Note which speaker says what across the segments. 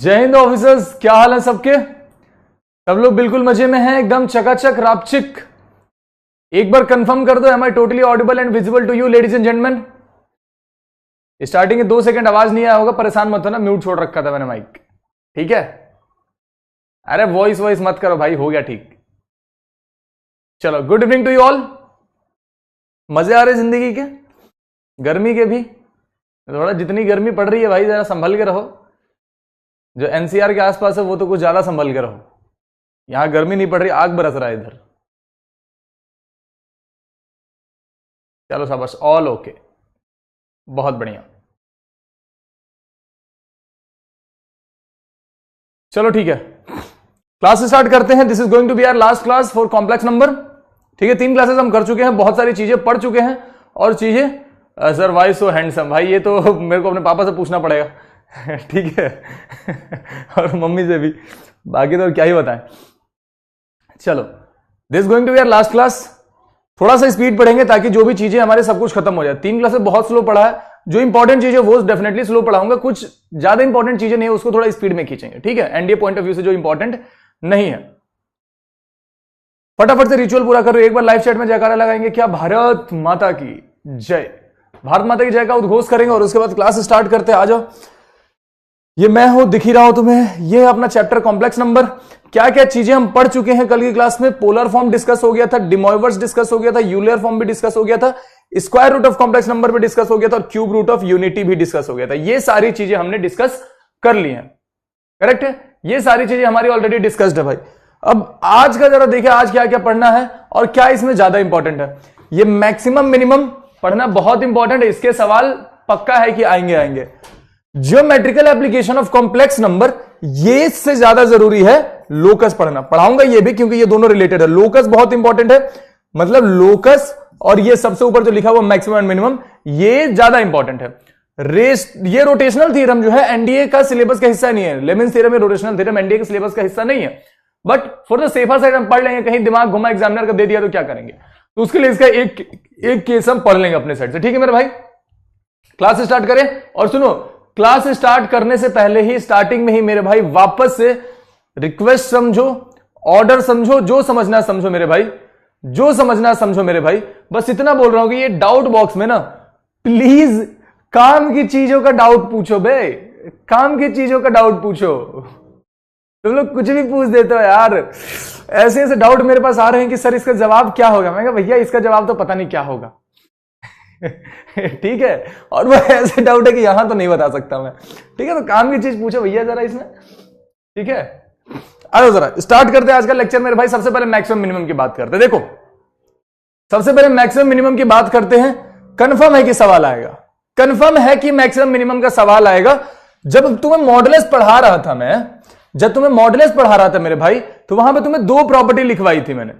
Speaker 1: जय हिंद ऑफिसर्स, क्या हाल है सबके? सब लोग बिल्कुल मजे में हैं, एकदम चकाचक रापचिक। एक बार कंफर्म कर दो, am I totally audible and visible to you ladies and gentleman? Starting के 2 सेकंड आवाज नहीं आया होगा, परेशान मत होना, म्यूट छोड़ रखा था मैंने माइक, ठीक है? अरे वॉइस मत करो भाई, हो गया ठीक। चलो, good evening to you all. मजे आ रहे जिंदगी के, गर्मी के भी। थोड़ा जितनी गर्मी पड़ रही है भाई, जरा संभल के रहो। जो एनसीआर के आसपास है वो तो कुछ ज्यादा संभल के रहो। यहां गर्मी नहीं पड़ रही, आग बरस रहा है इधर। चलो शाबाश, ऑल ओके, बहुत बढ़िया। चलो ठीक है, क्लास स्टार्ट करते हैं। This is going to be our last class for complex number. ठीक है, 3 क्लासेस हम कर चुके हैं, बहुत सारी चीजें पढ़ चुके हैं और चीजें। सर वाई सो हैंडसम, भाई ये तो मेरे को अपने पापा से पूछना पड़ेगा ठीक है और मम्मी से भी, बाकी तो क्या ही बताएं। चलो, this going to be our last class. थोड़ा सा स्पीड पढ़ेंगे ताकि जो भी चीजें हमारे सब कुछ खत्म हो जाए। 3 क्लासेस बहुत स्लो पढ़ा है, जो इंपॉर्टेंट चीजें वो डेफिनेटली स्लो पढ़ाऊंगा, कुछ ज्यादा इंपॉर्टेंट चीजें नहीं है उसको थोड़ा स्पीड में खींचेंगे, ठीक है? एनडीए पॉइंट ऑफ व्यू से जो इंपॉर्टेंट नहीं है। फटाफट से रिचुअल पूरा करो, एक बार लाइव चैट में जयकारा लगाएंगे, क्या भारत माता की जय। भारत माता की जय का उद्घोष करेंगे और उसके बाद क्लास स्टार्ट करते हैं। आ जाओ, ये मैं हूं, दिख ही रहा हूं तुम्हें। ये है अपना चैप्टर कॉम्प्लेक्स नंबर। क्या क्या चीजें हम पढ़ चुके हैं कल की क्लास में? पोलर फॉर्म डिस्कस हो गया था, डी मोइवर्स डिस्कस हो गया था, यूलर फॉर्म भी डिस्कस हो गया था, square root of complex number भी डिस्कस हो गया था और क्यूब रूट ऑफ यूनिटी भी डिस्कस हो गया था। ये सारी चीजें हमने डिस्कस कर ली हैं, करेक्ट है? ये सारी चीजें हमारी ऑलरेडी डिस्कस्ड है भाई। अब आज का जरा देखिए, आज क्या क्या पढ़ना है और क्या इसमें ज्यादा इंपॉर्टेंट है। ये मैक्सिमम मिनिमम पढ़ना बहुत इंपॉर्टेंट है, इसके सवाल पक्का है कि आएंगे। Geometrical application of complex number, ये इससे ज्यादा जरूरी है लोकस पढ़ना। पढ़ाऊंगा ये भी क्योंकि ये दोनों रिलेटेड है। लोकस बहुत इंपॉर्टेंट है, मतलब लोकस और ये सबसे ऊपर जो लिखा हुआ मैक्सिमम एंड मिनिमम, ये ज्यादा इंपॉर्टेंट है। ये रोटेशनल थ्योरम जो है एनडीए का सिलेबस का हिस्सा नहीं है। लेमेन्स थ्योरम या रोटेशनल थ्योरम एनडीए के सिलेबस का हिस्सा नहीं है, but for the safer side हम पढ़ लेंगे। कहीं दिमाग घुमा एग्जामिनर का दे दिया तो क्या करेंगे, तो उसके लिए इसका एक केस हम पढ़ लेंगे अपने साइड से, ठीक है मेरे भाई? क्लास स्टार्ट करें। और सुनो, क्लास स्टार्ट करने से पहले ही, स्टार्टिंग में ही मेरे भाई, वापस से रिक्वेस्ट समझो, ऑर्डर समझो, जो समझना समझो मेरे भाई, जो समझना समझो मेरे भाई। बस इतना बोल रहा हूं कि ये डाउट बॉक्स में ना प्लीज काम की चीजों का डाउट पूछो बे, काम की चीजों का डाउट पूछो। तुम लोग कुछ भी पूछ देते हो यार, ऐसे ऐसे डाउट मेरे पास आ रहे हैं कि सर इसका जवाब क्या होगा। मैं कहा भैया इसका जवाब तो पता नहीं क्या होगा ठीक है, और वो ऐसे डाउट है कि यहां तो नहीं बता सकता मैं, ठीक है? तो काम की चीज पूछो भैया जरा इसमें, ठीक है? आओ जरा स्टार्ट करते हैं आज का लेक्चर मेरे भाई। सबसे पहले मैक्सिमम मिनिमम की बात करते हैं। देखो, सबसे पहले मैक्सिमम मिनिमम की बात करते हैं। कंफर्म है कि सवाल आएगा, कंफर्म है कि मैक्सिमम मिनिमम का सवाल आएगा। जब तुम्हें मॉडुलस पढ़ा रहा था मैं, जब तुम्हें मॉडुलस पढ़ा रहा था मेरे भाई, तो वहां पे तुम्हें 2 प्रॉपर्टी लिखवाई थी मैंने,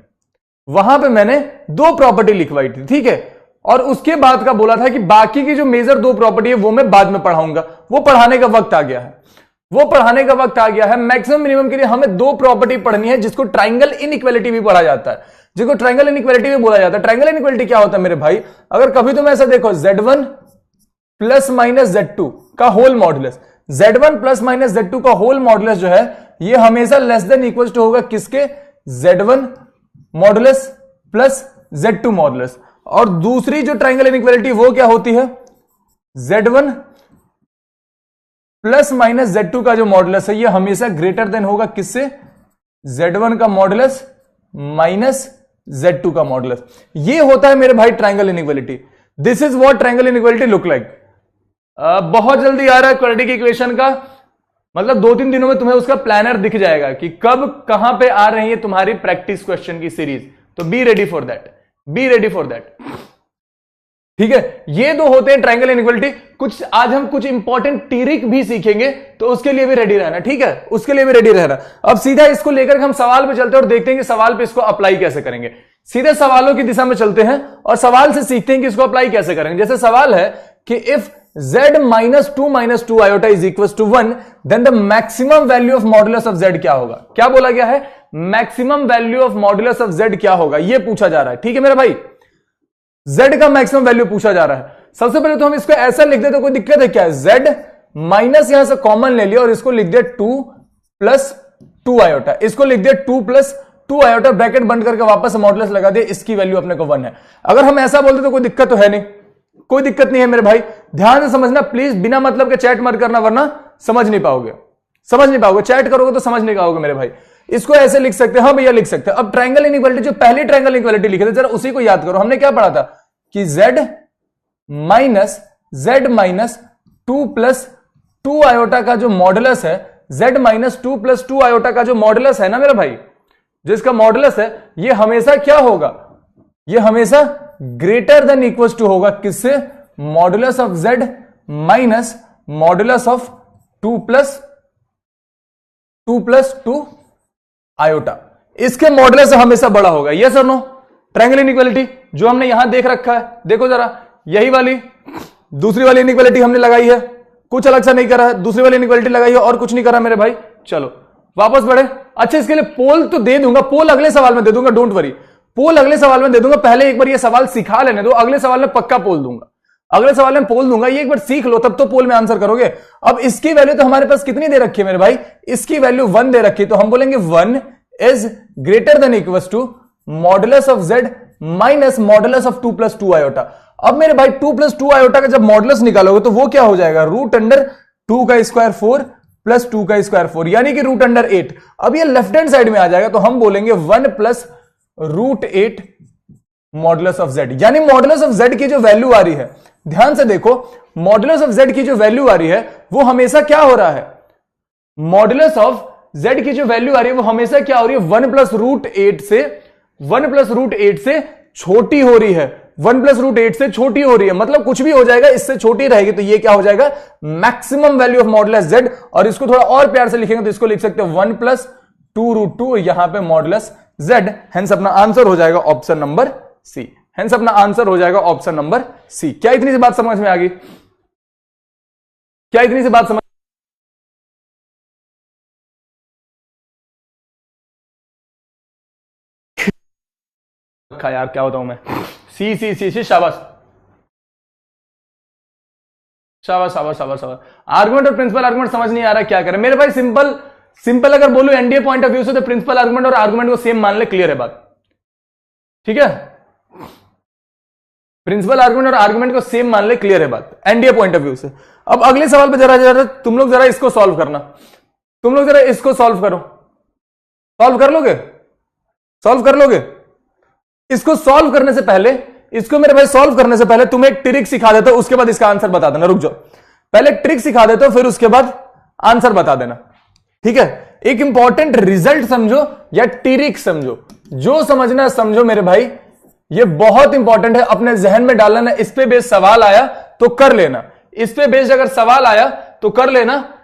Speaker 1: वहां पे मैंने 2 प्रॉपर्टी लिखवाई थी, ठीक है? और उसके बाद का बोला था कि बाकी की जो मेजर 2 प्रॉपर्टी है वो मैं बाद में पढ़ाऊंगा। वो पढ़ाने का वक्त आ गया है, वो पढ़ाने का वक्त आ गया है। मैक्सिमम मिनिमम के लिए हमें 2 प्रॉपर्टी पढ़नी है, जिसको ट्राइंगल इनइक्वालिटी भी पढ़ा जाता है, जिसको ट्राइंगल इनइक्वालिटी भी बोला जाता है। ट्राइंगल इनइक्वालिटी क्या होता है मेरे भाई? अगर कभी तुम ऐसा देखो, Z1 प्लस माइनस Z2 का whole modulus, Z1 plus minus Z2 का होल मॉडुलस जो है, ये हमेशा लेस देन इक्वल टू होगा किसके? Z1 modulus plus Z2 modulus. और दूसरी जो ट्राइंगल इनइक्वालिटी वो क्या होती है? Z1 प्लस माइनस Z2 का जो मॉडुलस है, ये हमेशा ग्रेटर देन होगा किससे? Z1 का मॉडुलस माइनस Z2 का मॉडुलस। ये होता है मेरे भाई triangle inequality. This is what triangle inequality look like. बहुत जल्दी आ रहा है क्वाड्रेटिक इक्वेशन का, मतलब 2-3 दिनों में तुम्हें उसका प्लानर दिख जाएगा कि कब कहां पे आ रही है तुम्हारी प्रैक्टिस क्वेश्चन की सीरीज। तो be ready for that, be ready for that, ठीक है? ये 2 होते हैं ट्राइंगल इनइक्वालिटी। कुछ आज हम कुछ इंपॉर्टेंट ट्रिक भी सीखेंगे, तो उसके लिए भी रेडी रहना, ठीक है? उसके लिए भी रेडी रहना। अब सीधा इसको लेकर हम सवाल पे चलते हैं और देखते हैं कि सवाल पे इसको अप्लाई कैसे करेंगे। सीधे सवालों की दिशा में चलते हैं और सवाल से सीखते हैं कि इसको अप्लाई कैसे करेंगे। जैसे सवाल है कि if z minus 2 iota is equals to 1, then the maximum value of modulus of z क्या होगा? क्या बोला गया है? Maximum value of modulus of z क्या होगा, यह पूछा जा रहा है, ठीक है मेरा भाई? z का मैक्सिमम वैल्यू पूछा जा रहा है। सबसे पहले तो हम इसको ऐसा लिख देते, कोई दिक्कत है क्या? z माइनस यहां से कॉमन ले लिया और इसको लिख दिया 2 प्लस 2 आयोटा, इसको लिख दिया 2 प्लस 2 आयोटा, ब्रैकेट बंद करके वापस मॉडुलस लगा दिया, इसकी वैल्यू अपने को 1 है। अगर हम ऐसा बोलते तो कोई दिक्कत तो है नहीं, कोई दिक्कत नहीं है मेरे भाई। ध्यान से समझना प्लीज, बिना मतलब के चैट मत करना वरना समझ नहीं पाओगे, समझ नहीं पाओगे, चैट करोगे तो समझ नहीं पाओगे मेरे भाई। इसको ऐसे लिख सकते हैं, हाँ भैया लिख सकते हैं। अब ट्रायंगल इनइक्वालिटी, जो पहली ट्रायंगल इनइक्वालिटी लिखे थे जरा उसी को याद करो। हमने क्या पढ़ा था कि z माइनस 2 प्लस 2 आयोटा का जो मॉडुलस है, z माइनस 2 प्लस 2 आयोटा का जो मॉडुलस है ना मेरा भाई, जिसका मॉडुलस है, ये हमेशा क्या होगा, ये हमेशा ग्रेटर देन इक्वल टू होगा किससे, modulus of z minus modulus of 2 plus 2 iota, इसके मॉडुलस से हमेशा बड़ा होगा। यस और नो? ट्रायंगल इनइक्वालिटी जो हमने यहां देख रखा है, देखो जरा, यही वाली दूसरी वाली इनइक्वालिटी हमने लगाई है, कुछ अलग सा नहीं करा है, दूसरी वाली इनइक्वालिटी लगाई है और कुछ नहीं करा मेरे भाई। चलो वापस बढ़े। अच्छा, इसके लिए पोल तो दे दूंगा, पोल अगले सवाल में दे दूंगा, डोंट वरी, पोल अगले सवाल में दे दूंगा। पहले एक बार ये सवाल सिखा लेने दो, अगले सवाल में पक्का पोल दूंगा, अगले सवाल में पोल दूंगा, ये एक बार सीख लो तब तो पोल में आंसर करोगे। अब इसकी वैल्यू तो हमारे पास कितनी दे रखी है मेरे भाई, इसकी वैल्यू 1 दे रखी है, तो हम बोलेंगे 1 is greater than equal to modulus of z minus modulus of 2 plus 2 iota. अब मेरे भाई 2 प्लस 2 आयोटा का जब मॉडुलस निकालोगे तो वो क्या हो जाएगा, रूट अंडर 2 का स्क्वायर 4 प्लस 2 का स्क्वायर 4, यानी कि रूट अंडर 8। अब ये लेफ्ट हैंड साइड में आ जाएगा तो हम बोलेंगे 1 plus root 8 modulus of z, यानी मॉडुलस ऑफ z की जो वैल्यू आ रही है, ध्यान से देखो, मॉडुलस ऑफ z की जो वैल्यू आ रही है वो हमेशा क्या हो रहा है, मॉडुलस ऑफ z की जो वैल्यू आ रही है वो हमेशा क्या हो रही है, 1 प्लस रूट 8 से छोटी हो रही है, 1 प्लस रूट 8 से छोटी हो रही है, मतलब कुछ भी हो जाएगा इससे छोटी रहेगी, तो ये क्या हो जाएगा, maximum value of modulus z। और इसको थोड़ा और प्यार से लिखेंगे तो इसको लिख सकते हैं 1 प्लस 2 रूट 2, यहां पे मॉडुलस z। हेंस अपना आंसर हो जाएगा ऑप्शन नंबर सी, हेंस अपना आंसर हो जाएगा ऑप्शन नंबर सी। क्या इतनी सी बात समझ में आ गई, क्या इतनी सी बात समझ रखा यार, क्या बताऊं मैं, सी सी सी सी, शाबाश शाबाश शाबाश शाबाश शाबाश। आर्गुमेंट और प्रिंसिपल आर्गुमेंट समझ नहीं आ रहा क्या करें मेरे भाई, सिंपल सिंपल अगर बोलूं एनडीए पॉइंट ऑफ व्यू से तो प्रिंसिपल आर्गुमेंट और आर्गुमेंट को सेम मान ले, क्लियर है बात, ठीक है, प्रिंसिपल आर्गुमेंट और आर्गुमेंट को सेम मान ले, क्लियर है बात एनडीए पॉइंट ऑफ व्यू से। अब अगले सवाल पे जरा तुम लोग जरा इसको सॉल्व करना, तुम लोग जरा इसको सॉल्व करो, सॉल्व कर लोगे, सॉल्व कर लोगे। इसको सॉल्व करने से पहले, इसको मेरे भाई सॉल्व करने से पहले तुम्हें एक ट्रिक सिखा देता हूं, उसके बाद इसका आंसर बता देना, रुक जाओ, पहले ट्रिक सिखा देता हूं फिर उसके बाद आंसर बता देना, ठीक है। एक इंपॉर्टेंट रिजल्ट समझो या ट्रिक समझो, जो समझना समझो मेरे भाई, ये बहुत इंपॉर्टेंट है, अपने जहन में डालना। इस पे बेस्ड सवाल आया तो कर लेना, इस पे बेस्ड अगर सवाल आया तो कर लेना,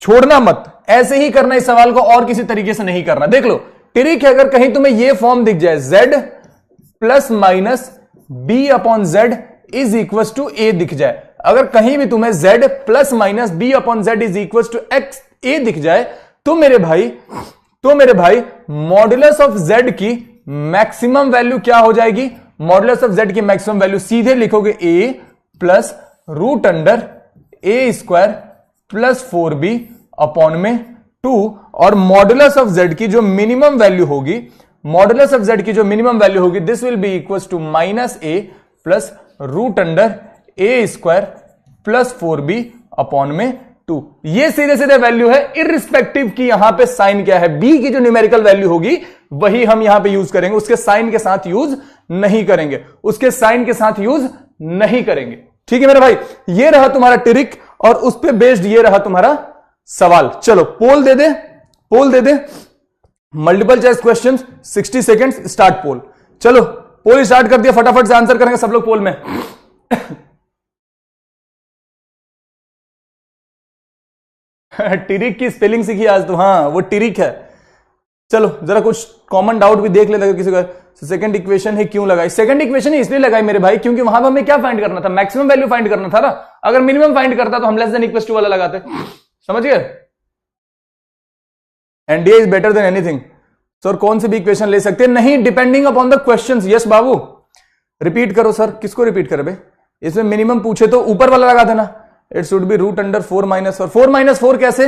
Speaker 1: छोड़ना मत, ऐसे ही करना इस सवाल को, और किसी तरीके से नहीं करना। देख लो ट्रिक है, अगर कहीं तुम्हें ये फॉर्म दिख जाए z plus minus B upon Z is equal to A दिख जाए, अगर कहीं भी तुम्हें z plus minus B upon Z is equal to X A दिख जाए, तो मेरे भाई मॉडुलस ऑफ z की मैक्सिमम वैल्यू क्या हो जाएगी, मॉडुलस ऑफ z की मैक्सिमम वैल्यू सीधे लिखोगे a plus root under A square plus 4b upon में 2, और मॉडुलस ऑफ z की जो मिनिमम वैल्यू होगी, मॉडुलस ऑफ z की जो मिनिमम वैल्यू होगी, this will be equal to minus A plus root under A square plus 4b upon में 2। ये सीधे सीधे वैल्यू है, इररिस्पेक्टिव की यहां पे साइन क्या है, b की जो न्यूमेरिकल वैल्यू होगी वही हम यहां पे यूज करेंगे, उसके साइन के साथ यूज नहीं करेंगे, उसके साइन के साथ यूज नहीं करेंगे, ठीक है मेरे भाई। ये रहा तुम्हारा ट्रिक और उस पे बेस्ड ये रहा तुम्हारा सवाल। चलो पोल दे दे, पोल दे दे, multiple choice questions, 60 seconds, start poll. चलो पोल स्टार्ट कर दिया, फटाफट से आंसर करेंगे सब लोग पोल में। टिरिक की स्पेलिंग सीखी आज तो, हाँ वो टिरिक है। चलो जरा कुछ कॉमन डाउट भी देख लेते किसी का। सेकंड इक्वेशन है क्यों लगाई, सेकंड इक्वेशन इसलिए लगाई मेरे भाई क्योंकि वहां पर हमें क्या फाइंड करना था, मैक्सिमम वैल्यू फाइंड करना था ना। अगर मिनिमम फाइंड करता तो हम लेस देन इक्वल टू वाला लगाते, समझ गए। NDA is better than anything. Sir कौन सी भी इक्वेशन ले सकते हैं, नहीं, depending upon the questions. Yes Babu repeat करो सर, किसको रिपीट करे भाई, इसमें मिनिमम पूछे तो ऊपर वाला लगा देना, it should be root under 4 - 4। 4 - 4 कैसे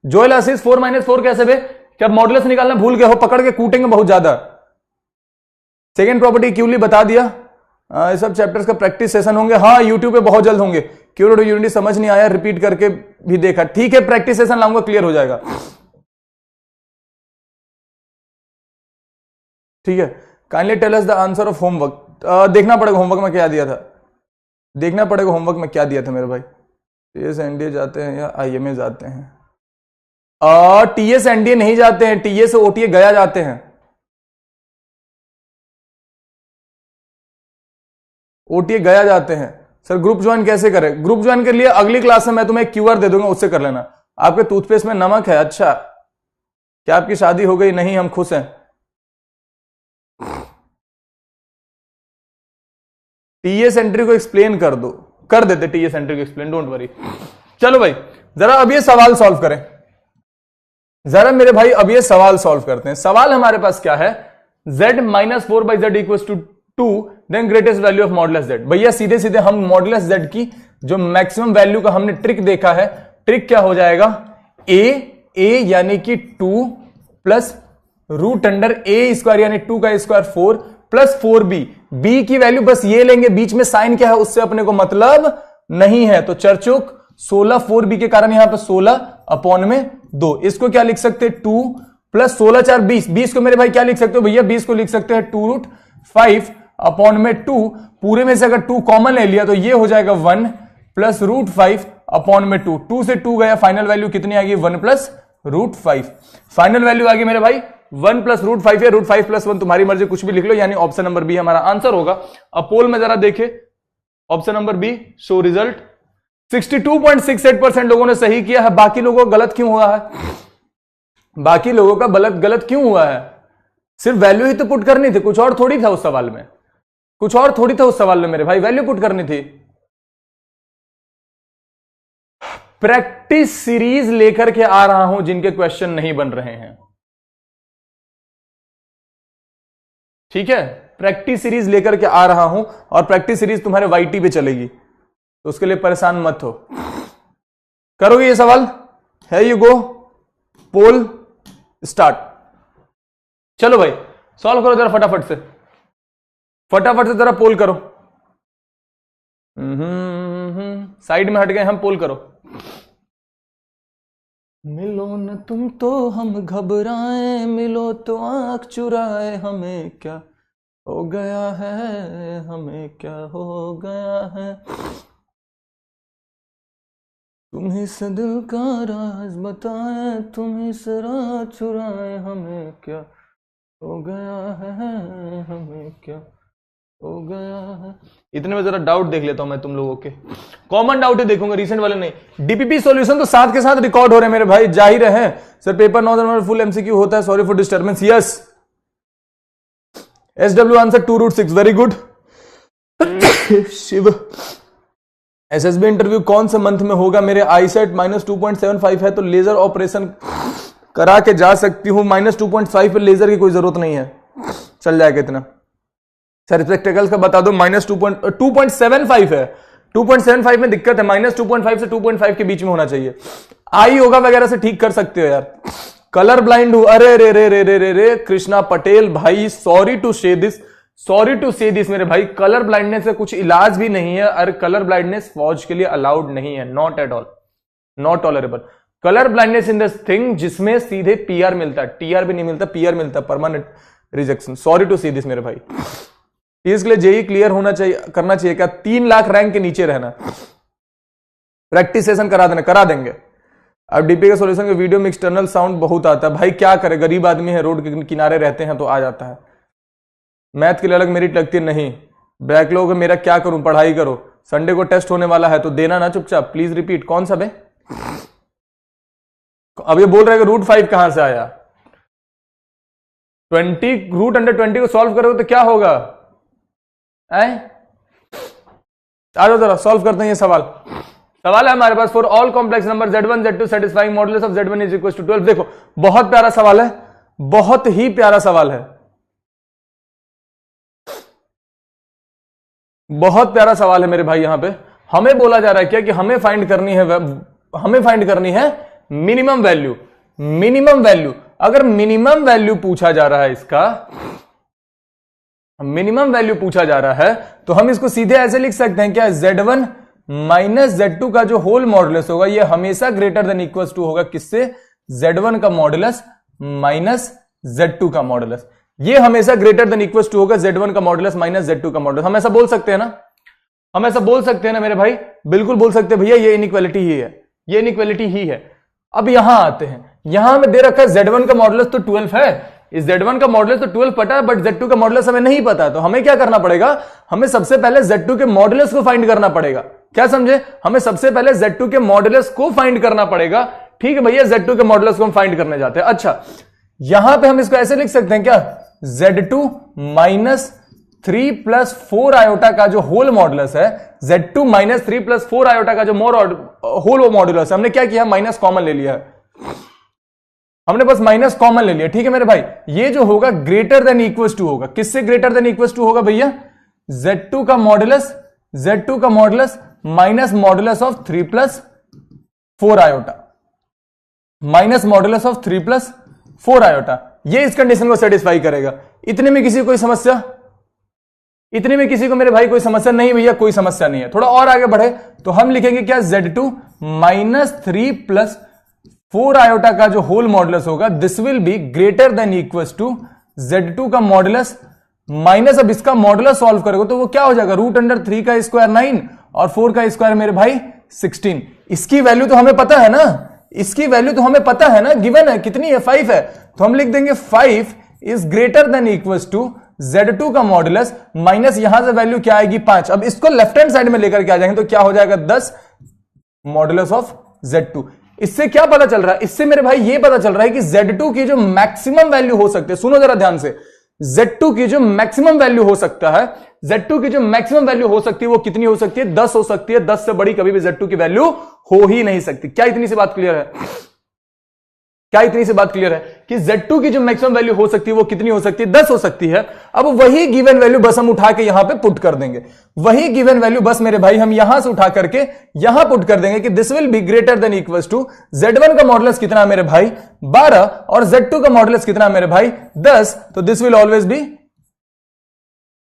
Speaker 1: जोएल आशीष? 4 - 4 कैसे बे? क्या मॉडुलस निकालना भूल गए हो? पकड़ के कूटेंगे बहुत ज्यादा। सेकेंड प्रॉपर्टी क्यूली बता दिया। ये सब चैप्टर्स का प्रैक्टिस सेशन होंगे, हाँ यूट्यूब पे बहुत जल्द होंगे। क्यूरिड यूनिटी समझ नहीं आया, रिपीट करके भी देखा, ठीक है प्रैक्टिस सेशन लाऊंगा, क्लियर हो जाएगा। ठीक है, kindly tell us the answer of homework. देखना पड़ेगा होमवर्क में क्या दिया था, देखना पड़ेगा होमवर्क में क्या दिया था मेरे भाई। टीएस एनडीए जाते हैं या आईएमए जाते हैं? टीएस एनडीए नहीं जाते हैं, टीएस ओटीए गया जाते हैं। ओटीए गया जाते हैं। सर ग्रुप ज्वाइन कैसे करें? ग्रुप ज्वाइन के लिए अगली क्लास में मैं तुम्हें क्यूआर दे दूंगा, उससे कर लेना। आपके टूथपेस्ट में नमक है? अच्छा, क्या आपकी शादी हो गई? नहीं, हम खुश हैं। टीएस एंट्री को एक्सप्लेन कर दो, कर देते टीएस एंट्री को एक्सप्लेन, डोंट वरी। चलो भाई जरा अब ये सवाल सॉल्व करें, जरा मेरे भाई अब ये सवाल सॉल्व करते हैं। सवाल हमारे पास क्या है? z - 4/z equals to 2, then greatest value of modulus z। भैया सीधे सीधे हम मॉडुलस z की जो मैक्सिमम वैल्यू का हमने ट्रिक देखा है, ट्रिक क्या हो जाएगा? a यानी कि 2 plus root under a square यानी 2 का स्क्वायर 4 प्लस 4b। b की वैल्यू बस ये लेंगे, बीच में साइन क्या है उससे अपने को मतलब नहीं है, तो चरचुक 16 4b के कारण यहां पर 16 अपॉन में 2। इसको क्या लिख सकते हैं? 2 प्लस 16 4 20। 20 को मेरे भाई क्या लिख सकते हो भैया? 20 को लिख सकते हैं 2√5 अपॉन में 2। पूरे में से अगर 2 कॉमन ले लिया तो ये हो जाएगा 1 प्लस √5 अपॉन में 2। 2 से 2 गया, फाइनल वैल्यू कितनी आ गई? 1 प्लस √5। फाइनल वैल्यू आ गई मेरे भाई 1 प्लस √5 या √5 प्लस 1, तुम्हारी मर्जी, कुछ भी लिख लो, यानी ऑप्शन नंबर बी हमारा आंसर होगा। अब पोल में जरा देखे, option number B show result. 62.68% लोगों ने सही किया है, बाकी लोगों का गलत क्यों हुआ है? बाकी लोगों का गलत क्यों हुआ है? सिर्फ वैल्यू ही तो पुट करनी थी, कुछ और थोड़ी था उस सवाल में, कुछ और थोड़ी था उस सवाल में मेरे भाई, वैल्यू पुट करनी थी। प्रैक्टिस सीरीज लेकर के आ रहा हूं जिनके क्वेश्चन नहीं बन रहे हैं, ठीक है, प्रैक्टिस सीरीज लेकर के आ रहा हूं और प्रैक्टिस सीरीज तुम्हारे वाईटी पे चलेगी, तो उसके लिए परेशान मत हो। करोगे ये सवाल? है यू गो, पोल स्टार्ट। चलो भाई सॉल्व करो जरा फटाफट से, फटाफट से जरा पोल करो। साइड में हट गए हम, पोल करो। मिलो न तुम तो हम घबराए, मिलो तो आंख चुराए, हमें क्या हो गया है, हमें क्या हो गया है, तुम्हीं से दिल का राज बताए, तुम्हीं से राज चुराए, हमें क्या हो गया है, हमें क्या हो गया है। इतने में जरा डाउट देख लेता हूं मैं तुम लोगों के, कॉमन डाउट ही देखूंगा, रिसेंट वाले नहीं। डीपीपी सॉल्यूशन तो साथ के साथ रिकॉर्ड हो रहे हैं मेरे भाई, जाहिर है सर पेपर 9 फुल एमसीक्यू होता है, sorry for disturbance. Yes SW answer 2√6, very good. Shiv SSB interview कौन से मंथ में होगा? मेरे आईसेट -2.75 है तो लेजर ऑपरेशन करा के जा सकती हूं, -2.5 पे लेजर की कोई जरूरत नहीं है, चल जाएगा इतना। सर स्पेक्टेकल्स का बता दो, -2.75 है, 2.75 में दिक्कत है, -2.5 से 2.5 के बीच में होना चाहिए। आई योगा वगैरह से ठीक कर सकते हो यार। कलर ब्लाइंड हूं, अरे रे रे रे रे रे रे कृष्णा पटेल भाई, सॉरी टू से दिस मेरे भाई, कलर ब्लाइंडनेस से कुछ इलाज भी नहीं है। अरे कलर ब्लाइंडनेस फौज के लिए अलाउड नहीं है, not at all, not tolerable. Colour blindness in this thing जिसमें सीधे पीआर मिलता है, टीआर भी नहीं मिलता, पीआर मिलता है, permanent rejection. Sorry to see this मेरे भाई। इसके लिए जेई क्लियर होना चाहिए, करना चाहिए क्या? 3 लाख रैंक के नीचे रहना, प्रैक्टिस सेशन करा देना, करा देंगे। अब डीपी के सॉल्यूशन के वीडियो में एक्सटर्नल साउंड बहुत आता है भाई, क्या करे, गरीब आदमी है, रोड के किनारे रहते हैं तो आ जाता है। मैथ के लिए अलग मेरिट लगती है नहीं, बैकलॉग है मेरा, क्या करूं, पढ़ाई करो, संडे को टेस्ट होने वाला है तो देना ना चुपचाप, प्लीज रिपीट। कौन सा बे? अब ये बोल रहे हैं √5 कहां से आया? 20 √20 को सॉल्व करोगे तो क्या होगा? आ जाओ जरा सॉल्व करते हैं ये सवाल। सवाल है हमारे पास, for all complex number z1 z2 satisfying modulus of z1 is equal to 12। देखो बहुत प्यारा सवाल है, बहुत ही प्यारा सवाल है, बहुत प्यारा सवाल है मेरे भाई। यहां पे हमें बोला जा रहा है क्या कि हमें फाइंड करनी है मिनिमम वैल्यू। मिनिमम वैल्यू, अगर मिनिमम वैल्यू पूछा जा रहा है, इसका मिनिमम वैल्यू पूछा जा रहा है, तो हम इसको सीधे ऐसे लिख सकते हैं क्या, Z1 माइनस Z2 का जो होल मॉडुलस होगा ये हमेशा ग्रेटर देन इक्वल टू होगा किससे, Z1 का मॉडुलस माइनस Z2 का मॉडुलस। ये हमेशा ग्रेटर देन इक्वल टू होगा Z1 का मॉडुलस माइनस Z2 का मॉडुलस। हम ऐसा बोल सकते हैं ना, हम ऐसा बोल सकते हैं ना मेरे भाई, बिल्कुल बोल सकते हैं भैया, ये इनइक्वालिटी ही है, ये इनइक्वालिटी ही है। अब यहां आते हैं, यहां में दे रखा है Z1 का मॉडुलस तो 12 है, इस Z1 का मॉडुलस तो 12 पता है, बट Z2 का मॉडुलस हमें नहीं पता। तो हमें क्या करना पड़ेगा, हमें सबसे पहले Z2 के मॉडुलस को फाइंड करना पड़ेगा। क्या समझे, हमें सबसे पहले Z2 के मॉडुलस को फाइंड करना पड़ेगा। ठीक है भैया, Z2 के मॉडुलस को हम फाइंड करने जाते हैं। अच्छा, यहां पे हम इसको ऐसे लिख सकते हैं क्या, Z2 माइनस 3 प्लस 4 आयोटा का जो होल मॉडुलस है, Z2 माइनस 3 प्लस 4 आयोटा का जो होल मॉडुलस है, हमने क्या किया, माइनस कॉमन ले लिया है, हमने बस माइनस कॉमन ले लिया। ठीक है मेरे भाई, ये जो होगा ग्रेटर देन इक्वल टू होगा, किससे ग्रेटर देन इक्वल टू होगा भैया, Z2 का modulus minus modulus of 3 plus 4 iota, minus modulus of 3 plus 4 iota. ये इस कंडीशन को सेटिस्फाई करेगा। इतने में किसी को कोई समस्या, इतने में किसी को मेरे भाई कोई समस्या नहीं भैया, कोई समस्या नहीं है। थोड़ा और आगे बढ़े तो हम लिखेंगे क्या, Z2 माइनस 3 प्लस 4 आयोटा का जो होल मॉडुलस होगा, this will be greater than equal to Z2 का मॉडुलस माइनस, अब इसका मॉडुलस सॉल्व करोगे तो वो क्या हो जाएगा, रूट अंडर 3 का स्क्वायर 9 और 4 का स्क्वायर मेरे भाई 16। इसकी वैल्यू तो हमें पता है ना, इसकी वैल्यू तो हमें पता है ना, गिवन है, कितनी है, 5 है। तो हम लिख देंगे 5 is greater than equal to Z2 का मॉडुलस माइनस यहां से वैल्यू क्या आएगी 5। अब इसको लेफ्ट हैंड साइड में लेकर के आ जाएंगे तो क्या हो जाएगा 10 मॉडुलस ऑफ Z2। इससे क्या पता चल रहा है, इससे मेरे भाई ये पता चल रहा है कि Z2 की जो मैक्सिमम वैल्यू हो सकती है, सुनो जरा ध्यान से, Z2 की जो मैक्सिमम वैल्यू हो सकता है, Z2 की जो मैक्सिमम वैल्यू हो सकती है वो कितनी हो सकती है, 10 हो सकती है। 10 से बड़ी कभी भी Z2 की वैल्यू हो ही नहीं सकती। क्या इतनी सी बात क्लियर है, क्या इतनी सी बात क्लियर है कि Z2 की जो मैक्सिमम वैल्यू हो सकती है वो कितनी हो सकती है, 10 हो सकती है। अब वही गिवन वैल्यू बस हम उठा के यहां पे पुट कर देंगे, वही गिवन वैल्यू बस मेरे भाई हम यहां से उठा करके यहां पुट कर देंगे कि this will be greater than equals to Z1 का मॉडुलस कितना है मेरे भाई 12 और Z2 का मॉडुलस कितना है मेरे भाई 10, तो दिस विल ऑलवेज बी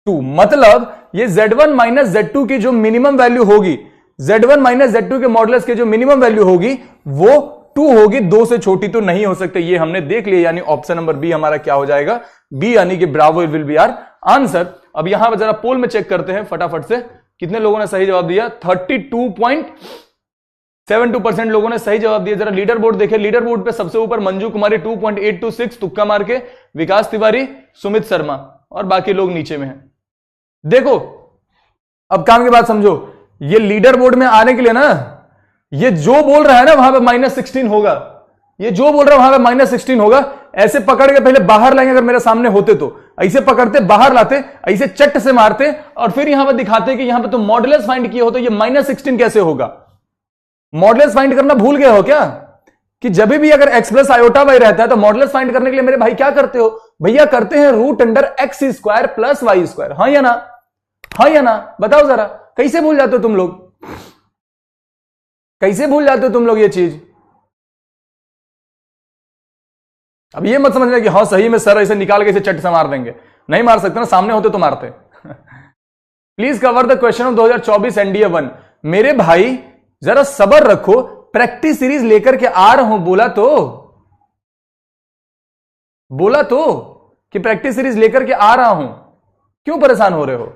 Speaker 1: 2। मतलब ये Z1 माइनस Z2 की जो मिनिमम वैल्यू होगी, Z1 माइनस Z2 के मॉडुलस की जो मिनिमम वैल्यू होगी वो 2 होगी, 2 से छोटी तो नहीं हो सकती। ये हमने देख लिया, यानी ऑप्शन नंबर बी हमारा क्या हो जाएगा, बी, यानी कि bravo will be our answer. अब यहां पर जरा पोल में चेक करते हैं फटाफट से, कितने लोगों ने सही जवाब दिया, 32.72% लोगों ने सही जवाब दिया। जरा लीडर बोर्ड देखें, लीडर बोर्ड पे सबसे ऊपर मंजू कुमारी 2.826 तुक्का मार के, विकास तिवारी, सुमित शर्मा और बाकी लोग नीचे में हैं। देखो अब काम की बात समझो, ये लीडर बोर्ड में आने के लिए ना, ये जो बोल रहा है ना वहां पे -16 होगा, ये जो बोल रहा है वहां पे -16 होगा। ऐसे पकड़ के पहले बाहर लाएंगे, अगर मेरे सामने होते तो ऐसे पकड़ते, बाहर लाते, ऐसे चट से मारते और फिर यहां पर दिखाते कि यहां पे तो मॉडुलस फाइंड किए हो, तो ये -16 कैसे होगा। मॉडुलस फाइंड करना भूल गए हो क्या, कि जब भी अगर x प्लस आयोटा y रहता है तो मॉडुलस फाइंड करने के लिए मेरे भाई क्या करते हो भैया, करते हैं root under x square plus Y square. हाँ या ना, हाँ या ना, बताओ जरा, कैसे भूल जाते हो तुम लोग, कैसे भूल जाते हो तुम लोग ये चीज। अब ये मत समझना कि हाँ सही में सर ऐसे निकाल के इसे चट से मार देंगे, नहीं मार सकते ना, सामने होते तो मारते। Please cover the question of 2024 NDA 1। मेरे भाई जरा सबर रखो, प्रैक्टिस सीरीज लेकर के आ रहा हूं, बोला तो कि प्रैक्टिस सीरीज लेकर के आ रहा हूं, क्यों परेशान हो रहे हो।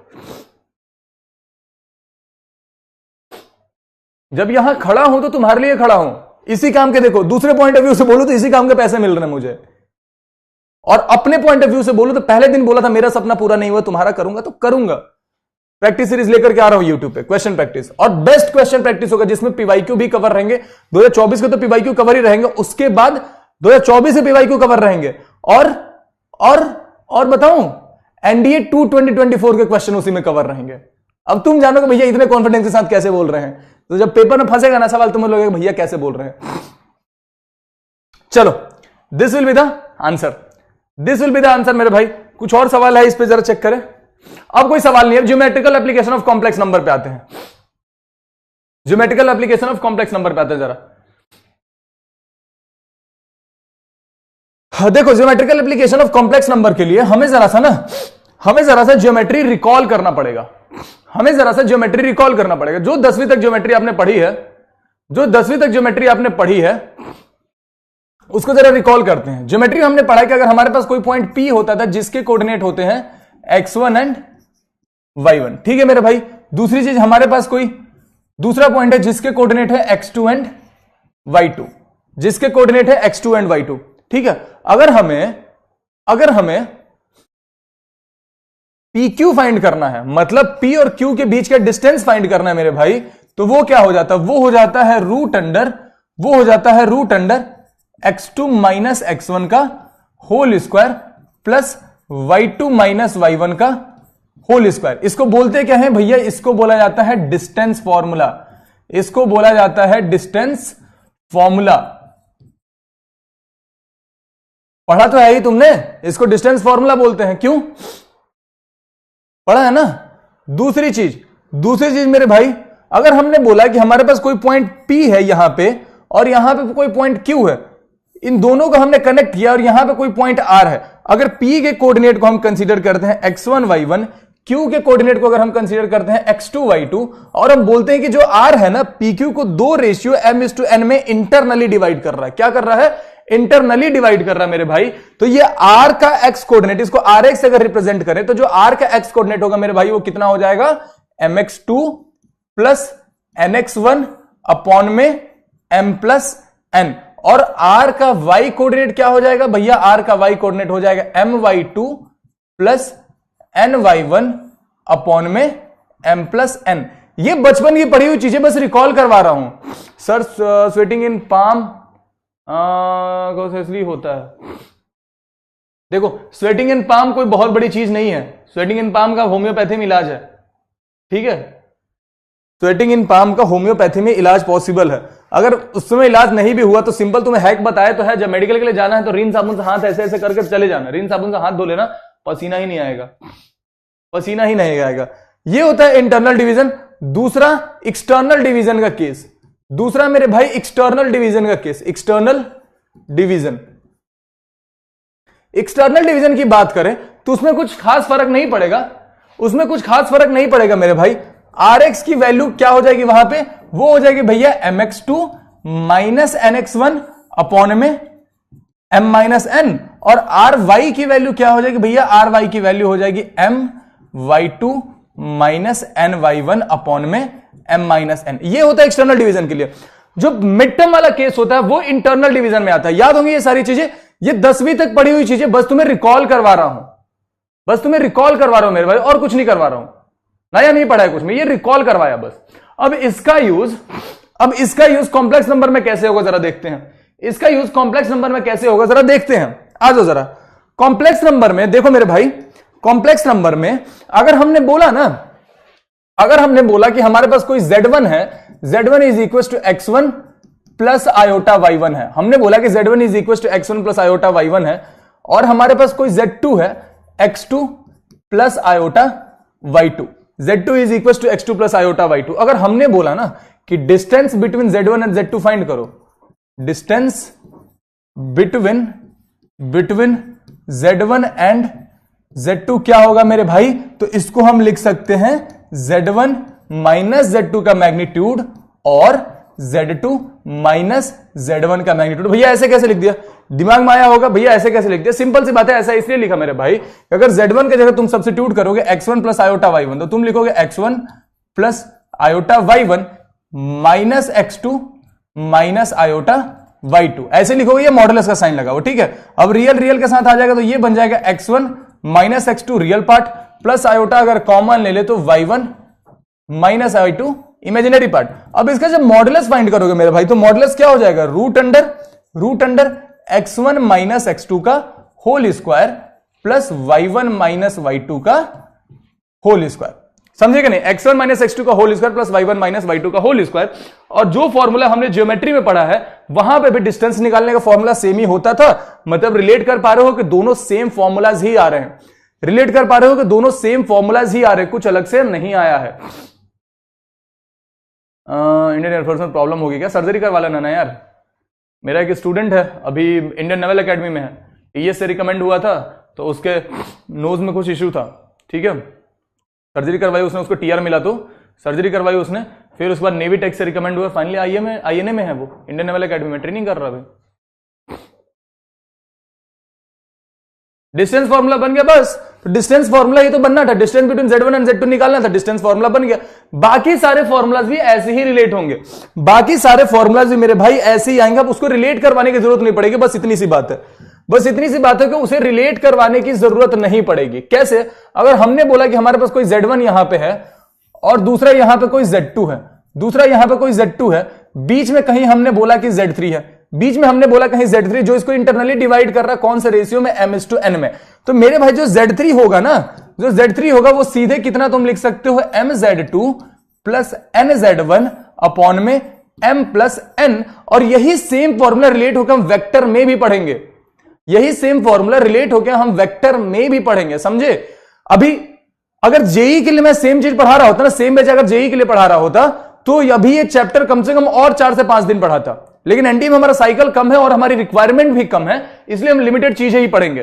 Speaker 1: जब यहां खड़ा हूं तो तुम्हारे लिए खड़ा हूं, इसी काम के, देखो दूसरे पॉइंट ऑफ व्यू से बोलो तो इसी काम के पैसे मिल रहे हैं मुझे, और अपने पॉइंट ऑफ व्यू से बोलो तो पहले दिन बोला था मेरा सपना पूरा नहीं हुआ, तुम्हारा करूंगा तो करूंगा। प्रैक्टिस सीरीज लेकर के आ रहा हूं यूट्यूब पे, क्वेश्चन प्रैक्टिस, और बेस्ट क्वेश्चन प्रैक्टिस होगा जिसमें पीवाईक्यू भी कवर रहेंगे। 2024 के तो पीवाईक्यू कवर ही रहेंगे, उसके बाद 2024 से पीवाईक्यू कवर रहेंगे, और बताऊं एनडीए 2 2024 के क्वेश्चन उसी में कवर रहेंगे। अब तुम जानो कि भैया इतने कॉन्फिडेंस के साथ कैसे बोल रहे हैं, तो जब पेपर में फंसेगा ना सवाल, तुम्हें लगेगा भैया कैसे बोल रहे हैं। चलो, this will be the answer, this will be the answer मेरे भाई। कुछ और सवाल है इस पे, जरा चेक करें। अब कोई सवाल नहीं है, geometrical application of complex number पे आते हैं। Geometrical application of complex number पे आते हैं जरा। देखो geometrical application of complex number के लिए हमें जरा सा ज्योमेट्री रिकॉल करना पड़ेगा। जो 10वीं तक ज्योमेट्री आपने पढ़ी है उसको जरा रिकॉल करते हैं। ज्योमेट्री हमने पढ़ा कि अगर हमारे पास कोई पॉइंट P होता था जिसके कोऑर्डिनेट होते हैं x1 एंड y1, ठीक है मेरे भाई। दूसरी चीज, हमारे पास कोई दूसरा पॉइंट है जिसके कोऑर्डिनेट है x2 एंड y2, ठीक है। अगर हमें PQ फाइंड करना है, मतलब P और Q के बीच का डिस्टेंस फाइंड करना है मेरे भाई, तो वो क्या हो जाता है? वो हो जाता है root under x2 minus x1 का whole square plus y2 minus y1 का होल स्क्वायर। इसको बोलते क्या है भैया? इसको बोला जाता है डिस्टेंस फॉर्मूला। पढ़ा तो है ही तुमने, इसको डिस्टेंस फॉर्मूला बोलते हैं। क्यों पढ़ा है ना? दूसरी चीज मेरे भाई, अगर हमने बोला कि हमारे पास कोई पॉइंट P है यहां पे और यहां पे कोई पॉइंट Q है, इन दोनों को हमने कनेक्ट किया और यहां पे कोई पॉइंट R है। अगर P के कोऑर्डिनेट को हम कंसीडर करते हैं x1 y1, Q के कोऑर्डिनेट को अगर हम कंसीडर करते हैं x2 y2, और हम बोलते हैं कि जो R है ना, PQ को 2 रेशियो m/n में इंटरनली डिवाइड कर रहा है। क्या कर रहा है? इंटरनली डिवाइड कर रहा है मेरे भाई। तो ये R का x कोऑर्डिनेट, इसको Rx अगर रिप्रेजेंट करें तो जो R का x कोऑर्डिनेट होगा मेरे भाई वो कितना हो जाएगा? mx2 प्लस nx1 अपॉन में m प्लस n। और R का y कोऑर्डिनेट क्या हो जाएगा भैया? R का y कोऑर्डिनेट हो जाएगा my2 प्लस ny1 अपॉन में m प्लस n। ये बचपन की पढ़ी हुई चीजें बस रिकॉल करवा रहा हूं सर। स्वेटिंग इन पाम इसलिए होता है। देखो, स्वेटिंग इन पाम कोई बहुत बड़ी चीज नहीं है। स्वेटिंग इन पाम का होम्योपैथी में इलाज है, ठीक है। स्वेटिंग इन पाम का होम्योपैथी में इलाज पॉसिबल है। अगर उस समय इलाज नहीं भी हुआ तो सिंपल तुम्हें हैक बताया तो है। जब मेडिकल के लिए जाना है तो रीन साबुन से हाथ ऐसे ऐसे करके चले जाना। रीन साबुन से हाथ धो लेना, पसीना ही नहीं आएगा। ये होता है इंटरनल डिवीजन। दूसरा एक्सटर्नल डिवीजन का केस। दूसरा मेरे भाई एक्सटर्नल डिवीजन का केस। एक्सटर्नल डिवीजन की बात करें तो उसमें कुछ खास फर्क नहीं पड़ेगा मेरे भाई। Rx की वैल्यू क्या हो जाएगी वहां पे? वो हो जाएगी भैया mx2 माइनस nx1 अपॉन में m माइनस n। और ry की वैल्यू क्या हो जाएगी भैया? ry की वैल्यू हो जाएगी my2 माइनस ny1 अपॉन में m माइनस n। ये होता है एक्सटर्नल डिवीजन के लिए। जो मिड टर्म वाला केस होता है वो इंटरनल डिवीजन में आता है। याद होंगी ये सारी चीजें, ये 10वीं तक पढ़ी हुई चीजें, बस तुम्हें रिकॉल करवा रहा हूं मेरे भाई, और कुछ नहीं करवा रहा हूं। नया नहीं पढ़ा है कुछ में, ये रिकॉल करवाया बस। अब इसका यूज कॉम्प्लेक्स नंबर में कैसे होगा जरा देखते हैं। आ जाओ जरा कॉम्प्लेक्स नंबर में। देखो मेरे भाई, कॉम्प्लेक्स नंबर में अगर हमने बोला कि हमारे पास कोई z1 है, z1 is equal to x1 plus iota y1 है। हमने बोला कि z1 is equal to x1 plus iota y1 है, और हमारे पास कोई z2 है, x2 plus iota y2। z2 is equal to x2 plus iota y2। अगर हमने बोला ना कि distance between z1 and z2 find करो, distance between z1 and z2 क्या होगा मेरे भाई? तो इसको हम लिख सकते हैं z1 माइनस z2 का मैग्नीट्यूड और z2 माइनस z1 का मैग्नीट्यूड। भैया ऐसे कैसे लिख दिया? दिमाग में आया होगा भैया ऐसे कैसे लिख दिया? सिंपल सी बात है, ऐसा इसलिए लिखा मेरे भाई, अगर z1 के जगह तुम सब्स्टिट्यूट करोगे x1 प्लस आयोटा y1, तो तुम लिखोगे x1 plus iota y1 minus x2 minus iota y2। ऐसे लिखोगे, ये मॉडुलस का साइन लगाओ, ठीक है। अब रियल के साथ आ जाएगा तो ये बन जाएगा x1 minus x2 real part plus iota अगर कॉमन ले ले तो y1 minus y2 imaginary part. अब इसका जब मॉडुलस फाइंड करोगे मेरे भाई, तो मॉडुलस क्या हो जाएगा? Root under x1 minus x2 का whole square plus y1 minus y2 का होल स्क्वायर। समझेगा नहीं? x1 माइनस x2 का whole square plus y1 minus y2 का होल स्क्वायर। और जो फॉर्मूला हमने ज्योमेट्री में पढ़ा है वहां पे भी डिस्टेंस निकालने का फॉर्मूला सेम ही होता था। मतलब रिलेट कर पा रहे हो कि दोनों सेम फॉर्मूलाज ही आ रहे हैं, कुछ अलग से नहीं आया है। इंडियन एयरफोर्स में प्रॉब्लम होगी क्या? सर्जरी करवा लेना ना यार। मेरा एक स्टूडेंट है अभी इंडियन नेवल एकेडमी में है, टीएस से रिकमेंड हुआ था, तो उसके नोज में कुछ इश्यू था, ठीक है, सर्जरी करवाई उसने, उसको टीआर मिला तो सर्जरी करवाई उसने, फिर उसके बाद नेवी टेक से रिकमेंड हुआ, फाइनली आईएनए में है, वो इंडियन नेवल एकेडमी में ट्रेनिंग कर रहा है। डिस्टेंस फॉर्मूला बन गया बस, तो डिस्टेंस फॉर्मूला ये तो बनना था, distance between Z1 and Z2 निकालना था, डिस्टेंस फॉर्मूला बन गया। बाकी सारे फॉर्मूलाज भी ऐसे ही रिलेट होंगे, बाकी सारे फॉर्मूलाज भी मेरे भाई ऐसे ही आएंगे, अब उसको रिलेट करवाने की जरूरत नहीं पड़ेगी, बस इतनी सी बात है, बस इतनी सी बात है कि उसे रिलेट करवाने की जरूरत नहीं पड़ेगी। कैसे? अगर हमने बोला कि हमारे पास कोई Z1 यहां पे है और दूसरा यहां पे कोई Z2 है, दूसरा यहां पे कोई Z2 है, बीच में कहीं हमने बोला कि Z3 है, बीच में हमने बोला कहीं Z3, जो इसको इंटरनली डिवाइड कर रहा है कौन से रेशियो में, M/N में, तो मेरे भाई जो Z3 होगा ना, जो Z3 होगा वो सीधे कितना तुम लिख सकते हो, MZ2 प्लस NZ1 अपॉन में M प्लस N, और यही सेम फॉर्मूला रिलेट होकर हम वेक्टर में भी पढ़ेंगे, यही सेम फॉर्मूला रिलेट होकर हम वेक्टर में भी पढ़ेंगे, समझे? अभी अगर जेई के लिए मैं सेम चीज पढ़ा रहा होता ना, सेम बैच अगर जेई के लिए पढ़ा रहा होता, तो अभी ये चैप्टर कम से कम और 4 से 5 दिन पढ़ाता, लेकिन एनडीए में हमारा साइकिल कम है और हमारी रिक्वायरमेंट भी कम है, इसलिए हम लिमिटेड चीजें ही पढ़ेंगे,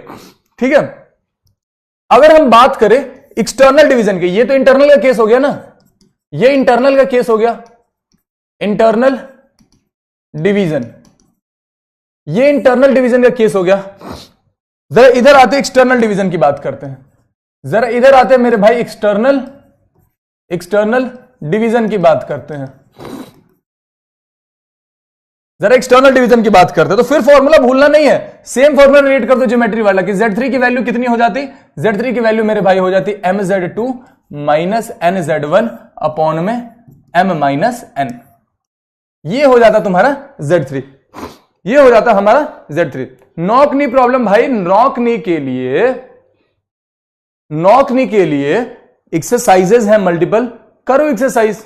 Speaker 1: ठीक है। अगर हम बात करें एक्सटर्नल डिवीजन की, ये तो इंटरनल का केस हो गया ना, ये इंटरनल का केस हो गया, इंटरनल डिवीजन, ये इंटरनल डिवीजन का केस हो गया। जरा इधर आते एक्सटर्नल डिवीजन की बात करते हैं, जरा इधर आते मेरे भाई एक्सटर्नल डिवीजन की बात करते हैं, जरा एक्सटर्नल डिवीजन की बात करते हैं। तो फिर फॉर्मूला भूलना नहीं है, सेम फॉर्मूला रिलेट कर दो ज्योमेट्री वाला कि Z3 की वैल्यू कितनी हो जाती, Z3 की वैल्यू मेरे भाई हो जाती MZ2 माइनस NZ1 अपॉन में M माइनस N, ये हो जाता तुम्हारा Z3, ये हो जाता हमारा Z3। नॉक नी प्रॉब्लम भाई, नॉक नी के लिए एक्सरसाइजेज हैं मल्टीपल, करो एक्सरसाइज,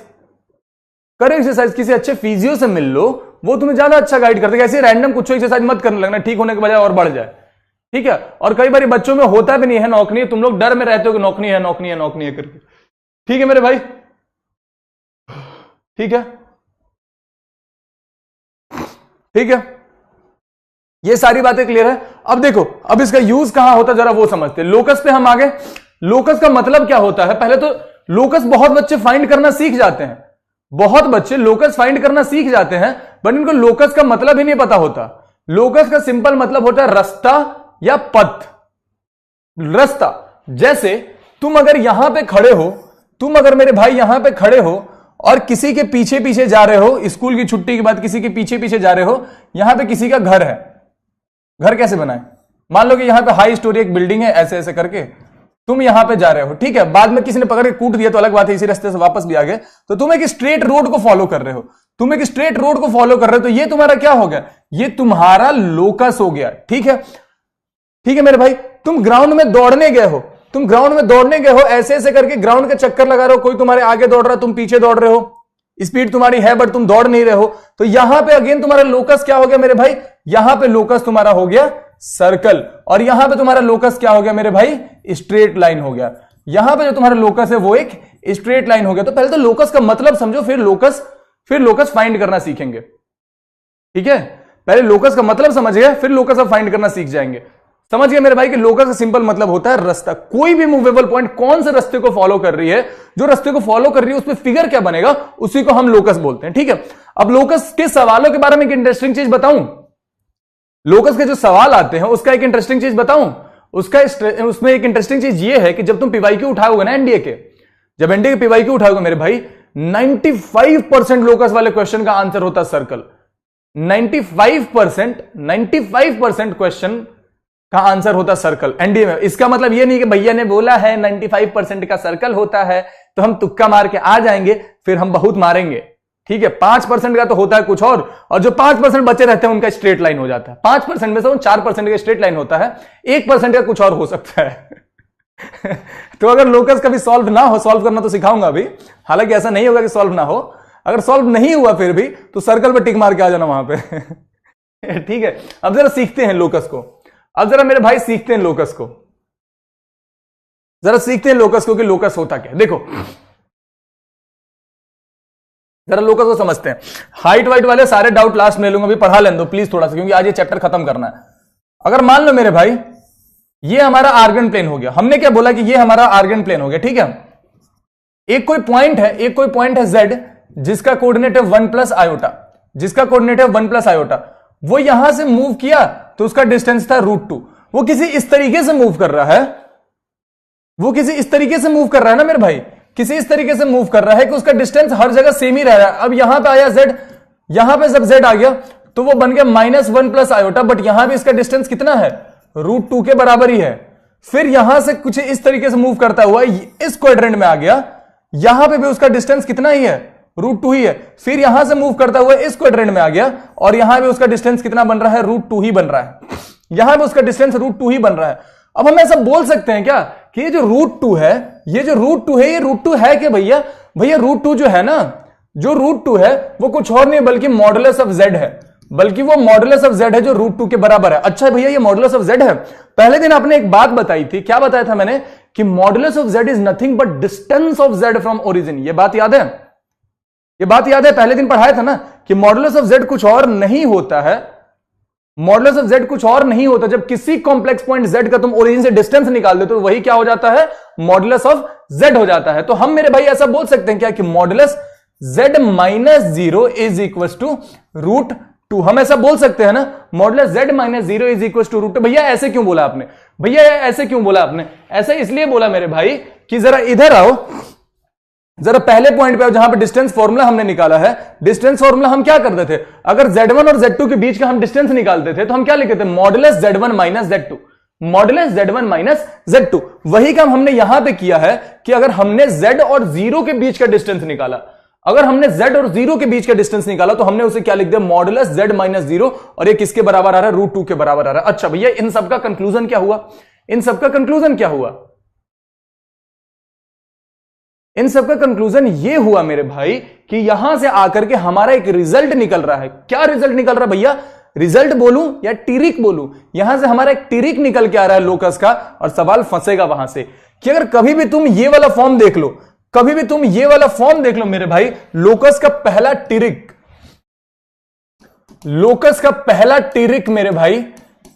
Speaker 1: किसी अच्छे फिजियो से मिल लो, वो तुम्हें ज्यादा अच्छा गाइड करते। ऐसे रैंडम कुछ एक्सरसाइज मत करने लगना, ठीक होने के बजाय और बढ़ जाए, ठीक है। और कई बार बच्चों में होता भी नहीं है नौकरी, तुम लोग डर में रहते हो कि नौकरी है करके, ठीक है मेरे भाई, ठीक है, ये सारी बातें क्लियर है। अब देखो, अब इसका यूज कहां होता है जरा वो समझते हैं। लोकस पे हम आगे, लोकस का मतलब क्या होता है? पहले तो लोकस बहुत बच्चे फाइंड करना सीख जाते हैं, बहुत बच्चे लोकस फाइंड करना सीख जाते हैं, बट इनको लोकस का मतलब ही नहीं पता होता। लोकस का सिंपल मतलब होता है रास्ता या पथ, रास्ता। जैसे तुम अगर यहां पे खड़े हो, तुम अगर मेरे भाई यहां पे खड़े हो और किसी के पीछे पीछे जा रहे हो, स्कूल की छुट्टी के बाद किसी के पीछे पीछे जा रहे हो, यहां पे किसी का घर है, घर कैसे बनाए? मान लो कि यहां पे हाई स्टोरी एक बिल्डिंग है, ऐसे ऐसे करके तुम यहां पे जा रहे हो, ठीक है, बाद में किसी ने पकड़ के कूट दिया तो अलग बात है, इसी रास्ते से वापस भी आ गए, तो तुम एक स्ट्रेट रोड को फॉलो कर रहे हो, तो ये तुम्हारा क्या हो गया? ये तुम्हारा लोकस हो गया, ठीक है मेरे भाई। तुम ग्राउंड में दौड़ने गए हो, ऐसे ऐसे करके ग्राउंड के चक्कर लगा रहे हो, कोई तुम्हारे आगे दौड़ रहा है, तुम पीछे दौड़ रहे हो, स्पीड तुम्हारी है बट तुम दौड़ नहीं रहे हो, तो यहां पे अगेन तुम्हारा लोकस क्या हो गया मेरे भाई? यहां पे लोकस तुम्हारा हो गया सर्कल, और यहां पे तुम्हारा लोकस क्या हो गया मेरे भाई? स्ट्रेट लाइन हो गया। यहां पे जो तुम्हारा लोकस है वो एक स्ट्रेट लाइन हो गया। तो पहले तो लोकस का मतलब समझो, फिर लोकस फाइंड करना सीखेंगे, ठीक है। पहले लोकस का मतलब समझ गए, फिर लोकस अब फाइंड करना सीख जाएंगे। समझ गए मेरे भाई कि लोकस का सिंपल मतलब होता है रास्ता। कोई भी मूवेबल पॉइंट कौन से रास्ते को फॉलो कर रही है, जो रास्ते को फॉलो कर रही है उस पर फिगर क्या बनेगा, उसी को हम लोकस बोलते हैं, ठीक है। अब लोकस के सवालों के बारे में एक इंटरेस्टिंग चीज बताऊं, लोकस के जो सवाल आते हैं उसका एक इंटरेस्टिंग चीज बताऊं, उसमें एक इंटरेस्टिंग चीज ये है कि जब तुम पीवाईक्यू उठाओगे ना एनडीए के, जब एनडीए के पीवाईक्यू उठाओगे मेरे भाई, 95% लोकस वाले क्वेश्चन का आंसर होता है सर्कल। 95% क्वेश्चन का आंसर होता सर्कल एनडीए में। इसका मतलब ये नहीं कि भैया ने बोला है 95% का सर्कल होता है तो हम तुक्का मार के आ जाएंगे, फिर हम बहुत मारेंगे, ठीक है। 5% का तो होता है कुछ और जो 5% बचे रहते हैं उनका स्ट्रेट लाइन हो जाता है। 5% में से 4% का स्ट्रेट लाइन होता है, 1% का कुछ और हो सकता है। तो अगर लोकस कभी सॉल्व ना हो, सॉल्व करना तो सिखाऊंगा अभी, हालांकि ऐसा नहीं होगा कि सॉल्व ना हो, अगर सॉल्व नहीं हुआ फिर भी तो सर्कल पे टिक मार के आ जाना वहां पे। ठीक है। अब जरा सीखते हैं लोकस को, अब जरा मेरे भाई सीखते हैं लोकस को, जरा सीखते हैं लोकस को कि लोकस होता क्या। देखो जरा लोकस को समझते हैं। हाइट वाइट वाले सारे डाउट लास्ट में लूंगा, अभी पढ़ा लेने दो प्लीज थोड़ा सा, क्योंकि आज ये चैप्टर खत्म करना है। अगर मान लो मेरे भाई ये हमारा आर्गन प्लेन हो गया, हमने क्या बोला कि ये हमारा आर्गन प्लेन हो गया, ठीक है। एक कोई पॉइंट है z जिसका कोऑर्डिनेट है 1 प्लस आयोटा, जिसका कोऑर्डिनेट है 1 प्लस आयोटा, वो यहां से मूव किया तो उसका डिस्टेंस था √2। वो किसी इस तरीके से मूव कर रहा है, वो किसी इस तरीके से मूव कर रहा है ना मेरे भाई, किसी इस तरीके से मूव कर रहा है कि उसका डिस्टेंस हर जगह सेम ही रह रहा है। अब यहां पे आया z, यहां पे जब z आ गया तो वो बन गया -1 प्लस आयोटा, बट यहां भी इसका डिस्टेंस कितना है, √2 के बराबर ही है। फिर यहां से कुछ इस तरीके से मूव करता हुआ इस क्वाड्रेंट में आ गया, यहां पे भी उसका डिस्टेंस कितना ही है, √2 ही है। फिर यहां से मूव करता हुआ इस क्वाड्रेंट में आ गया और यहां भी उसका डिस्टेंस कितना बन रहा है, √2 ही बन रहा है। यहां भी उसका डिस्टेंस √2 ही बन रहा है। अब हम ऐसा बोल सकते हैं क्या कि ये जो √2 है, ये जो √2 है, ये √2 है क्या भैया? भैया √2 जो है ना, जो √2 है वो कुछ और नहीं बल्कि मॉडुलस ऑफ z है, बल्कि वो मॉडुलस ऑफ z है जो √2 के बराबर है। अच्छा भैया ये मॉडुलस ऑफ z है। पहले दिन आपने एक बात बताई थी, क्या बताया था मैंने, कि modulus of z is nothing but distance of z from origin. ये बात याद है, ये बात याद है, पहले दिन पढ़ाया था ना कि मॉडुलस ऑफ z कुछ और नहीं होता है, मॉडुलस ऑफ z कुछ और नहीं होता। जब किसी कॉम्प्लेक्स पॉइंट z का तुम ओरिजिन से डिस्टेंस निकाल देते तो वही क्या हो जाता है, मॉडुलस ऑफ z हो जाता है। तो हम मेरे भाई ऐसा बोल सकते हैं क्या कि modulus z minus 0 is equal to √2। हम ऐसा बोल सकते हैं ना, modulus z minus 0 is equal to √2। भैया ऐसे क्यों बोला आपने, भैया ऐसे क्यों बोला आपने? ऐसा इसलिए बोला मेरे भाई कि जरा इधर आओ, जरा पहले पॉइंट पे आओ जहां पे डिस्टेंस फॉर्मूला हमने निकाला है। डिस्टेंस फॉर्मूला हम क्या करते थे, अगर z1 और z2 के बीच का हम डिस्टेंस निकालते थे तो हम क्या लिखते थे, modulus z1 minus z2, modulus z1 minus z2। वही काम हमने यहां पे किया है कि अगर हमने z और 0 के बीच का डिस्टेंस निकाला, अगर हमने z और 0 के बीच का डिस्टेंस निकाला तो हमने उसे क्या लिख दिया, मॉडुलस z माइनस 0, और ये किसके बराबर आ रहा है, √2 के बराबर आ रहा है। अच्छा भैया इन सबका कंक्लूजन क्या हुआ, इन सबका कंक्लूजन क्या हुआ, इन सबका कंक्लूजन ये हुआ मेरे भाई कि यहां से आकर के हमारा एक रिजल्ट निकल रहा है। क्या रिजल्ट निकल रहा है भैया, रिजल्ट बोलूं या टिरिक बोलूं? यहां से हमारा एक टिरिक निकल के आ रहा है लोकस का, और सवाल फंसेगा वहां से कि अगर कभी भी तुम ये वाला फॉर्म देख लो, कभी भी तुम ये वाला फॉर्म देख लो मेरे भाई, लोकस का पहला टिरिक, लोकस का पहला टिरिक मेरे भाई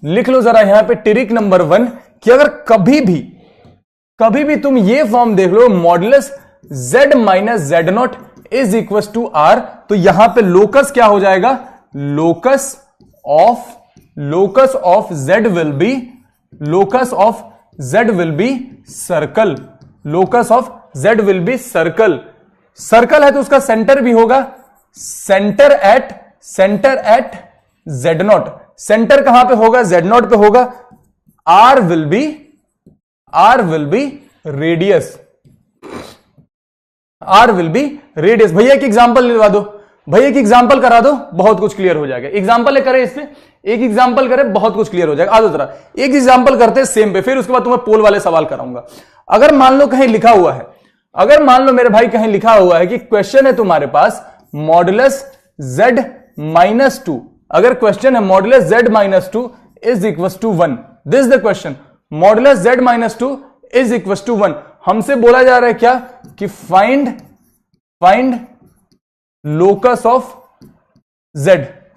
Speaker 1: लिख लो जरा यहां पे, टिरिक नंबर 1, कि अगर कभी भी तुम ये फॉर्म देख लो, modulus z minus z0 is equal to r, तो यहां पे लोकस क्या हो जाएगा, locus of z will be, locus of z will be circle, locus of z will be circle. Circle है तो उसका सेंटर भी होगा, सेंटर एट z0। सेंटर कहां पे होगा, z0 पे होगा। r will be radius, r will be radius. भैया एक एग्जांपल दिलवा दो, भैया एक एग्जांपल करा दो, बहुत कुछ क्लियर हो जाएगा। एग्जांपल करें इस पे, एक एग्जांपल करें, बहुत कुछ क्लियर हो जाएगा। आ जाओ जरा एक एग्जांपल करते हैं सेम पे, फिर उसके बाद तुम्हें पोल वाले सवाल कराऊंगा। अगर मान लो कहीं लिखा हुआ है, अगर मान लो मेरे भाई कहीं लिखा हुआ है कि क्वेश्चन है तुम्हारे पास मॉडुलस z माइनस 2, अगर क्वेश्चन है modulus z minus 2 is equal to 1, this the question, modulus z minus 2 is equal to 1। हमसे बोला जा रहा है क्या कि find locus of z,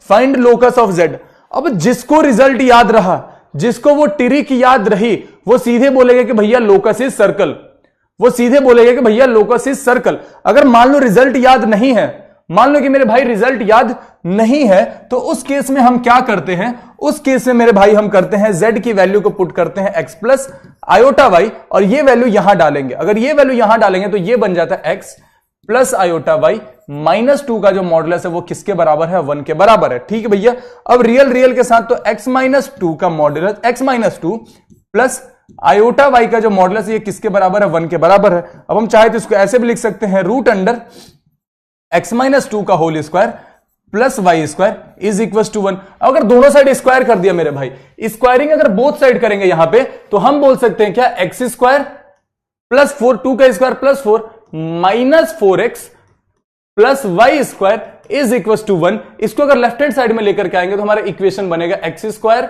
Speaker 1: find locus of z। अब जिसको रिजल्ट याद रहा, जिसको वो टिरिक याद रही, वो सीधे बोलेगा कि भैया लोकस इज सर्कल, वो सीधे बोलेगा कि भैया लोकस इज सर्कल। अगर मान लो रिजल्ट याद नहीं है, मान लो कि मेरे भाई रिजल्ट याद नहीं है, तो उस केस में हम क्या करते हैं, उस केस में मेरे भाई हम करते हैं z की वैल्यू को पुट करते हैं x प्लस आयोटा y, और ये वैल्यू यहां डालेंगे। अगर ये वैल्यू यहां डालेंगे तो ये बन जाता है x plus iota y minus 2 का जो मॉडुलस है वो किसके बराबर है, 1 के बराबर है। ठीक है भैया। अब रियल के साथ तो x माइनस 2 का modulus, x minus 2 plus iota y का जो मॉडुलस ये किसके बराबर है, 1 के बराबर है। अब हम चाहे तो इसको ऐसे भी लिख सकते हैं, रूट अंडर x माइनस 2 का whole square plus Y square is equal to 1। अगर दोनों साइड स्क्वायर कर दिया मेरे भाई, स्क्वायरिंग अगर बोथ साइड करेंगे यहां पे, तो हम बोल सकते हैं क्या, एक्स स्क्वायर प्लस 4, 2 का square plus 4 minus 4x plus Y square is equal to 1। इसको अगर लेफ्ट हैंड साइड में लेकर के आएंगे तो हमारा इक्वेशन बनेगा X square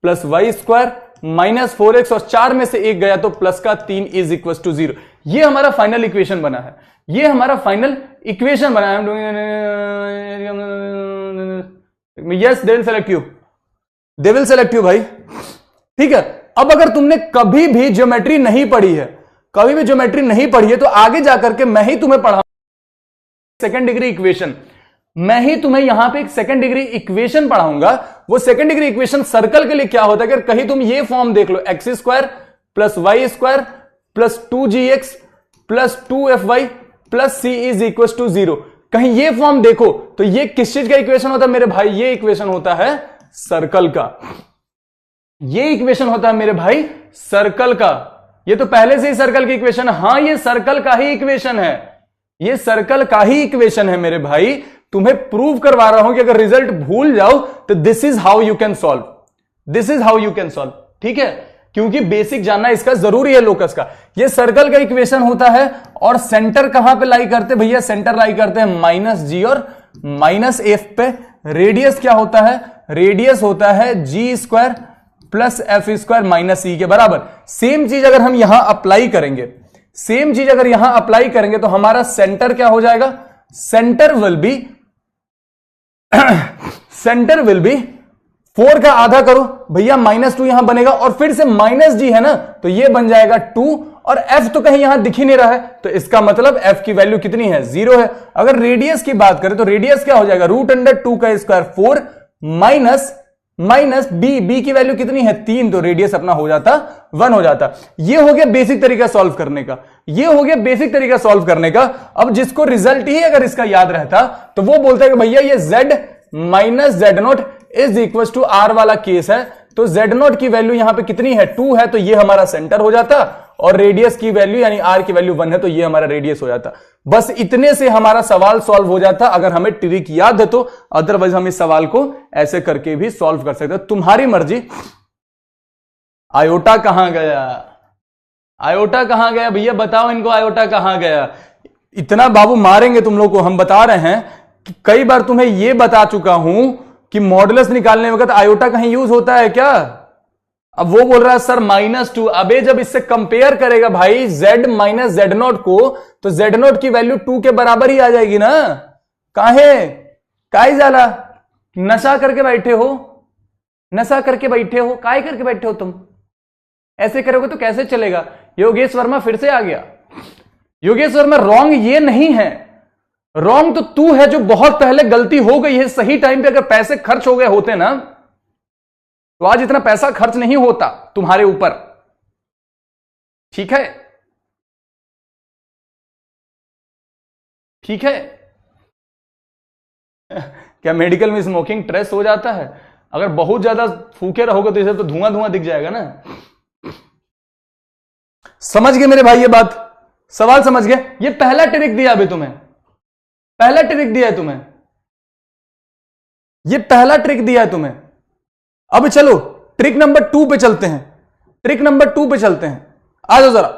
Speaker 1: plus Y square minus 4x, और 4 में से 1 गया तो प्लस का 3 इज इक्वल टू 0। ये हमारा फाइनल इक्वेशन बना है, ये हमारा फाइनल इक्वेशन बना है। Yes, they will select you, they will select you भाई। ठीक है, अब अगर तुमने कभी भी ज्योमेट्री नहीं पढ़ी है, कभी भी ज्योमेट्री नहीं पढ़ी है, तो आगे जाकर के मैं ही तुम्हें पढ़ा सेकंड डिग्री इक्वेशन, मैं ही तुम्हें यहां पे एक सेकंड डिग्री इक्वेशन पढ़ाऊंगा। वो सेकंड डिग्री इक्वेशन सर्कल के लिए क्या होता है, अगर कहीं तुम ये फॉर्म देख लो, x square plus Y square plus 2gx plus 2fy plus c is equal to 0, कहीं ये फॉर्म देखो तो ये किस चीज का इक्वेशन होता है मेरे भाई, ये इक्वेशन होता है सर्कल का, ये इक्वेशन होता है मेरे भाई सर्कल का। ये तो पहले से ही सर्कल की इक्वेशन है, हां ये सर्कल का ही इक्वेशन है, ये सर्कल का ही इक्वेशन है मेरे भाई। तुम्हें प्रूव करवा रहा हूं कि अगर रिजल्ट भूल जाओ तो this is how you can solve, this is how you can solve. ठीक है, क्योंकि बेसिक जानना इसका जरूरी है लोकस का। ये सर्कल का इक्वेशन होता है और सेंटर कहां पे लाई करते भैया, सेंटर लाई करते हैं -g और -f पे। रेडियस क्या होता है, रेडियस होता है g square plus f square minus e के बराबर। सेम चीज अगर हम यहां अप्लाई करेंगे, सेम चीज अगर यहां अप्लाई करेंगे तो हमारा सेंटर क्या हो जाएगा, centre will B centre will B 4 का आधा करो भैया -2 यहां बनेगा और फिर से -g है ना, तो ये बन जाएगा 2 और f तो कहीं यहां दिख ही नहीं रहा है, तो इसका मतलब f की वैल्यू कितनी है, 0 है। अगर रेडियस की बात करें तो रेडियस क्या हो जाएगा, √2 का स्क्वायर 4 माइनस b की वैल्यू कितनी है 3, तो रेडियस अपना हो जाता 1 हो जाता। ये हो गया बेसिक तरीका सॉल्व करने का, ये हो गया बेसिक तरीका सॉल्व करने का। अब जिसको रिजल्ट ही अगर इसका याद रहता तो वो बोलता है कि भैया ये z minus z0 is equal to r वाला केस है, तो z0 की वैल्यू यहां पे कितनी है 2 है, तो ये हमारा सेंटर हो जाता, और रेडियस की वैल्यू यानी r की वैल्यू 1 है, तो ये हमारा रेडियस हो जाता। बस इतने से हमारा सवाल सॉल्व हो जाता अगर हमें ट्रिक याद है तो, अदरवाइज हम इस सवाल को ऐसे करके भी सॉल्व कर सकते हैं। तुम्हारी मर्जी। आयोटा कहां गया, आयोटा कहां गया भैया, बताओ इनको आयोटा कहां गया। इतना बाबू मारेंगे तुम लोग को, हम बता रहे हैं कि कई बार तुम्हें यह बता चुका हूं कि मॉडुलस निकालने वक्त आयोटा कहीं यूज होता है क्या। अब वो बोल रहा है सर -2, अबे जब इससे कंपेयर करेगा भाई z माइनस z0 को, तो z0 की वैल्यू 2 के बराबर ही आ जाएगी ना। काहे जाला नशा करके बैठे हो, नशा करके बैठे हो, काहे करके बैठे हो तुम, ऐसे करोगे तो कैसे चलेगा। योगेश वर्मा फिर से आ गया। योगेश वर्मा रॉन्ग ये नहीं है, रॉन्ग तो तू है जो बहुत पहले गलती हो गई है। सही टाइम पे अगर पैसे खर्च हो गए होते ना तो आज इतना पैसा खर्च नहीं होता तुम्हारे ऊपर। ठीक है, ठीक है। क्या मेडिकल में स्मोकिंग ट्रेस हो जाता है, अगर बहुत ज्यादा फूके रहोगे तो इसे तो धुआं धुआं दिख जाएगा ना। समझ गए मेरे भाई ये बात, सवाल समझ गए। ये पहला ट्रिक दिया अभी तुम्हें, पहला ट्रिक दिया है तुम्हें, ये पहला ट्रिक दिया है तुम्हें। अब चलो ट्रिक नंबर 2 पे चलते हैं, ट्रिक नंबर 2 पे चलते हैं। आ जाओ जरा।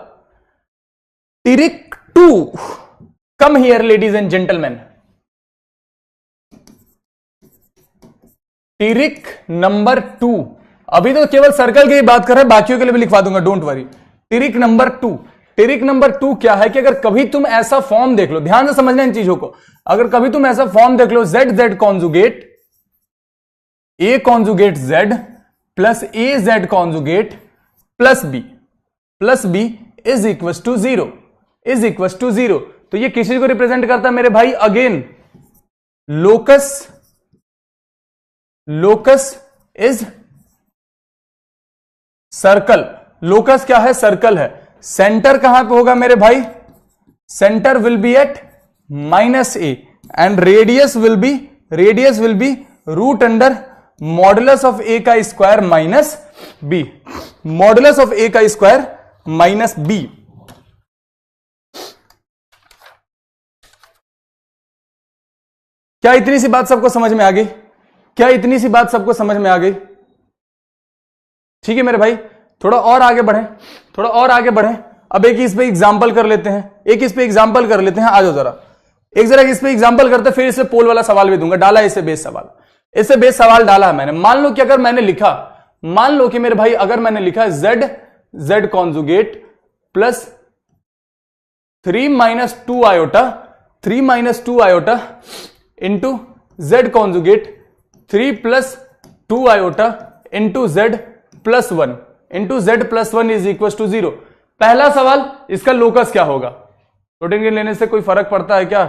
Speaker 1: Trick 2, come here ladies and gentleman. Trick number 2, अभी तो केवल सर्कल की ही बात कर रहे हैं, बाकियों के लिए भी लिखवा दूंगा, don't worry. Trick number 2, trick number 2 क्या है कि अगर कभी तुम ऐसा फॉर्म देख लो, ध्यान से समझना इन चीजों को, अगर कभी तुम ऐसा फॉर्म देख लो z conjugate a conjugate z plus A Z conjugate plus B is equal to 0, is equal to 0, तो ये किसी को रिप्रेजेंट करता है मेरे भाई, again locus, locus is circle. Locus क्या है, सर्कल है। सेंटर कहां पे होगा मेरे भाई, centre will be at -a and radius will be root under modulus of a का square minus b, modulus of a का स्क्वायर माइनस b। क्या इतनी सी बात सबको समझ में आ गई, क्या इतनी सी बात सबको समझ में आ गई। ठीक है मेरे भाई, थोड़ा और आगे बढ़े, थोड़ा और आगे बढ़े। अब एक इस पे एग्जांपल कर लेते हैं, एक इस पे एग्जांपल कर लेते हैं। आ जाओ जरा, एक जरा इस पे एग्जांपल करते हैं, फिर इससे पोल वाला सवाल भी दूंगा। डाला इससे बेस सवाल, इससे बेस सवाल डाला है मैंने। मान लो कि अगर मैंने लिखा, मान लो कि मेरे भाई अगर मैंने लिखा z conjugate plus 3 minus 2 iota, 3 minus 2 iota into Z conjugate 3 plus 2 iota into Z plus 1 into Z plus 1 is equal to 0। पहला सवाल, इसका लोकस क्या होगा? प्रोटीन गिन लेने से कोई फर्क पड़ता है क्या?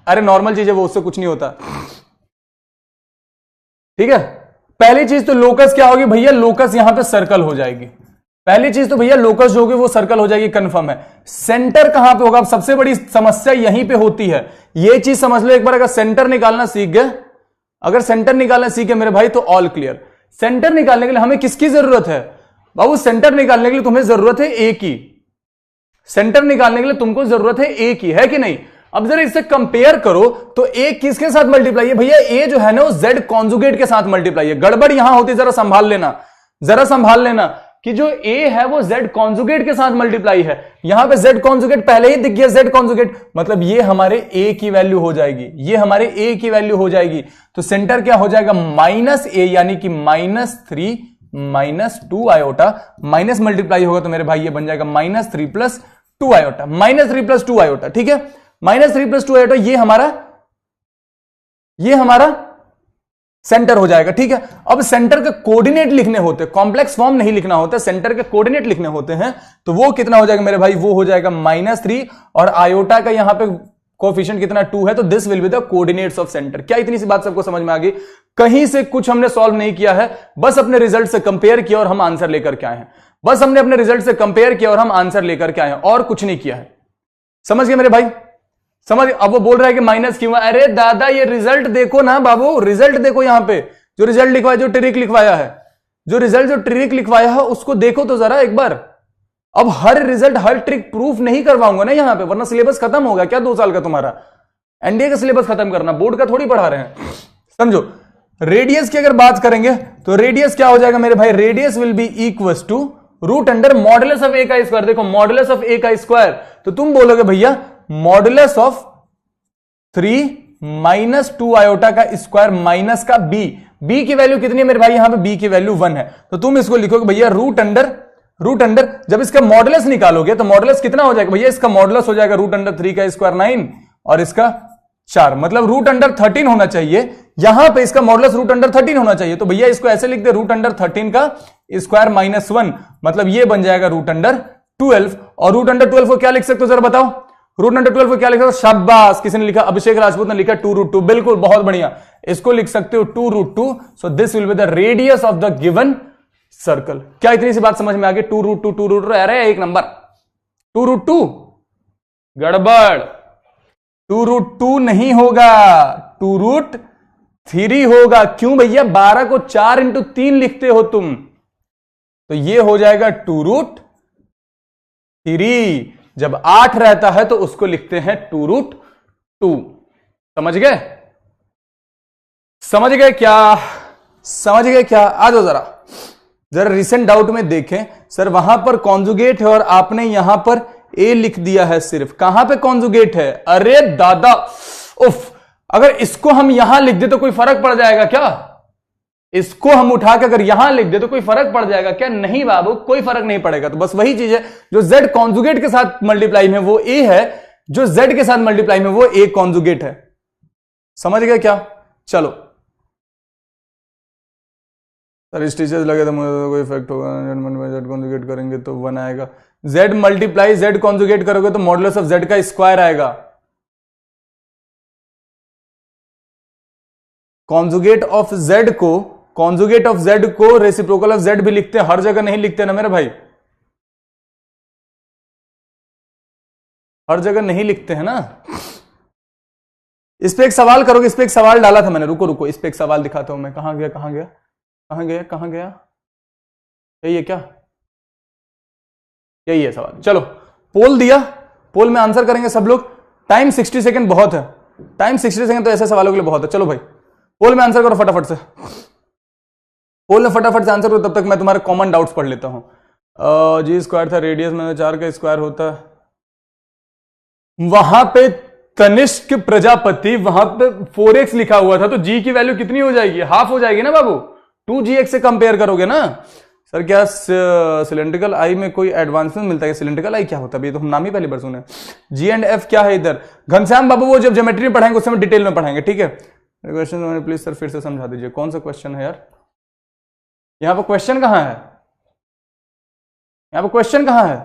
Speaker 1: अरे नॉर्मल चीज है वो, उससे कुछ नहीं होता। ठीक है, पहली चीज तो लोकस क्या होगी भैया? लोकस यहां पे सर्कल हो जाएगी। पहली चीज तो भैया लोकस जो होगी वो सर्कल हो जाएगी, कंफर्म है। सेंटर कहां पे होगा? अब सबसे बड़ी समस्या यहीं पे होती है, ये चीज समझ लो एक बार। अगर सेंटर निकालना सीख गए, अगर सेंटर निकालना सीखे मेरे भाई, तो ऑल क्लियर। सेंटर निकालने के लिए हमें किसकी जरूरत है बाबू? सेंटर निकालने के लिए तुम्हें जरूरत है ए की। सेंटर निकालने के लिए तुमको जरूरत है ए की, है कि नहीं? अब जरा इससे कंपेयर करो तो ए किसके साथ मल्टीप्लाई है भैया? ए जो है ना वो जेड कॉन्जुगेट के साथ मल्टीप्लाई है। गड़बड़ यहां होती, जरा संभाल लेना, जरा संभाल लेना कि जो ए है वो जेड कॉन्जुगेट के साथ मल्टीप्लाई है। यहां पे जेड कॉन्जुगेट पहले ही दिख गया, जेड कॉन्जुगेट, मतलब ये हमारे ए की वैल्यू हो जाएगी, ये हमारे ए की वैल्यू हो जाएगी। तो सेंटर क्या हो जाएगा? माइनस ए, यानी कि -3 -2 आयोटा, माइनस मल्टीप्लाई होगा तो मेरे भाई ये बन जाएगा -3 + 2 आयोटा, -3 + 2 आयोटा। ठीक है, -3 + 2 आयोटा, ये हमारा सेंटर हो जाएगा। ठीक है, अब सेंटर के कोऑर्डिनेट लिखने होते, कॉम्प्लेक्स फॉर्म नहीं लिखना होता, सेंटर के कोऑर्डिनेट लिखने होते हैं, तो वो कितना हो जाएगा मेरे भाई? वो हो जाएगा -3, और आयोटा का यहां पे कोएफिशिएंट कितना? 2 है, तो this will be the coordinates of centre. क्या इतनी सी बात सबको समझ में आ गई? कहीं से कुछ हमने सॉल्व नहीं किया है, बस अपने रिजल्ट से कंपेयर किया और हम आंसर लेकर के आए हैं। बस हमने अपने रिजल्ट से कंपेयर किया और हम आंसर लेकर के आए हैं, और कुछ नहीं किया है। समझ गए मेरे भाई? समझ? अब वो बोल रहा है कि माइनस क्यों? अरे दादा ये रिजल्ट देखो ना बाबू, रिजल्ट देखो, यहां पे जो रिजल्ट लिखवाया, जो ट्रिक लिखवाया है, जो ट्रिक लिखवाया है उसको देखो तो जरा एक बार। अब हर रिजल्ट हर ट्रिक प्रूफ नहीं करवाऊंगा ना यहां पे, वरना सिलेबस खत्म होगा क्या 2 साल का तुम्हारा? एनडीए का सिलेबस खत्म करना, बोर्ड का थोड़ी पढ़ा रहे हैं। समझो, रेडियस की अगर बात करेंगे तो रेडियस क्या हो जाएगा मेरे भाई? Radius will be equal to √ modulus of a का स्क्वायर। देखो मॉडुलस ऑफ ए का स्क्वायर, तो तुम बोलोगे भैया मॉडुलस ऑफ 3 - 2 आयोटा का स्क्वायर माइनस का बी की वैल्यू कितनी है मेरे भाई? यहां पे बी की वैल्यू 1 है, तो तुम इसको लिखोगे भैया √ जब इसका मॉडुलस निकालोगे तो मॉडुलस कितना हो जाएगा भैया? इसका मॉडुलस हो जाएगा √3 का स्क्वायर 9 और इसका 4, मतलब √13 होना चाहिए। यहां पे इसका मॉडुलस √13 होना चाहिए, तो भैया इसको ऐसे लिख दे √13 का स्क्वायर -1, मतलब ये बन जाएगा √12। और √12 को क्या लिख सकते हो जरा बताओ? √12 को क्या लिखा? शाबाश, किसी ने लिखा, अभिषेक राजपूत ने लिखा 2√2, बिल्कुल बहुत बढ़िया। इसको लिख सकते हो 2√2। So this will be the radius of the given circle. क्या इतनी सी बात समझ में आ गई? 2√2, अरे एक नंबर। 2√2 गड़बड़, 2√2 नहीं होगा, 2√3 होगा। क्यों भैया? 12 को 4 × 3 लिखते हो तुम, तो ये हो जाएगा 2√3। जब 8 रहता है तो उसको लिखते हैं 2√2। समझ गए? समझ गए क्या? समझ गए क्या? आ जाओ जरा रिसेंट डाउट में देखें, सर वहां पर कॉन्जुगेट है और आपने यहां पर ए लिख दिया है सिर्फ। कहां पे कॉन्जुगेट है? अरे दादा उफ, अगर इसको हम यहां लिख दे तो कोई फर्क पड़ जाएगा क्या? इसको हम उठा के अगर यहां लिख दे तो कोई फर्क पड़ जाएगा क्या? नहीं बाबू, कोई फर्क नहीं पड़ेगा। तो बस वही चीज है, जो जेड कॉन्जुगेट के साथ मल्टीप्लाई में वो ए है, जो जेड के साथ मल्टीप्लाई में वो ए कॉन्जुगेट है। समझ गए क्या? चलो सर इस टीचर लगे तो मुझे तो कोई इफेक्ट होगा, जेड कॉन्जुगेट करेंगे तो 1 आएगा। जेड मल्टीप्लाई जेड कॉन्जुगेट करोगे तो मॉडुलस ऑफ जेड का स्क्वायर आएगा। कॉन्जुगेट ऑफ जेड को रेसिप्रोकल ऑफ जेड भी लिखते हैं, हर जगह नहीं लिखते ना मेरे भाई, हर जगह नहीं लिखते हैं ना। इस पे एक सवाल करोगे, इस पे एक सवाल डाला था मैंने, रुको इस पे एक सवाल दिखाता हूं मैं। कहां गया? यही है क्या? यही है सवाल। चलो पोल दिया, पोल में आंसर करेंगे सब लोग। टाइम 60 सेकंड बहुत है, टाइम 60 सेकंड तो ऐसे सवालों के लिए बहुत है। चलो भाई पोल में आंसर करो फटाफट से, पोल में फटाफट से आंसर करो, तब तक मैं तुम्हारे कॉमन डाउट्स पढ़ लेता हूं। जी स्क्वायर था, रेडियस में 4 का स्क्वायर होता है। वहां पे कनिष्क प्रजापति, वहां पे 4x लिखा हुआ था, तो g की वैल्यू कितनी हो जाएगी? हाफ हो जाएगी ना बाबू। 2gx से कंपेयर करोगे ना। सर क्या सिलेंड्रिकल आई में कोई एडवांसमेंट मिलता है? सिलेंड्रिकल आई क्या होता है? ये तो हम नाम ही पहली बार सुने। जी एंड एफ क्या है इधर? घनश्याम बाबू वो जब ज्योमेट्री में पढ़ाएंगे उस समय डिटेल में पढ़ाएंगे, ठीक है? क्वेश्चन प्लीज सर फिर से समझा दीजिए। कौन सा क्वेश्चन है यार? यहां पर क्वेश्चन कहां है? यहां पर क्वेश्चन कहां है?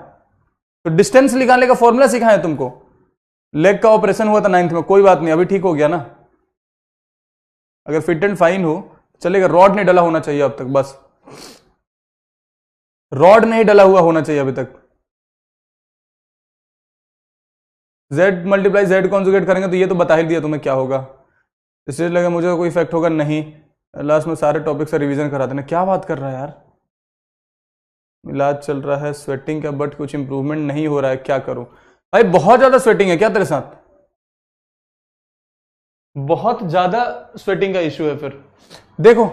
Speaker 1: तो डिस्टेंस निकालने का फॉर्मूला सिखाया है तुमको। लेग का ऑपरेशन हुआ था 9th में, कोई बात नहीं, अभी ठीक हो गया ना। अगर फिट एंड फाइन हो चलेगा। रॉड नहीं डला होना चाहिए अब तक, बस रॉड नहीं डला हुआ होना चाहिए अभी तक। z मल्टीप्लाई z कॉन्जुगेट करेंगे तो ये तो बता ही दिया तुम्हें क्या होगा। इसलिए लगा मुझे कोई इफेक्ट होगा नहीं। लास्ट में सारे टॉपिक से रिवीजन करा देना। क्या बात कर रहा है यार? इलाज चल रहा है स्वेटिंग का, बट कुछ इंप्रूवमेंट नहीं हो रहा है, क्या करूं? भाई बहुत ज्यादा स्वेटिंग है क्या तेरे साथ? बहुत ज्यादा स्वेटिंग का इश्यू है। फिर देखो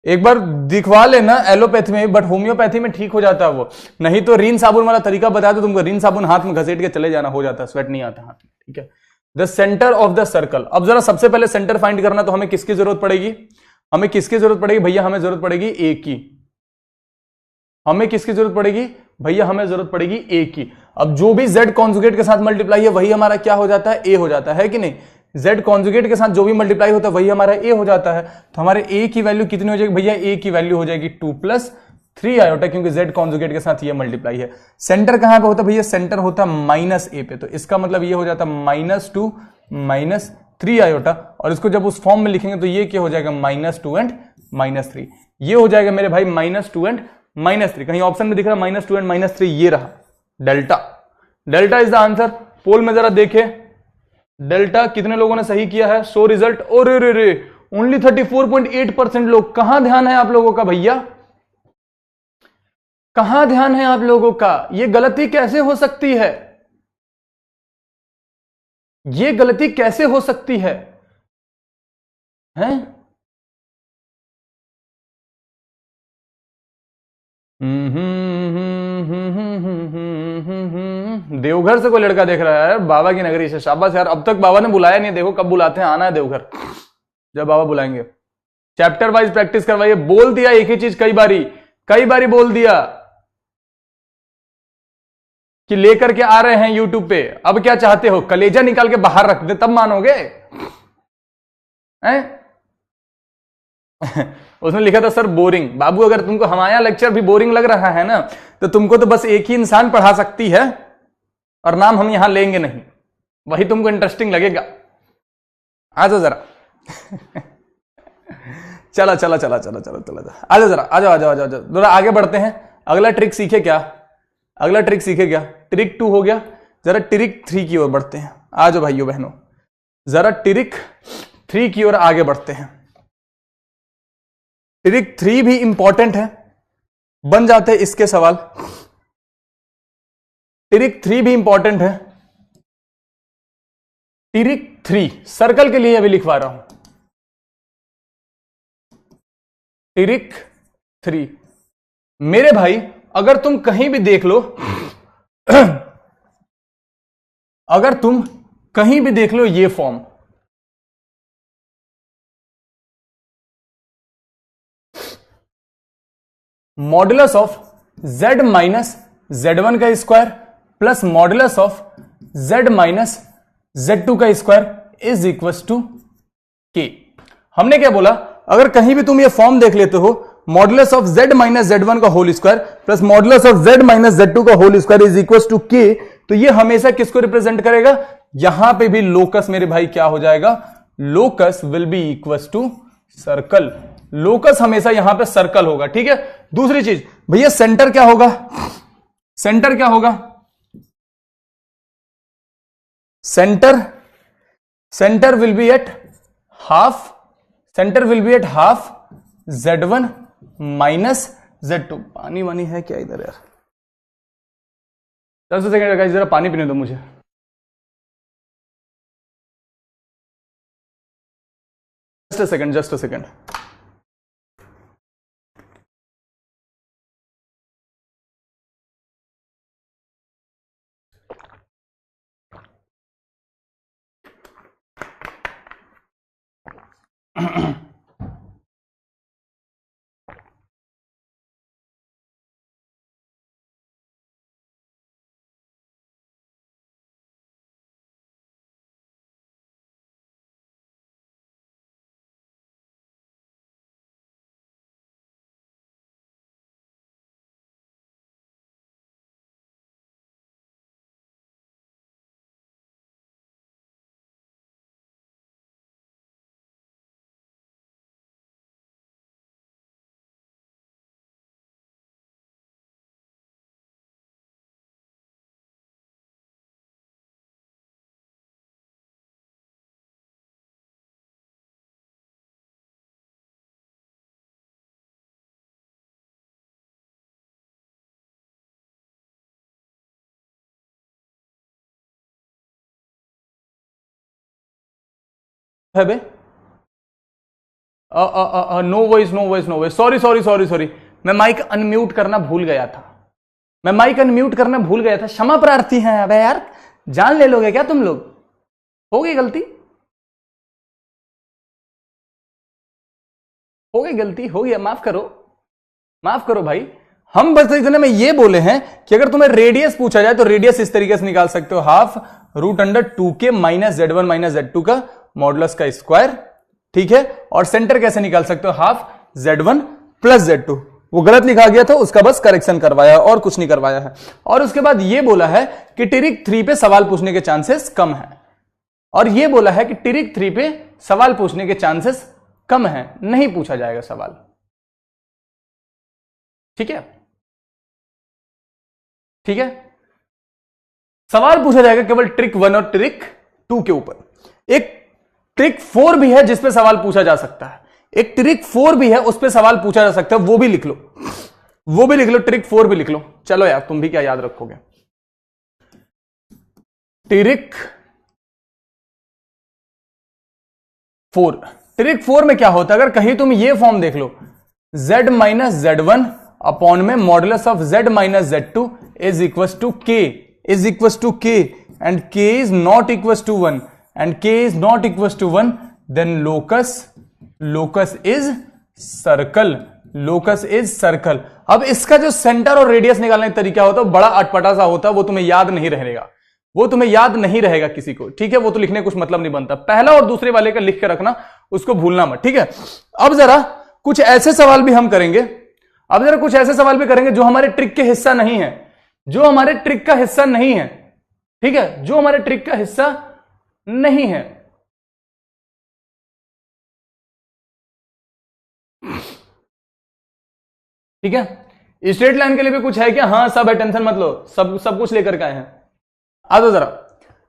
Speaker 1: एक बार दिखवा लेना एलोपैथी में, बट होम्योपैथी में ठीक हो जाता है वो। नहीं तो रीन साबुन वाला तरीका बता दो तुमको, रीन साबुन हाथ में घसीट के चले जाना, हो जाता है, स्वेट नहीं आता हाथ में, ठीक है? The centre of the circle. अब जरा सबसे पहले सेंटर फाइंड करना, तो हमें किसकी जरूरत पड़ेगी? हमें किसकी जरूरत पड़ेगी भैया? हमें जरूरत पड़ेगी ए की। हमें किसकी जरूरत पड़ेगी भैया? हमें जरूरत पड़ेगी ए की। अब जो भी z कॉन्जुगेट के साथ मल्टीप्लाई है वही हमारा क्या हो जाता है? ए हो जाता है कि नहीं? z कॉन्जुगेट के साथ जो भी मल्टीप्लाई होता है वही हमारा ए हो जाता है। तो हमारे ए की वैल्यू कितनी हो जाएगी भैया? ए की वैल्यू हो जाएगी 2 + 3 आयोटा, क्योंकि z कॉन्जुगेट के साथ ये मल्टीप्लाई है। सेंटर कहां पे होता है भैया? सेंटर होता है -a पे, तो इसका मतलब ये हो जाता है -2 - 3 आयोटा। और इसको जब उस फॉर्म में लिखेंगे तो ये क्या हो जाएगा? -2 एंड -3। ये हो जाएगा मेरे भाई -2 एंड -3। कहीं ऑप्शन में दिख रहा है -2 एंड -3, ये रहा delta. Delta is the answer. Poll में जरा देखे डेल्टा कितने लोगों ने सही किया है? सो रिजल्ट और रे ओनली 34.8% लोग। कहां ध्यान है आप लोगों का भैया? कहां ध्यान है आप लोगों का? ये गलती कैसे हो सकती है? ये गलती कैसे हो सकती है? हैं? देवघर से कोई लड़का देख रहा है यार, बाबा की नगरी से। शाबाश यार, अब तक बाबा ने बुलाया नहीं, देखो कब बुलाते हैं। आना है देवघर जब बाबा बुलाएंगे। चैप्टर वाइज प्रैक्टिस करवाइए। बोल दिया एक ही चीज कई बारी बोल दिया कि लेकर के आ रहे हैं यूट्यूब पे। अब क्या चाहते हो? कलेजा निकाल के बाहर रख दे तब मानोगे? हैं? उसमें लिखा था सर बोरिंग। बाबू अगर तुमको हमारा लेक्चर भी बोरिंग लग रहा है ना, तो तुमको तो बस एक ही इंसान पढ़ा सकती है, और नाम हम यहां लेंगे नहीं, वही तुमको इंटरेस्टिंग लगेगा। आ जाओ जरा। चला चला चला चला चला चला आ जाओ जरा, आ जाओ आ जाओ आ जाओ जरा, आगे बढ़ते हैं। अगला ट्रिक सीखे क्या? अगला ट्रिक सीखे क्या? ट्रिक 2 हो गया, जरा ट्रिक 3 की ओर बढ़ते हैं। आ जाओ भाइयों बहनों, जरा ट्रिक 3 की ओर आगे बढ़ते हैं। ट्रिक 3 भी इंपॉर्टेंट है, बन जाते हैं इसके सवाल। ट्रिक 3 भी इंपॉर्टेंट है। ट्रिक 3 सर्कल के लिए अभी लिखवा रहा हूं। ट्रिक 3 मेरे भाई, अगर तुम कहीं भी देख लो अगर तुम कहीं भी देख लो ये form, modulus of z minus z1 का square plus modulus of z minus z2 का square is equal to k। हमने क्या बोला? अगर कहीं भी तुम ये फॉर्म देख लेते हो, modulus of z minus z1 का whole square plus modulus of z minus z2 का whole square is equal to k, तो ये हमेशा किसको रिप्रेजेंट करेगा? यहां पे भी लोकस मेरे भाई क्या हो जाएगा? Locus will be equal to circle. Locus हमेशा यहां पे सर्कल होगा, ठीक है? दूसरी चीज भैया, सेंटर क्या होगा? सेंटर क्या होगा? Centre will be at half, centre will be at half z1 minus z2। पानी वानी है क्या इधर यार? 10 सेकंड जरा पानी पीने दो मुझे। Just a second. है बे? No voice no voice no voice, sorry sorry sorry sorry, मैं माइक अनम्यूट करना भूल गया था, मैं माइक अनम्यूट करना भूल गया था, क्षमा प्रार्थी हैं। अबे यार जान ले लोगे क्या तुम लोग? हो गई गलती, हो गई गलती, हो गया, माफ करो, माफ करो भाई। हम बस इतने में ये बोले हैं कि अगर तुम्हें रेडियस पूछा जाए तो रेडियस इस तरीके से निकाल सकते हो, half root under 2k minus z1 minus z2 का मॉडुलस का स्क्वायर, ठीक है। और सेंटर कैसे निकाल सकते हो, हाफ z1 प्लस z2। वो गलत लिखा गया था, उसका बस करेक्शन करवाया और कुछ नहीं करवाया है। और उसके बाद ये बोला है कि ट्रिक 3 पे सवाल पूछने के चांसेस कम है, और ये बोला है कि ट्रिक 3 पे सवाल पूछने के चांसेस कम है, नहीं पूछा जाएगा सवाल, ठीक है, ठीक है। सवाल पूछा जाएगा केवल ट्रिक 1 और ट्रिक 2 के ऊपर। एक ट्रिक 4 भी है जिसपे सवाल पूछा जा सकता है, एक ट्रिक 4 भी है उस पे सवाल पूछा जा सकता है, वो भी लिख लो, वो भी लिख लो, ट्रिक 4 भी लिख लो। चलो यार तुम भी क्या याद रखोगे। ट्रिक 4, ट्रिक 4 में क्या होता है, अगर कहीं तुम ये फॉर्म देख लो, z माइनस z1 अपॉन में modulus of z minus z2 is equal to k, is equal to k and k is not equal to 1 and k is not equal to 1, then locus, locus is circle, locus is circle. अब इसका जो centre और radius निकालने का तरीका होता है बड़ा अटपटा सा होता है, वो तुम्हें याद नहीं रहेगा, वो तुम्हें याद नहीं रहेगा किसी को, ठीक है। वो तो लिखने कुछ मतलब नहीं बनता, पहला और दूसरे वाले का लिख के रखना, उसको भूलना मत, ठीक है। अब जरा कुछ ऐसे सवाल भी हम करेंगे, अब जरा कुछ ऐसे सवाल भी करेंगे जो हमारे ट्रिक के हिस्सा नहीं है, जो हमारे ट्रिक का हिस्सा नहीं है, ठीक है, जो हमारे ट्रिक का हिस्सा नहीं है। ठीक है, स्ट्रेट लाइन के लिए भी कुछ है क्या? हाँ सब है, टेंशन मत लो, सब कुछ लेकर के आए हैं। आ जाओ जरा,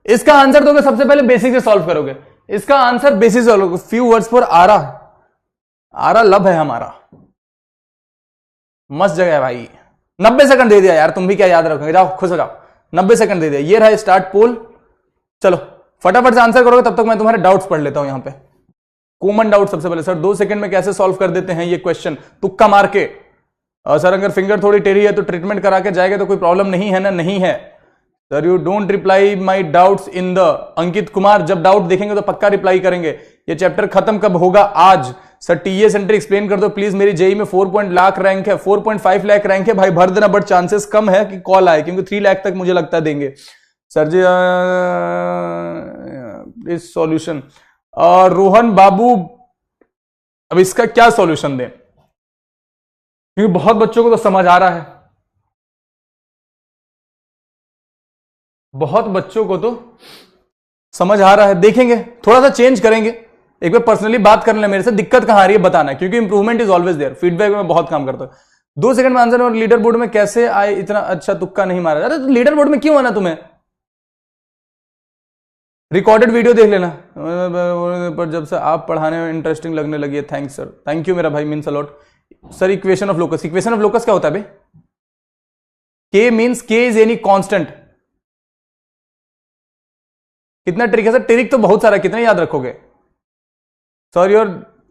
Speaker 1: इसका आंसर दोगे सबसे पहले बेसिक से सॉल्व करोगे, इसका आंसर बेसिक से सॉल्व, फ्यू वर्ड्स फॉर आरा, आरा लब है हमारा, मस्त जगह है भाई। 90 सेकंड दे दिया यार, तुम भी क्या याद रखोगे, जाओ खुश हो जाओ, 90 सेकंड दे दिया। ये रहा स्टार्ट पोल, चलो फटाफट से आंसर करोगे, तब तक मैं तुम्हारे डाउट्स पढ़ लेता हूं यहां पे। कॉमन डाउट सबसे पहले, सर 2 सेकंड में कैसे सॉल्व कर देते हैं ये क्वेश्चन, तुक्का मार के। सर अगर फिंगर थोड़ी टेढ़ी है तो ट्रीटमेंट करा के जाएगा तो कोई प्रॉब्लम नहीं है ना? नहीं है sir, you don't reply my doubts in the, Ankit Kumar जब डाउट देखेंगे तो पक्का रिप्लाई करेंगे। ये चैप्टर खत्म कब होगा? आज। सर टीए सेंटर एक्सप्लेन कर दो प्लीज, मेरी जेई में 4 लाख रैंक है, 4.5 लाख रैंक है भाई, भर देना, बट चांसेस कम है कि कॉल आए, क्योंकि 3 लाख तक मुझे लगता है देंगे। सर जी इस सॉल्यूशन, रोहन बाबू अब इसका क्या सॉल्यूशन दें, क्योंकि बहुत बच्चों को तो समझ आ रहा है, बहुत बच्चों को तो समझ आ रहा है। देखेंगे, थोड़ा सा चेंज करेंगे, एक बार पर्सनली बात कर ले मेरे से, दिक्कत कहां आ रही है बताना, क्योंकि improvement is always there, feedback में बहुत काम करता है। 2 सेकंड में आंसर, और लीडर बोर्ड में कैसे आए, इतना अच्छा तुक्का नहीं मारा। अरे तो लीडर बोर्ड में क्यों आना तुम्हें? रिकॉर्डेड वीडियो देख लेना। पर जब से आप पढ़ाने में इंटरेस्टिंग लगने लगी है, थैंक्स सर, थैंक यू मेरा भाई, means a lot. Sir equation of locus, equation of locus क्या होता है बे? के मीन्स के इज एनी कांस्टेंट। कितना ट्रिक है सर? ट्रिक तो बहुत सारा, कितने याद रखोगे? सर योर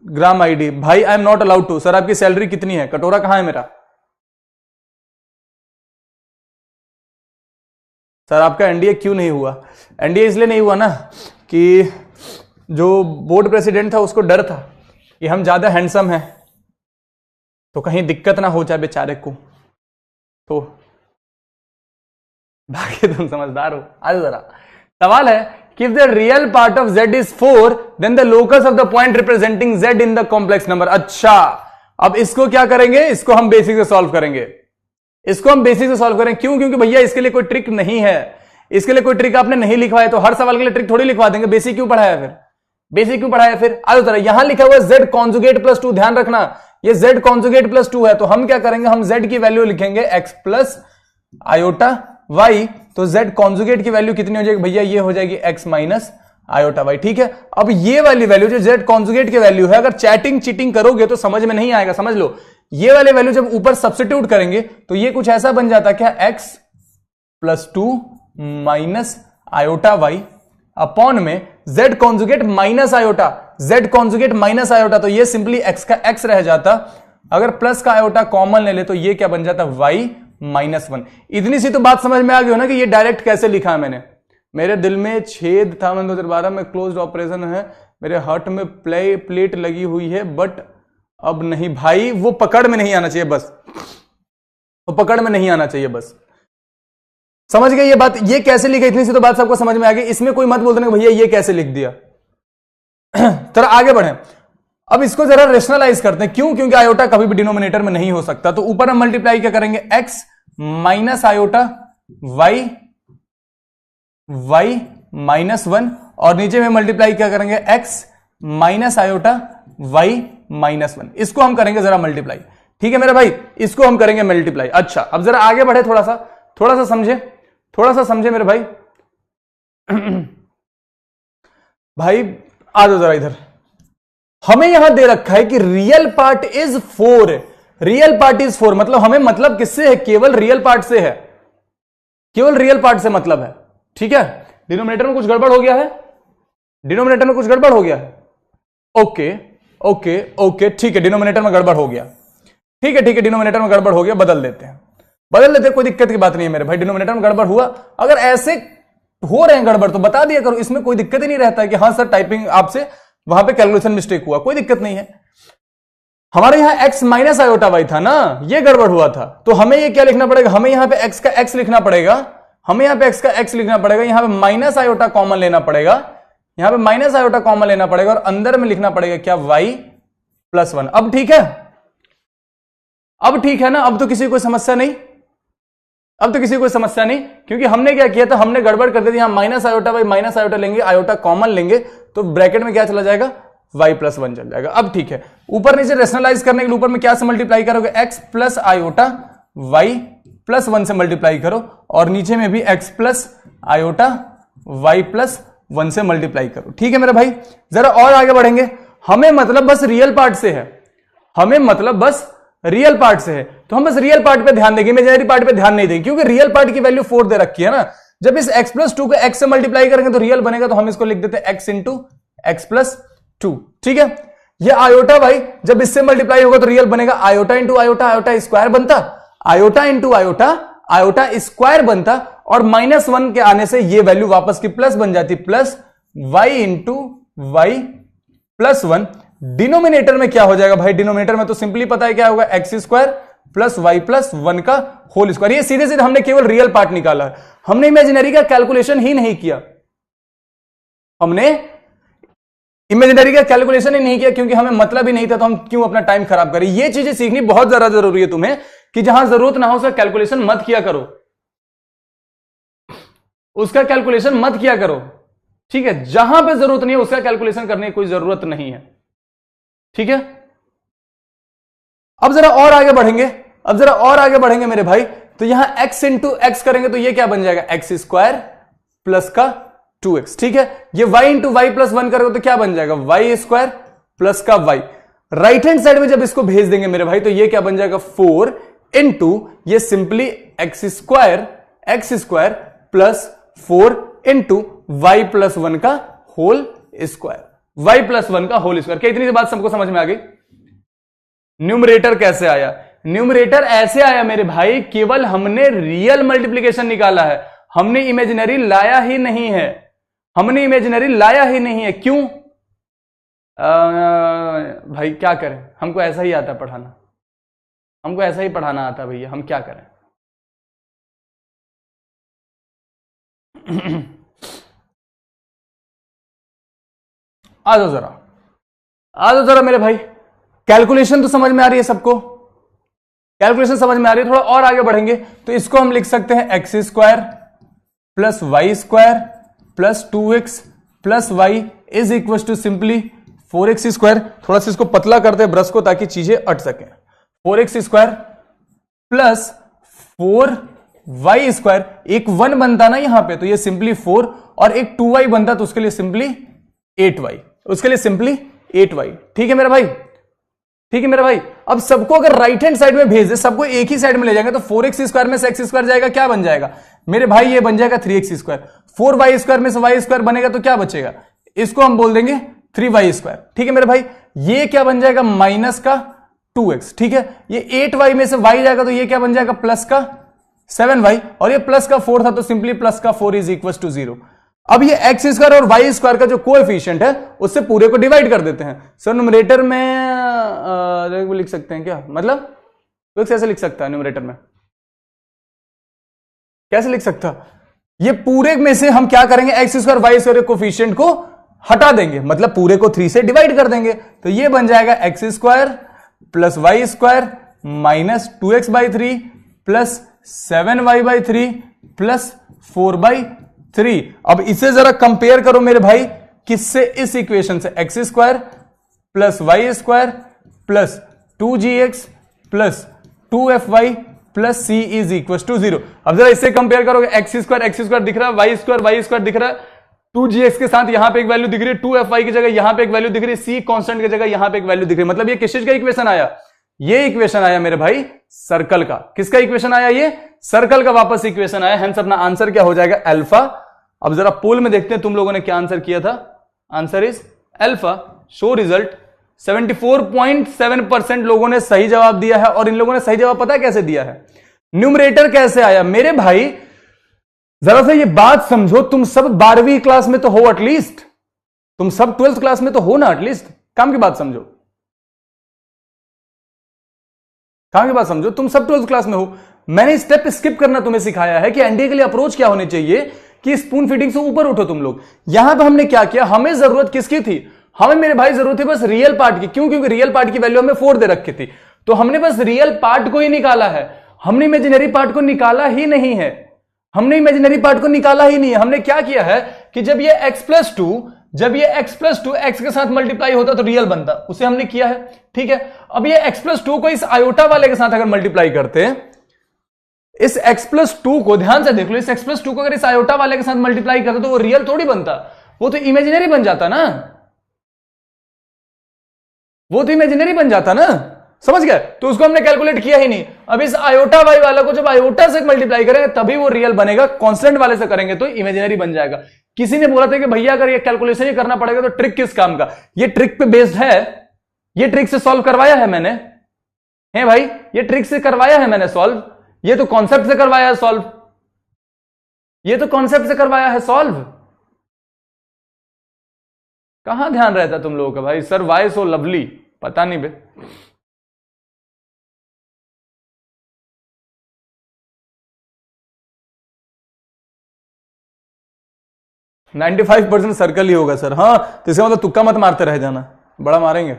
Speaker 1: ग्राम आईडी, भाई I am not allowed to. Sir आपकी सैलरी कितनी है? कटोरा कहां है मेरा? सर आपका एनडीए क्यों नहीं हुआ? एनडीए इसलिए नहीं हुआ ना कि जो बोर्ड प्रेसिडेंट था उसको डर था कि हम ज्यादा हैंडसम हैं तो कहीं दिक्कत ना हो जाए बेचारे को, तो बाकी तुम समझदार हो। आज जरा सवाल है कि if the real part of z is 4 then the locus of the point representing z in the complex number। अच्छा, अब इसको क्या करेंगे? इसको हम बेसिक से सॉल्व करेंगे, इसको हम बेसिक से सॉल्व करेंगे। क्यों? क्योंकि भैया इसके लिए कोई ट्रिक नहीं है, इसके लिए कोई ट्रिक आपने नहीं लिखवाया, तो हर सवाल के लिए ट्रिक थोड़ी लिखवा देंगे। बेसिक क्यों पढ़ाया फिर? बेसिक क्यों पढ़ाया फिर? आज जरा, यहां लिखा हुआ z कॉन्जुगेट प्लस 2, ध्यान रखना ये z कॉन्जुगेट प्लस 2 है, तो हम क्या करेंगे? हम z की वैल्यू लिखेंगे x प्लस आयोटा y, तो z कॉन्जुगेट की वैल्यू कितनी हो जाएगी भैया? ये हो जाएगी x माइनस आयोटा y, ठीक है। अब ये वाली वैल्यू जो z कॉन्जुगेट की वैल्यू है, अगर चैटिंग चीटिंग करोगे तो समझ में नहीं आएगा, समझ लो। ये वाले वैल्यू जब ऊपर सब्स्टिट्यूट करेंगे तो ये कुछ ऐसा बन जाता क्या? x plus 2 minus iota y upon में z conjugate minus iota, z conjugate minus iota, तो ये सिंपली x का x रह जाता। अगर प्लस का आयोटा कॉमन ले ले तो ये क्या बन जाता, y माइनस 1। इतनी सी तो बात समझ में आ गई हो ना कि ये डायरेक्ट कैसे लिखा है मैंने। मेरे दिल में छेद था, मैंने 2012 में क्लोज्ड ऑपरेशन है, मेरे हार्ट में प्लेट लगी हुई है, बट अब नहीं भाई, वो पकड़ में नहीं आना चाहिए बस, वो पकड़ में नहीं आना चाहिए बस। समझ गए ये बात, ये कैसे लिखा, इतनी सी तो बात सबको समझ में आ गई। इसमें कोई मत बोल देना भैया ये कैसे लिख दिया। तो आगे बढ़े, अब इसको जरा रेशनलाइज करते हैं। क्यों? क्योंकि आयोटा कभी भी डिनोमिनेटर में नहीं हो सकता। तो ऊपर हम मल्टीप्लाई क्या करेंगे, x minus iota y minus 1, और नीचे में मल्टीप्लाई क्या करेंगे, x minus iota y minus 1। इसको हम करेंगे जरा मल्टीप्लाई। ठीक है मेरे भाई, इसको हम करेंगे मल्टीप्लाई। अच्छा, अब जरा आगे बढ़े, थोड़ा सा समझे मेरे भाई। भाई आ जाओ जरा इधर। हमें यहां दे रखा है कि real part is 4, real part is 4, मतलब हमें मतलब किससे है, केवल रियल पार्ट से है, केवल रियल पार्ट से मतलब है। ठीक है, डिनोमिनेटर में कुछ गड़बड़ हो गया है, डिनोमिनेटर में कुछ गड़बड़ हो गया है। ओके, ठीक है, डिनोमिनेटर में गड़बड़ हो गया, ठीक है, डिनोमिनेटर में गड़बड़ हो गया, बदल देते हैं, कोई दिक्कत की बात नहीं है मेरे भाई। डिनोमिनेटर में गड़बड़ हुआ, अगर ऐसे हो रहे हैं गड़बड़ तो बता दिया करो, इसमें कोई दिक्कत ही नहीं रहता है कि हाँ सर टाइपिंग आपसे वहां पे कैलकुलेशन मिस्टेक हुआ, कोई दिक्कत नहीं है। हमारे यहां x माइनस आयोटा y था ना, ये गड़बड़ हुआ था, तो हमें ये क्या लिखना पड़ेगा, हमें यहां पे x का x लिखना पड़ेगा, हमें यहां पे x का x लिखना पड़ेगा, यहां पे माइनस आयोटा कॉमन लेना पड़ेगा, यहां पे माइनस आयोटा कॉमन लेना पड़ेगा, और अंदर में लिखना पड़ेगा क्या, y प्लस 1। अब ठीक है, अब ठीक है ना, अब तो किसी को समस्या नहीं, अब तो किसी को समस्या नहीं, क्योंकि हमने क्या किया था, हमने गड़बड़ कर दी थी। यहां minus iota by minus iota लेंगे, आयोटा कॉमन लेंगे, तो ब्रैकेट में क्या चला जाएगा, y प्लस 1 चल जाएगा। अब ठीक है, ऊपर नीचे रेशनलाइज करने के लिए ऊपर में क्या से मल्टीप्लाई करोगे, x plus iota y plus 1 से मल्टीप्लाई करो, और नीचे में भी x plus iota y plus 1 से मल्टीप्लाई करो। ठीक है मेरे भाई, जरा और आगे बढ़ेंगे। हमें मतलब बस रियल पार्ट से है, हमें मतलब बस रियल पार्ट से है, तो हम बस रियल पार्ट पे ध्यान देंगे, इमेजिनरी पार्ट पे ध्यान नहीं देंगे, क्योंकि रियल पार्ट की वैल्यू 4 दे रखी है ना। जब इस x प्लस 2 को x से मल्टीप्लाई करेंगे तो रियल बनेगा, तो हम इसको लिख देते हैं x इंटू एक्स प्लस 2। ठीक है, ये आयोटा भाई जब इससे मल्टीप्लाई होगा तो रियल बनेगा, iota into iota, iota square बनता, iota into iota, iota square बनता, और माइनस 1 के आने से ये वैल्यू वापस की प्लस बन जाती, plus y into Y plus 1। Denominator में क्या हो जाएगा भाई, डिनोमिनेटर में तो सिंपली पता है क्या होगा, X square plus Y plus 1 का होल स्क्वायर। ये सीधे सीधे हमने केवल रियल पार्ट निकाला है, हमने इमेजिनरी का कैलकुलेशन ही नहीं किया, हमने इमेजिनरी का कैलकुलेशन ही नहीं किया, क्योंकि हमें मतलब ही नहीं था, तो हम क्यों अपना टाइम खराब करें। ये चीजें सीखनी बहुत ज्यादा जरूरी है तुम्हें, कि जहां जरूरत ना हो उसका कैलकुलेशन मत किया करो, उसका कैलकुलेशन मत किया करो। ठीक है, जहां पे जरूरत नहीं है उसका कैलकुलेशन करने की कोई जरूरत नहीं है। ठीक है, अब जरा और आगे बढ़ेंगे, अब जरा और आगे बढ़ेंगे मेरे भाई। तो यहां x इंटू एक्स करेंगे तो ये क्या बन जाएगा, एक्स स्क्वायर प्लस का 2x। ठीक है, ये y इंटू वाई प्लस 1 करोगे तो क्या बन जाएगा, वाई स्क्वायर प्लस का y। राइट हैंड साइड में जब इसको भेज देंगे मेरे भाई तो ये क्या बन जाएगा, 4 इंटू ये simply X square plus 4 into Y plus 1 का होल स्क्वायर, y प्लस 1 का होल स्क्वायर। क्या इतनी सी बात सबको समझ में आ गई। न्यूमरेटर कैसे आया, न्यूमरेटर ऐसे आया मेरे भाई, केवल हमने रियल मल्टीप्लीकेशन निकाला है, हमने इमेजिनरी लाया ही नहीं है, हमने इमेजिनरी लाया ही नहीं है। क्यों भाई, क्या करें, हमको ऐसा ही आता पढ़ाना, हमको ऐसा ही पढ़ाना आता भैया, हम क्या करें। आ जाओ जरा, आ जाओ जरा मेरे भाई, कैलकुलेशन तो समझ में आ रही है सबको, कैलकुलेशन समझ में आ रही है। थोड़ा और आगे बढ़ेंगे तो इसको हम लिख सकते हैं X square plus Y square plus 2x plus Y is equal to simply 4x square. थोड़ा सा इसको पतला करते हैं ब्रश को ताकि चीजें अट सके। 4x square plus 4y square, एक 1 बनता ना यहां पे तो ये सिंपली 4, और एक 2y बनता तो उसके लिए सिंपली 8y, उसके लिए सिंपली 8y। ठीक है मेरा भाई, ठीक है मेरा भाई। अब सबको अगर राइट हैंड साइड में भेज दे, सबको एक ही साइड में ले जाएंगे तो 4x स्क्वायर में से x स्क्वायर जाएगा, क्या बन जाएगा मेरे भाई, ये बन जाएगा 3x स्क्वायर। 4y स्क्वायर में से y स्क्वायर बनेगा तो क्या बचेगा, इसको हम बोल देंगे 3y²। ठीक है मेरे भाई, ये क्या बन जाएगा माइनस का 2x। ठीक है, ये 8y में से y जाएगा तो ये क्या बन जाएगा प्लस का 7y, और ये प्लस का 4 था तो सिंपली प्लस का 4 इज इक्वल टू 0। अब ये x² और y² का जो कोएफिशिएंट है उससे पूरे को डिवाइड कर देते हैं। सर न्यूमरेटर में लिख सकते हैं क्या, मतलब तो कैसे लिख सकता है न्यूमरेटर में, कैसे लिख सकता, ये पूरे में से हम क्या करेंगे x² y² कोएफिशिएंट को हटा देंगे, मतलब पूरे को 3 से डिवाइड कर देंगे, तो ये बन जाएगा x² plus y² minus 2x/3 plus 7y/3 plus 4/3। अब इसे जरा कंपेयर करो मेरे भाई, किससे, इस इक्वेशन से, x² plus y² plus 2gx plus 2fy plus c is equal to 0। अब जरा इससे कंपेयर करोगे, x² दिख रहा है, y² दिख रहा है, 2gx के साथ यहां पे एक वैल्यू दिख रही है, 2fy की जगह यहां पे एक वैल्यू दिख रही है, c कांस्टेंट की जगह यहां पे एक वैल्यू दिख रही है, मतलब ये किस चीज का इक्वेशन आया, ये इक्वेशन आया मेरे भाई सर्कल का। किसका इक्वेशन आया, ये सर्कल का वापस इक्वेशन आया, हेंस अपना आंसर क्या हो जाएगा अल्फा। अब जरा पोल में देखते हैं तुम लोगों ने क्या आंसर किया था, answer is alpha. Show result 74.7% लोगों ने सही जवाब दिया है, और इन लोगों ने सही जवाब पता है कैसे दिया है, न्यूमरेटर कैसे आया मेरे भाई, जरा से ये बात समझो, तुम सब 12वीं क्लास में तो हो एटलीस्ट, तुम सब 12th क्लास में तो हो ना एटलीस्ट, काम की बात समझो, काम की बात समझो, तुम सब 12th क्लास में हो। मैंने स्टेप स्किप करना तुम्हें सिखाया है कि एनडीए के लिए अप्रोच क्या होनी चाहिए, कि स्पून फीडिंग से ऊपर उठो तुम लोग। यहां पर हमने क्या किया, हमें जरूरत किसकी थी, हमें मेरे भाई जरूरत थी बस रियल पार्ट की। क्यों, क्योंकि रियल पार्ट की वैल्यू हमें 4 दे रखी थी, तो हमने बस रियल पार्ट को ही निकाला है, हमने इमेजिनरी पार्ट को निकाला ही नहीं है, हमने इमेजिनरी पार्ट को निकाला ही नहीं है। हमने क्या किया है कि जब ये x+2 x के साथ मल्टीप्लाई होता तो रियल बनता, उसे हमने किया है। ठीक है, अब ये x+2 को इस आयोटा वाले के साथ अगर मल्टीप्लाई करते हैं, इस x+2 को ध्यान से देख लो, इस x+2 को अगर इस आयोटा वाले के साथ मल्टीप्लाई करते तो वो रियल थोड़ी बनता, वो तो इमेजिनरी बन जाता ना, वो तो इमेजिनरी बन जाता ना, समझ गए। तो उसको हमने कैलकुलेट किया ही नहीं। अब इस आयोटा वाई वाला को जब आयोटा से मल्टीप्लाई करेंगे तभी वो रियल बनेगा, कांस्टेंट वाले से करेंगे तो इमेजिनरी बन जाएगा। किसी ने बोला था कि भैया अगर ये कैलकुलेशन ही करना पड़ेगा तो ट्रिक किस काम का, ये ट्रिक पे बेस्ड है, ये ट्रिक से सॉल्व करवाया है मैंने, है भाई, ये ट्रिक से करवाया है मैंने सॉल्व, ये तो कॉन्सेप्ट से करवाया है सॉल्व, ये तो कॉन्सेप्ट से करवाया है सॉल्व। कहां ध्यान रहता तुम लोगों का भाई, सर वाई सो लवली, पता नहीं बे। नाइन्टी 95% सर्कल ही होगा सर, हाँ, तो इसका मतलब तुक्का मत मारते रह जाना, बड़ा मारेंगे।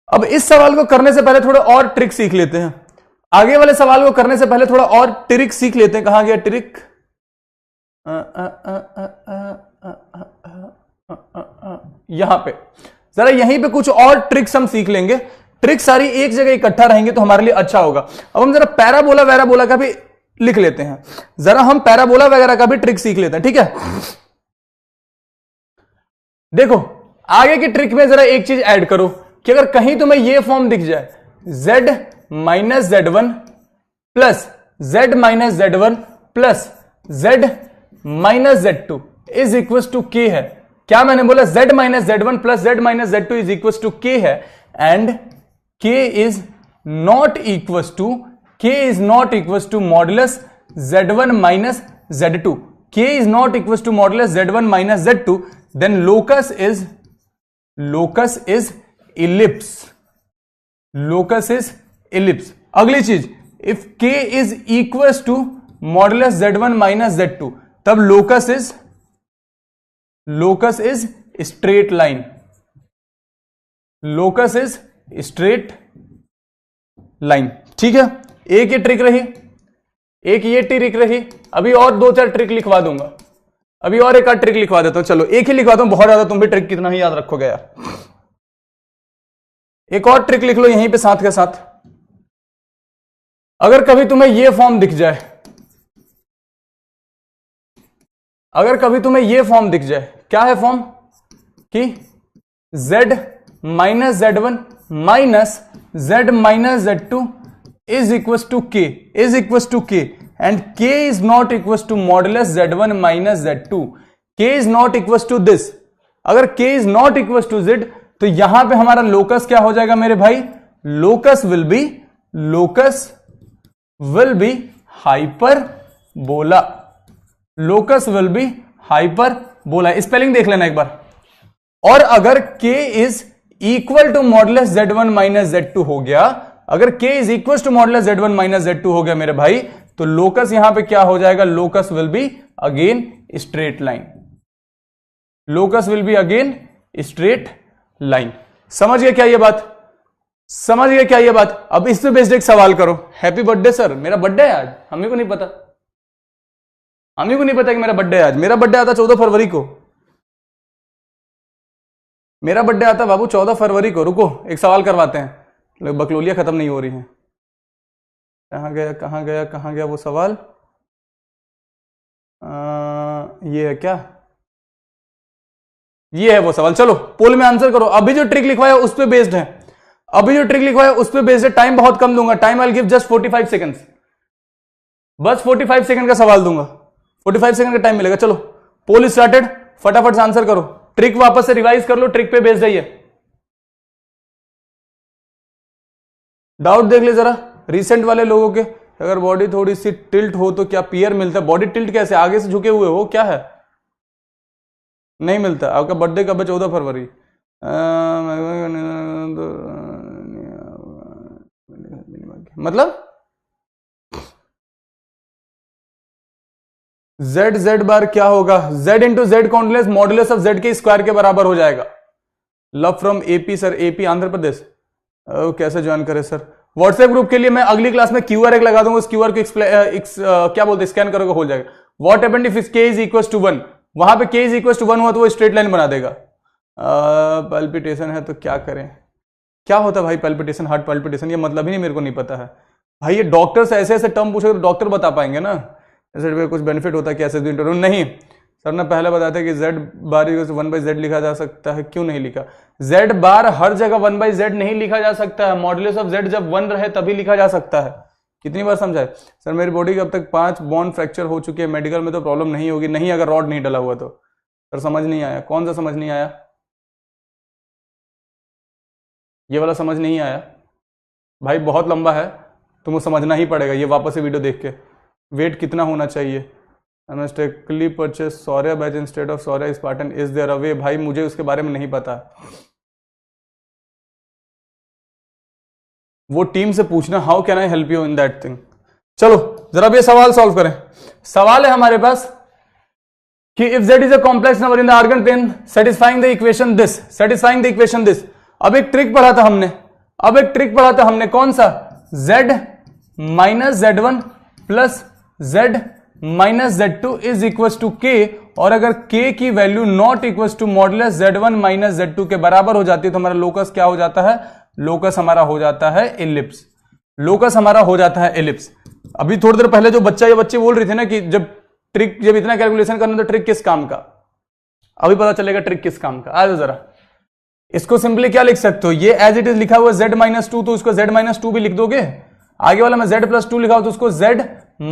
Speaker 1: अब इस सवाल को करने से पहले थोड़ा और ट्रिक सीख लेते हैं, आगे वाले सवाल को करने से पहले थोड़ा और ट्रिक सीख लेते हैं। कहां गया ट्रिक, यहां पे, जरा यहीं पे कुछ और ट्रिक्स हम सीख लेंगे, ट्रिक सारी एक जगह इकट्ठा रहेंगे तो हमारे लिए अच्छा होगा। अब हम जरा पैराबोला वैराबोला का भी लिख लेते हैं, जरा हम पैराबोला वगैरह का भी ट्रिक सीख लेते हैं, ठीक है। देखो आगे की ट्रिक में जरा एक चीज ऐड करो कि अगर कहीं तुम्हें यह फॉर्म दिख जाए, z minus z1 plus z minus z1 plus z minus z2 is equal to k है। क्या मैंने बोला, z minus z1 plus z minus z2 is equal to k है, and k is not equal to modulus z1 minus z2, k is not equals to modulus z1 minus z2, then locus is ellipse। अगली चीज, if k is equals to modulus z1 minus z2, तब locus is straight line, locus is straight line। ठीक है, एक ये trick रही, एक ये ट्रिक रही, अभी और दो चार ट्रिक लिखवा दूंगा, अभी और एक आध ट्रिक लिखवा देता हूं। चलो एक ही लिखवाता हूं, बहुत ज्यादा तुम भी ट्रिक कितना ही याद रखोगे यार। एक और ट्रिक लिख लो यहीं पे साथ के साथ। अगर कभी तुम्हें ये फॉर्म दिख जाए, अगर कभी तुम्हें ये फॉर्म दिख जाए, क्या है फॉर्म, कि z minus z1 minus z minus z2 is equals to k, and k is not equals to modulus z1 minus z2, k is not equal to this, अगर k इज नॉट इक्वल टू z, तो यहां पे हमारा locus क्या हो जाएगा मेरे भाई, locus will be hyperbola, locus will be hyperbola. Spelling देख लेना एक बार। और अगर k is equal to modulus z1 minus z2 हो गया, अगर k is equal to modulus z1 minus z2 हो गया मेरे भाई, तो लोकस यहां पे क्या हो जाएगा, locus will be again straight line, locus will be again straight line. समझ गए क्या ये बात, समझ गए क्या ये बात। अब इस पे बेस्ड एक सवाल करो। हैप्पी बर्थडे सर, मेरा बर्थडे है आज, हमें को नहीं पता, हमें को नहीं पता कि मेरा बर्थडे है आज। मेरा बर्थडे आता 14 फरवरी को, मेरा बर्थडे आता बाबू 14 फरवरी को। रुको एक सवाल करवाते हैं, बकलोलियां खत्म नहीं हो रही हैं। कहां गया कहां गया कहां गया वो सवाल, ये है क्या, ये है वो सवाल। चलो पोल में आंसर करो। अभी जो ट्रिक लिखवाया उस पे बेस्ड है, अभी जो ट्रिक लिखवाया उस पे बेस्ड है। टाइम बहुत कम दूंगा, time I give just 45 seconds, बस 45 सेकंड का सवाल दूंगा, 45 सेकंड का टाइम मिलेगा। चलो पोल स्टार्टेड, फटाफट से आंसर करो। ट्रिक वापस से रिवाइज कर लो, ट्रिक पे बेस्ड है ये। डाउट देख ले जरा रिसेंट वाले लोगों के, अगर बॉडी थोड़ी सी टिल्ट हो तो क्या पियर मिलता है? बॉडी टिल्ट कैसे, आगे से झुके हुए हो क्या है? नहीं मिलता। आपका बर्थडे कब है? 14 फरवरी। मतलब z बार क्या होगा, z इंटू जेड कॉन्डलेस मॉडुलस ऑफ z के स्क्वायर के बराबर हो जाएगा। Love from AP sir, AP Andhra Pradesh. कैसे ज्वाइन करे सर? व्हाट्सएप ग्रुप के लिए मैं अगली क्लास में क्यूआर एक लगा दूंगा, उस क्यूआर को क्या बोलते हैं, स्कैन करोगे हो जाएगा। What happened if k is equal to 1, वहां पे k इज इक्वल टू 1 हुआ तो वो स्ट्रेट लाइन बना देगा। पल्पिटेशन है तो क्या करें? क्या होता है भाई पल्पिटेशन, हार्ट पल्पिटेशन? ये मतलब ही नहीं, मेरे को नहीं पता है भाई। ये डॉक्टर से ऐसे ऐसे टर्म पूछे तो डॉक्टर बता पाएंगे ना, ऐसे कुछ बेनिफिट होता है कि ऐसे इंटरव्यू नहीं। सर ने पहले बताया था कि z बार 1/z लिखा जा सकता है, क्यों नहीं लिखा? z बार हर जगह 1/z नहीं लिखा जा सकता है, मॉडुलस ऑफ z जब 1 रहे तभी लिखा जा सकता है। कितनी बार समझाए? सर मेरी बॉडी के अब तक 5 बोन फ्रैक्चर हो चुके हैं, मेडिकल में तो प्रॉब्लम नहीं होगी। नहीं, अगर रॉड नहीं डला हुआ तो। सर समझ नहीं आया। कौन सा समझ नहीं आया? ये वाला समझ नहीं आया भाई, बहुत लंबा है, तुमको समझना ही पड़ेगा ये वापस से वीडियो देख के। वेट कितना होना चाहिए? Mistakenly purchase Shaurya batch instead of Shaurya Spartan, is there a way? भाई मुझे उसके बारे में नहीं पता, वो टीम से पूछना, how can I help you in that thing. चलो जरा अब ये सवाल सॉल्व करें। सवाल है हमारे पास कि if z is a complex number in the Argand plane satisfying the equation this, satisfying the equation this. अब एक ट्रिक पढ़ा था हमने, अब एक ट्रिक पढ़ा था हमने, कौन सा? z minus z1 plus z minus z2 is equal to k, और अगर k की value not equal to modulus z1 minus z2 के बराबर हो जाती है तो हमारा लोकस क्या हो जाता है? लोकस हमारा हो जाता है एलिप्स, लोकस हमारा हो जाता है एलिप्स। अभी थोड़ी देर पहले जो बच्चा या बच्चे बोल रहे थे ना कि जब इतना कैलकुलेशन करना तो ट्रिक किस काम का, अभी पता चलेगा ट्रिक किस काम का। आ जाओ जरा, इसको सिंपली क्या लिख सकते हो, ये एज इट इज लिखा हुआ z माइनस 2, तो उसको z माइनस 2 भी लिख दोगे। आगे वाला में z प्लस 2 लिखा हो तो उसको z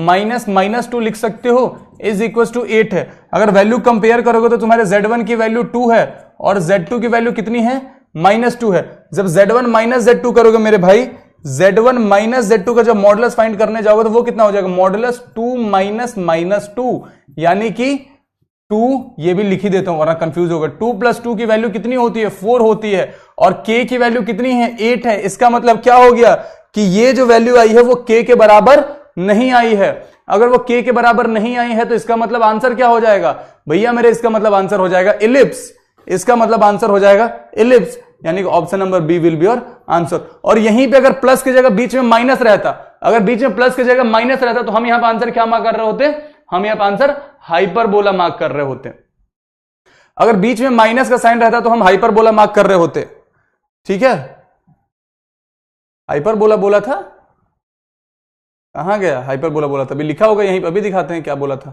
Speaker 1: माइनस माइनस 2 लिख सकते हो, इज इक्वल टू 8 है। अगर वैल्यू कंपेयर करोगे तो तुम्हारे z1 की वैल्यू 2 है और z2 की वैल्यू कितनी है? -2 है। जब z1 माइनस z2 करोगे मेरे भाई, z1 माइनस z2 का जब मॉडुलस फाइंड करने जाओगे तो वो कितना हो जाएगा? मॉडुलस 2 माइनस -2, यानी कि 2, ये भी लिख ही देता हूं वरना कंफ्यूज होगा। 2 प्लस 2 की वैल्यू कितनी होती है? 4 होती है, और k की वैल्यू कितनी है? 8 है। इसका मतलब क्या हो गया कि ये जो वैल्यू आई है वो k के बराबर नहीं आई है। अगर वो k के बराबर नहीं आई है तो इसका मतलब आंसर क्या हो जाएगा भैया मेरे? इसका मतलब आंसर हो जाएगा इलिप्स, इसका मतलब आंसर हो जाएगा इलिप्स, यानी कि option number B will be your answer. और यहीं पे अगर प्लस की जगह बीच में माइनस रहता, अगर बीच में प्लस की जगह माइनस रहता तो हम यहां पर आंसर क्या मार्क कर रहे होते? हम यहां पर आंसर हाइपरबोला मार्क कर रहे होते। अगर बीच में माइनस का साइन रहता तो हम हाइपरबोला मार्क कर रहे होते। ठीक है, हाइपरबोला बोला था, कहां गया? हाइपरबोला बोला था, अभी लिखा होगा यहीं पर, अभी दिखाते हैं क्या बोला था।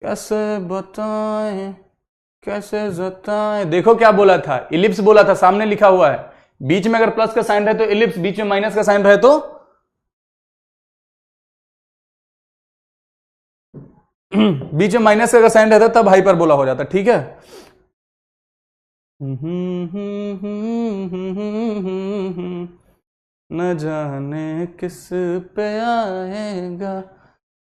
Speaker 1: कैसे बताएं कैसे जताएं, देखो क्या बोला था, इलिप्स बोला था, सामने लिखा हुआ है। बीच में अगर प्लस का साइन रहे तो इलिप्स, बीच में माइनस का साइन रहे तो बीच में माइनस का अगर साइन रहता तब हाइपरबोला हो जाता, ठीक है। न जाने किस पे आएगा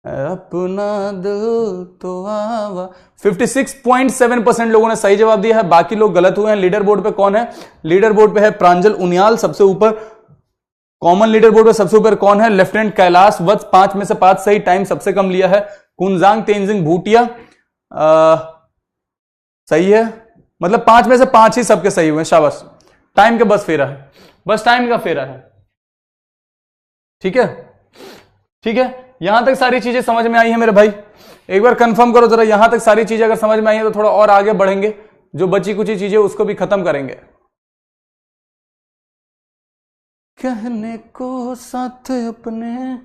Speaker 1: अपना दिल तो आवा। 56.7% लोगों ने सही जवाब दिया है, बाकी लोग गलत हुए हैं। लीडर बोर्ड पे कौन है? लीडर बोर्ड पे है प्रांजल उनियाल सबसे ऊपर। कॉमन लीडर बोर्ड पे सबसे ऊपर कौन है? लेफ्टिनेंट कैलाश वत्स, 5 में से 5 सही। टाइम सबसे कम लिया है कुंजांग तेंजिंग भूटिया, सही है, मतलब 5 में से 5 ही सबके सही हुए, शाबाश। टाइम के बस फेरा है, बस टाइम का फेरा है, ठीक है, ठीक है। यहां तक सारी चीजें समझ में आई है मेरे भाई? एक बार कंफर्म करो जरा, यहां तक सारी चीजें अगर समझ में आई है तो थोड़ा और आगे बढ़ेंगे, जो बची कुछ चीजें उसको भी खत्म करेंगे। कहने को साथ अपने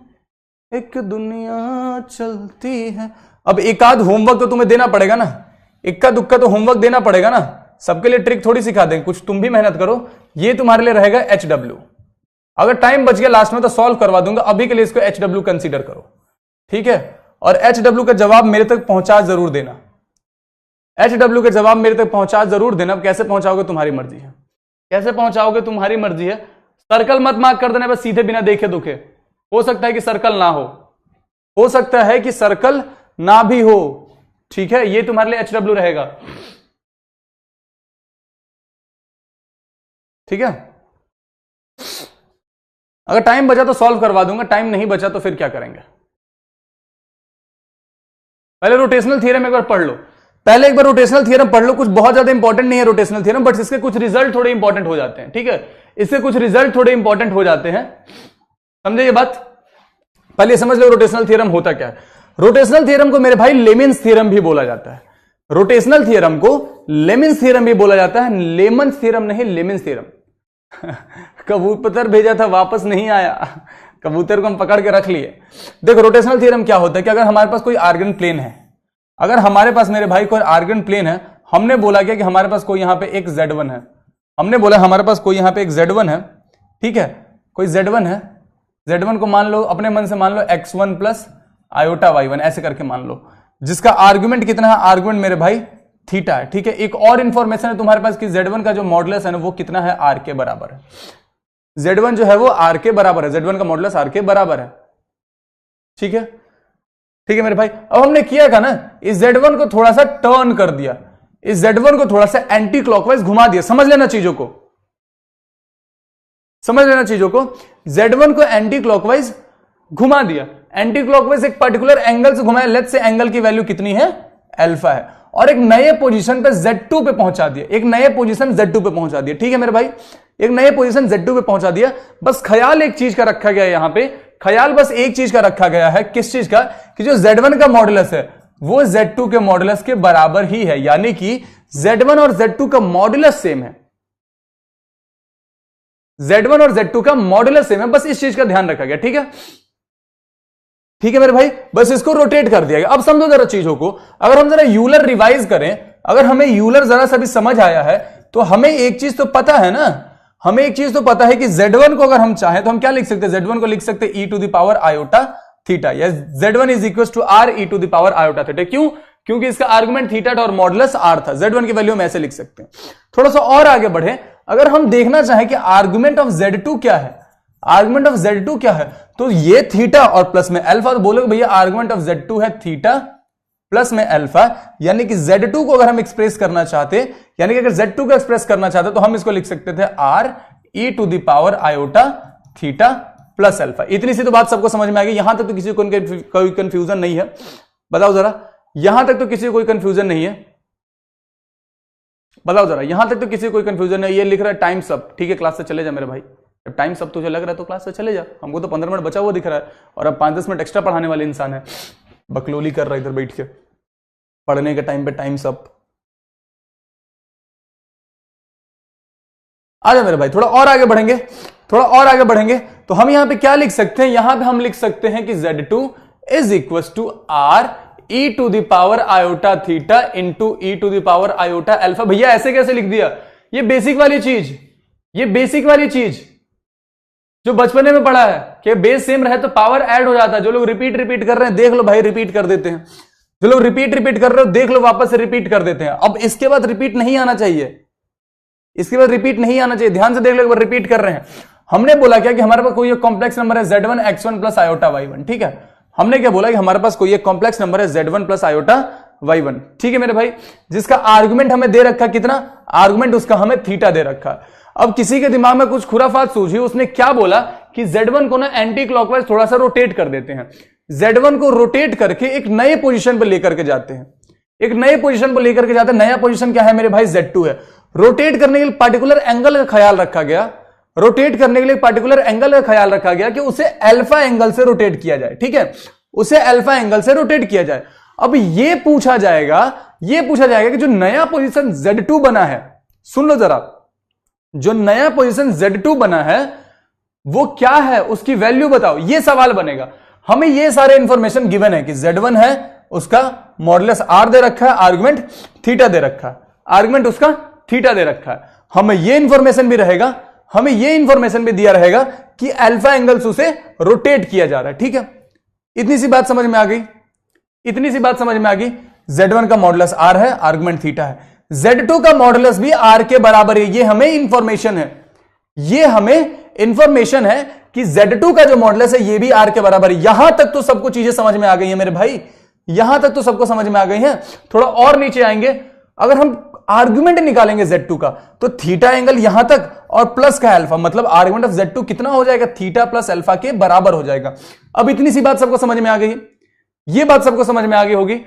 Speaker 1: एक दुनिया चलती है। अब एकाध होमवर्क तो तुम्हें देना पड़ेगा ना, इक्का दुक्का तो होमवर्क देना पड़ेगा ना, सबके लिए ट्रिक थोड़ी सिखा देंगे, कुछ तुम भी मेहनत करो। ये तुम्हारे लिए रहेगा HW। अगर टाइम बच गया लास्ट में तो सॉल्व करवा दूंगा, अभी के लिए इसको HW कंसीडर करो, ठीक है। और HW का जवाब मेरे तक पहुंचा जरूर देना, HW का जवाब मेरे तक पहुंचा जरूर देना। अब कैसे पहुंचाओगे तुम्हारी मर्जी है, कैसे पहुंचाओगे तुम्हारी मर्जी है। सर्कल मत मार्क कर देना बस सीधे बिना देखे दुखे। हो सकता है कि सर्कल ना हो सकता है कि सर्कल ना भी हो, ठीक है। ये तुम्हारे लिए HW रहेगा, ठीक है। अगर टाइम बचा तो सॉल्व करवा दूंगा, टाइम नहीं बचा तो फिर क्या करेंगे। पहले रोटेशनल थ्योरम एक बार पढ़ लो, पहले एक बार रोटेशनल थ्योरम पढ़ लो। कुछ बहुत ज्यादा इंपॉर्टेंट नहीं है रोटेशनल थ्योरम, बट इसके कुछ रिजल्ट थोड़े इंपॉर्टेंट हो जाते हैं, ठीक है। इससे कुछ रिजल्ट थोड़े इंपॉर्टेंट हो जाते हैं, समझे ये बात? पहले समझ लो रोटेशनल थ्योरम होता क्या है। रोटेशनल थ्योरम को मेरे भाई लेमेन्स थ्योरम भी बोला जाता है। रोटेशनल थ्योरम को लेमेन्स थ्योरम भी बोला जाता है, लेमन्स थ्योरम नहीं, लेमेन्स थ्योरम। कबूतर भेजा था वापस नहीं आया, कबूतर को हम पकड़ के रख लिए। देखो रोटेशनल थ्योरम क्या होता है कि अगर हमारे पास कोई आर्गन प्लेन है, अगर हमारे पास मेरे भाई कोई आर्गन प्लेन है, हमने बोला क्या कि हमारे पास कोई यहां पे एक Z1 है, हमने बोला हमारे पास कोई यहां पे एक Z1 है, ठीक है, कोई Z1 है। Z1 को मान लो अपने मन से, मान लो x1 प्लस आयोटा y1 ऐसे करके मान लो, जिसका आर्गुमेंट कितना है? आर्गुमेंट मेरे भाई थीटा है, ठीक है। एक और इंफॉर्मेशन है तुम्हारे पास कि Z1 का जो मॉडुलस है ना वो कितना है? R के बराबर है। Z1 जो है वो R के बराबर है, Z1 का मॉडुलस R के बराबर है, ठीक है, ठीक है मेरे भाई। अब हमने किया था ना, इस Z1 को थोड़ा सा टर्न कर दिया, इस Z1 को थोड़ा सा एंटी क्लॉकवाइज घुमा दिया। समझ लेना चीजों को, समझ लेना चीजों को। Z1 को एंटी क्लॉकवाइज घुमा दिया, एंटी क्लॉकवाइज एक पर्टिकुलर एंगल से घुमाया, लेट्स से एंगल की वैल्यू कितनी है? अल्फा है, और एक नए पोजीशन पे Z2 पे पहुंचा दिया, एक नए पोजीशन Z2 पे पहुंचा दिया, ठीक है मेरे भाई, एक नए पोजीशन Z2 पे पहुंचा दिया। बस ख्याल एक चीज का रखा गया है यहां पे, ख्याल बस एक चीज का रखा गया है, किस चीज का? कि जो Z1 का मॉडुलस है वो Z2 के मॉडुलस के बराबर ही है, यानी कि Z1 और Z2 का मॉडुलस सेम है, Z1 और Z2 का मॉडुलस सेम है, बस इस चीज का ध्यान रखा गया, ठीक है, ठीक है मेरे भाई। बस इसको रोटेट कर दिया गया। अब समझो जरा चीजों को, अगर हम जरा यूलर रिवाइज करें, अगर हमें यूलर जरा सा भी समझ आया है तो हमें एक चीज तो पता है ना, हमें एक चीज तो पता है कि Z1 को अगर हम चाहें तो हम क्या लिख सकते हैं? Z1 को लिख सकते हैं e to the power iota theta, या Z1 is equal to R e to the power iota theta. क्यों? क्योंकि इसका आर्गुमेंट थीटा और मॉडुलस R था। Z1 की वैल्यू हम ऐसे लिख सकते हैं। थोड़ा सा और आगे बढ़े, अगर हम देखना चाहें कि आर्गुमेंट ऑफ Z2 क्या है, आर्गुमेंट ऑफ Z2 क्या है, तो ये थीटा और प्लस में अल्फा, तो बोलोगे भैया आर्गुमेंट ऑफ Z2 है थीटा प्लस में अल्फा, यानी कि Z2 को अगर हम एक्सप्रेस करना चाहते, यानी कि अगर Z2 को एक्सप्रेस करना चाहते तो हम इसको लिख सकते थे R e to the power iota theta plus alpha. इतनी सी तो बात सबको समझ में आ गई, यहां तक तो किसी को कोई कंफ्यूजन नहीं है? बताओ जरा, यहां तक तो किसी को कोई कंफ्यूजन नहीं है? बताओ जरा, यहां तक तो किसी को कोई कंफ्यूजन नहीं? ये लिख रहा है टाइम सब, ठीक है, क्लास से चले जा मेरे भाई। जब टाइम सब तुझे लग रहा है तो क्लास से चले जा, हमको तो 15 मिनट बचा हुआ दिख रहा है, और अब 5-10 मिनट एक्स्ट्रा पढ़ाने वाले इंसान है, बकलोली कर रहा है इधर बैठ के पढ़ने के टाइम पे टाइम सब। आ जा मेरे भाई, थोड़ा और आगे बढ़ेंगे, थोड़ा और आगे बढ़ेंगे, तो हम यहां पे क्या लिख सकते हैं? यहां पे हम लिख सकते हैं कि Z2 is equal to R e to the power iota theta into e to the power iota alpha. भैया ऐसे कैसे लिख दिया? ये बेसिक वाली चीज, ये बेसिक वाली चीज जो बचपने में पढ़ा है कि बेस सेम रहे तो पावर ऐड हो जाता है। जो लोग रिपीट कर रहे हैं देख लो भाई, रिपीट कर देते हैं। जो लोग रिपीट कर रहे हो देख लो, वापस से रिपीट कर देते हैं। अब इसके बाद रिपीट नहीं आना चाहिए, इसके बाद रिपीट नहीं आना चाहिए, ध्यान से देख लो, एक बार रिपीट कर रहे हैं। हमने बोला क्या कि हमारे पास कोई एक कॉम्प्लेक्स नंबर है z1 x1 plus iota y1, ठीक है। हमने क्या बोला कि हमारे पास कोई एक कॉम्प्लेक्स नंबर है z1 प्लस आयोटा y1, ठीक है मेरे भाई, जिसका आर्गुमेंट हमें दे रखा कितना, आर्गुमेंट उसका हमें थीटा दे रखा है। अब किसी के दिमाग में कुछ खुराफात सूझी, उसने क्या बोला कि z1 को ना एंटी क्लॉकवाइज थोड़ा सा रोटेट कर देते हैं, z1 को रोटेट करके एक नए पोजीशन पर लेकर के जाते हैं, एक नए पोजीशन पर लेकर के जाते हैं। नया पोजीशन क्या है मेरे भाई, z2 है। रोटेट करने के लिए पार्टिकुलर एंगल का ख्याल रखा गया, रोटेट करने के लिए पार्टिकुलर एंगल का ख्याल रखा गया कि उसे अल्फा एंगल से रोटेट किया जाए, ठीक है, उसे अल्फा एंगल से रोटेट किया जाए। अब ये पूछा जाएगा कि जो नया पोजीशन z2 बना है, सुन लो जरा, जो नया पोजीशन z2 बना है वो क्या है, उसकी वैल्यू बताओ, ये सवाल बनेगा। हमें ये सारे इंफॉर्मेशन गिवन है कि z1 है, उसका मॉडुलस r दे रखा है, आर्गुमेंट थीटा दे रखा है, आर्गुमेंट उसका थीटा दे रखा है। हमें ये इंफॉर्मेशन भी रहेगा, हमें ये इंफॉर्मेशन भी दिया रहेगा कि अल्फा एंगल से उसे रोटेट किया जा रहा है, ठीक है। इतनी सी बात समझ में आ गई, इतनी सी बात समझ में आ गई। z1 का मॉडुलस r है, आर्गुमेंट थीटा है, z2 का मॉडुलस भी r के बराबर है। ये हमें इंफॉर्मेशन है, ये हमें इंफॉर्मेशन है कि z2 का जो मॉडुलस है ये भी r के बराबर है। यहां तक तो सबको चीजें समझ में आ गई है मेरे भाई, यहां तक तो सबको समझ में आ गई है। थोड़ा और नीचे आएंगे, अगर हम आर्गुमेंट निकालेंगे z2 का तो थीटा एंगल यहां तक और प्लस का अल्फा, मतलब आर्गुमेंट ऑफ z2 कितना हो जाएगा, थीटा प्लस अल्फा के बराबर हो जाएगा। अब इतनी सी बात सबको समझ में आ गई, ये बात सबको समझ में आ गई होगी।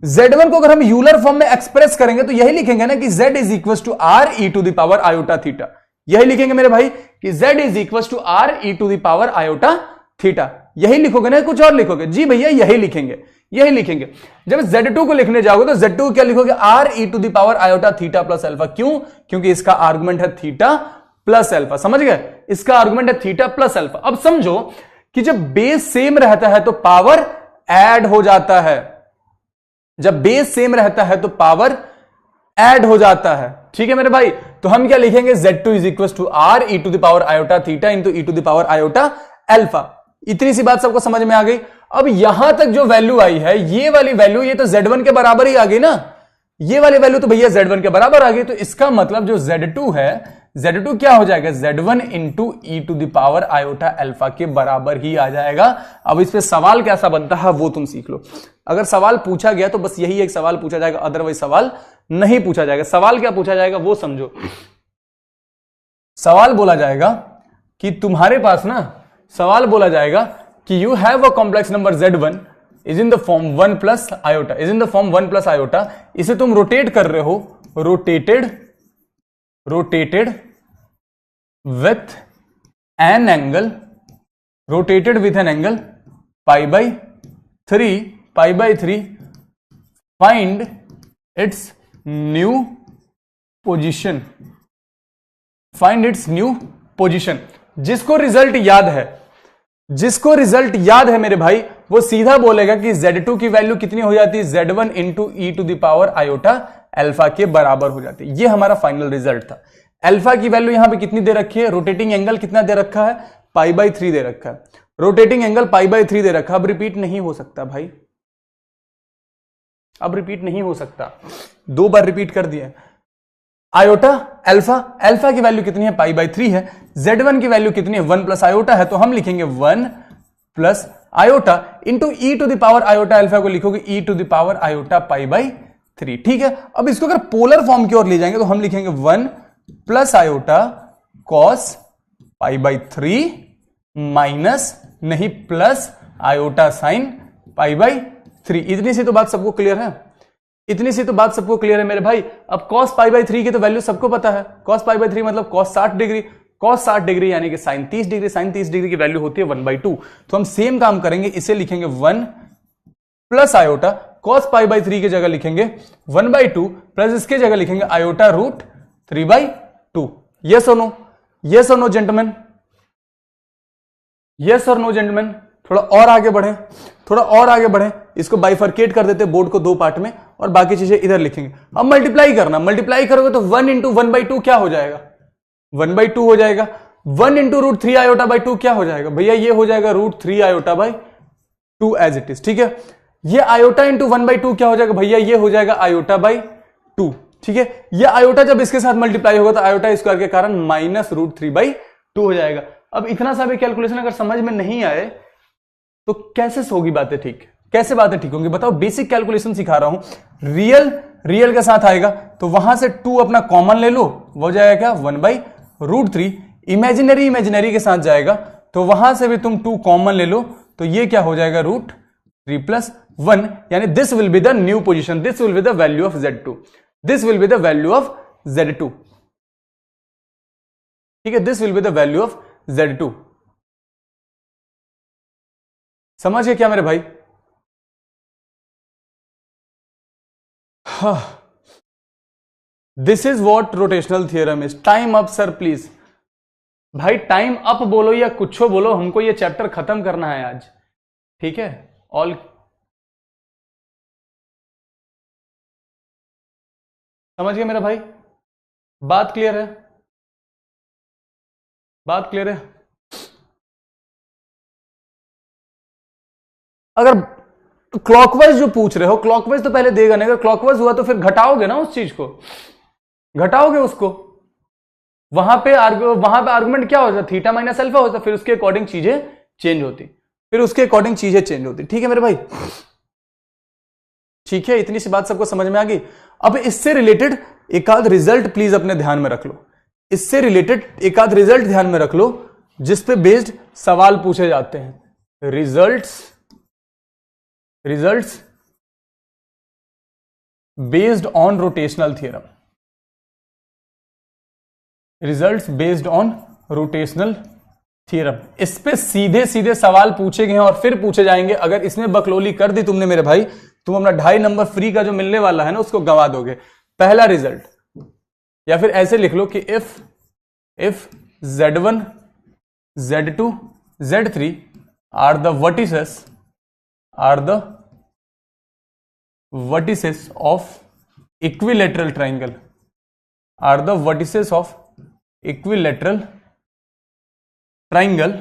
Speaker 1: z1 को अगर हम यूलर फॉर्म में एक्सप्रेस करेंगे तो यही लिखेंगे ना कि z is equal to r e to the power iota theta, यही लिखेंगे मेरे भाई कि z is equal to r e to the power iota theta, यही लिखोगे ना, कुछ और लिखोगे? जी भैया यही लिखेंगे, यही लिखेंगे। जब z2 को लिखने जाओगे तो z2 को क्या लिखोगे, r e to the power iota theta plus alpha. क्यों? क्योंकि इसका आर्गुमेंट है थीटा प्लस अल्फा, समझ गए, इसका आर्गुमेंट है थीटा प्लस अल्फा। अब समझो कि जब बेस सेम रहता है तो पावर ऐड हो जाता है, जब बेस सेम रहता है तो पावर ऐड हो जाता है, ठीक है मेरे भाई। तो हम क्या लिखेंगे, z2 is equal to r e to the power iota theta into e to the power iota alpha. इतनी सी बात सबको समझ में आ गई। अब यहां तक जो वैल्यू आई है, ये वाली वैल्यू, ये तो z1 के बराबर ही आ गई ना, ये वाली वैल्यू तो भैया z1 के बराबर आ गई। तो इसका मतलब जो z2 है, z2 क्या हो जाएगा, z1 into e to the power iota alpha के बराबर ही आ जाएगा। अब इस पे सवाल कैसा बनता है वो तुम सीख लो। अगर सवाल पूछा गया तो बस यही एक सवाल पूछा जाएगा, अदरवाइज सवाल नहीं पूछा जाएगा। सवाल क्या पूछा जाएगा वो समझो। सवाल बोला जाएगा कि तुम्हारे पास ना, सवाल बोला जाएगा कि you have a complex number z1 is in the form 1 plus iota, is in the form 1 plus iota. इसे तुम रोटेट कर रहे हो, rotated with an angle, rotated with an angle pi by 3, find its new position, find its new position. जिसको result याद है, जिसको result याद है मेरे भाई, वो सीधा बोलेगा कि z2 की वैल्यू कितनी हो जाती है, z1 into e to the power iota alpha के बराबर हो जाती है। ये हमारा फाइनल रिजल्ट था। अल्फा की वैल्यू यहां पे कितनी दे रखी है, रोटेटिंग एंगल कितना दे रखा है, π/3 दे रखा है, रोटेटिंग एंगल π/3 दे रखा है। अब रिपीट नहीं हो सकता भाई, अब रिपीट नहीं हो सकता, 2 बार रिपीट कर दिया। आयोटा अल्फा, अल्फा की वैल्यू कितनी है, π/3 है। z1 की वैल्यू कितनी है, 1 प्लस आयोटा है, तो हम लिखेंगे 1 plus iota into e to the power iota alpha को लिखोगे e to the power iota π/3, ठीक है। अब इसको अगर पोलर फॉर्म की ओर ले जाएंगे तो हम लिखेंगे 1 प्लस आयोटा कॉस π/3 माइनस नहीं प्लस आयोटा साइन π/3। इतनी सी तो बात सबको क्लियर है, इतनी सी तो बात सबको क्लियर है मेरे भाई। अब cos π/3 की तो वैल्यू सबको पता है, cos π/3 मतलब cos 60 डिग्री, cos 60 डिग्री यानी कि sin 30 डिग्री, sin 30 डिग्री की वैल्यू होती है 1/2। तो हम सेम काम करेंगे, इसे लिखेंगे 1 प्लस आयोटा cos π/3 की जगह लिखेंगे 1/2 प्लस इसके जगह लिखेंगे आयोटा रूट 3/2। यस और नो, यस और नो जेंटलमैन, यस और नो जेंटलमैन। थोड़ा और आगे बढ़े, थोड़ा और आगे बढ़े, इसको बाइफरकेट कर देते बोर्ड को 2 पार्ट में और बाकी चीजें इधर लिखेंगे। अब मल्टीप्लाई करना, मल्टीप्लाई करोगे तो 1 इंटू 1/2 क्या हो जाएगा, 1/2 हो जाएगा। 1 इंटू रूट 3 आयोटा बाई 2 क्या हो जाएगा भैया, ये हो जाएगा root 3 iota by 2 as it is, ठीक है। ये आयोटा इंटू 1/2 क्या हो जाएगा भैया, ये हो जाएगा आयोटा बाई 2। ठीक है, ये आयोटा जब इसके साथ मल्टीप्लाई होगा तो आयोटा स्क्वायर के कारण -√3/2 हो जाएगा। अब इतना सा भी कैलकुलेशन अगर समझ में नहीं आए तो कैसे होगी बातें ठीक, कैसे बातें ठीक होंगी बताओ। बेसिक कैलकुलेशन सिखा रहा हूं। रियल के साथ आएगा तो वहां से 2 अपना कॉमन ले लो, वो जाएगा क्या 1/√3। इमेजिनरी के साथ जाएगा तो वहां से भी तुम 2 कॉमन ले लो तो ये क्या हो जाएगा √3 + 1, यानी this will be the new position, this will be the value of Z2, this will be the value of Z2। ठीक है, this will be the value of Z2। समझ गए क्या मेरे भाई? This is what rotational theorem is. Time up sir please. भाई time up बोलो या कुछ बोलो, हमको ये चैप्टर खत्म करना है आज। ठीक है, ऑल समझ गए मेरा भाई? बात क्लियर है? बात क्लियर है? अगर क्लॉकवाइज जो पूछ रहे हो, क्लॉकवाइज तो पहले देगा नहीं, अगर क्लॉकवाइज हुआ तो फिर घटाओगे ना उस चीज को, घटाओगे उसको। वहां पे आर्गुमेंट क्या होता है, थीटा माइनस अल्फा होता, फिर उसके अकॉर्डिंग चीजें चेंज होती, फिर उसके अकॉर्डिंग चीजें चेंज होती। ठीक है मेरे भाई? ठीक है, इतनी सी बात सबको समझ में आ गई। अब इससे रिलेटेड एक आध रिजल्ट प्लीज अपने ध्यान में रख लो, इससे रिलेटेड एक आध रिजल्ट ध्यान में रख लो जिसपे बेस्ड सवाल पूछे जाते हैं। Results based on rotational theorem, results based on rotational theorem. इस पे सीधे सीधे सवाल पूछे गए हैं और फिर पूछे जाएंगे। अगर इसमें बकलोली कर दी तुमने मेरे भाई, तुम अपना 2.5 नंबर फ्री का जो मिलने वाला है ना उसको गंवा दोगे। पहला रिजल्ट, या फिर ऐसे लिख लो कि if Z1, Z2, Z3 are the vertices of equilateral triangle, are the vertices of equilateral triangle,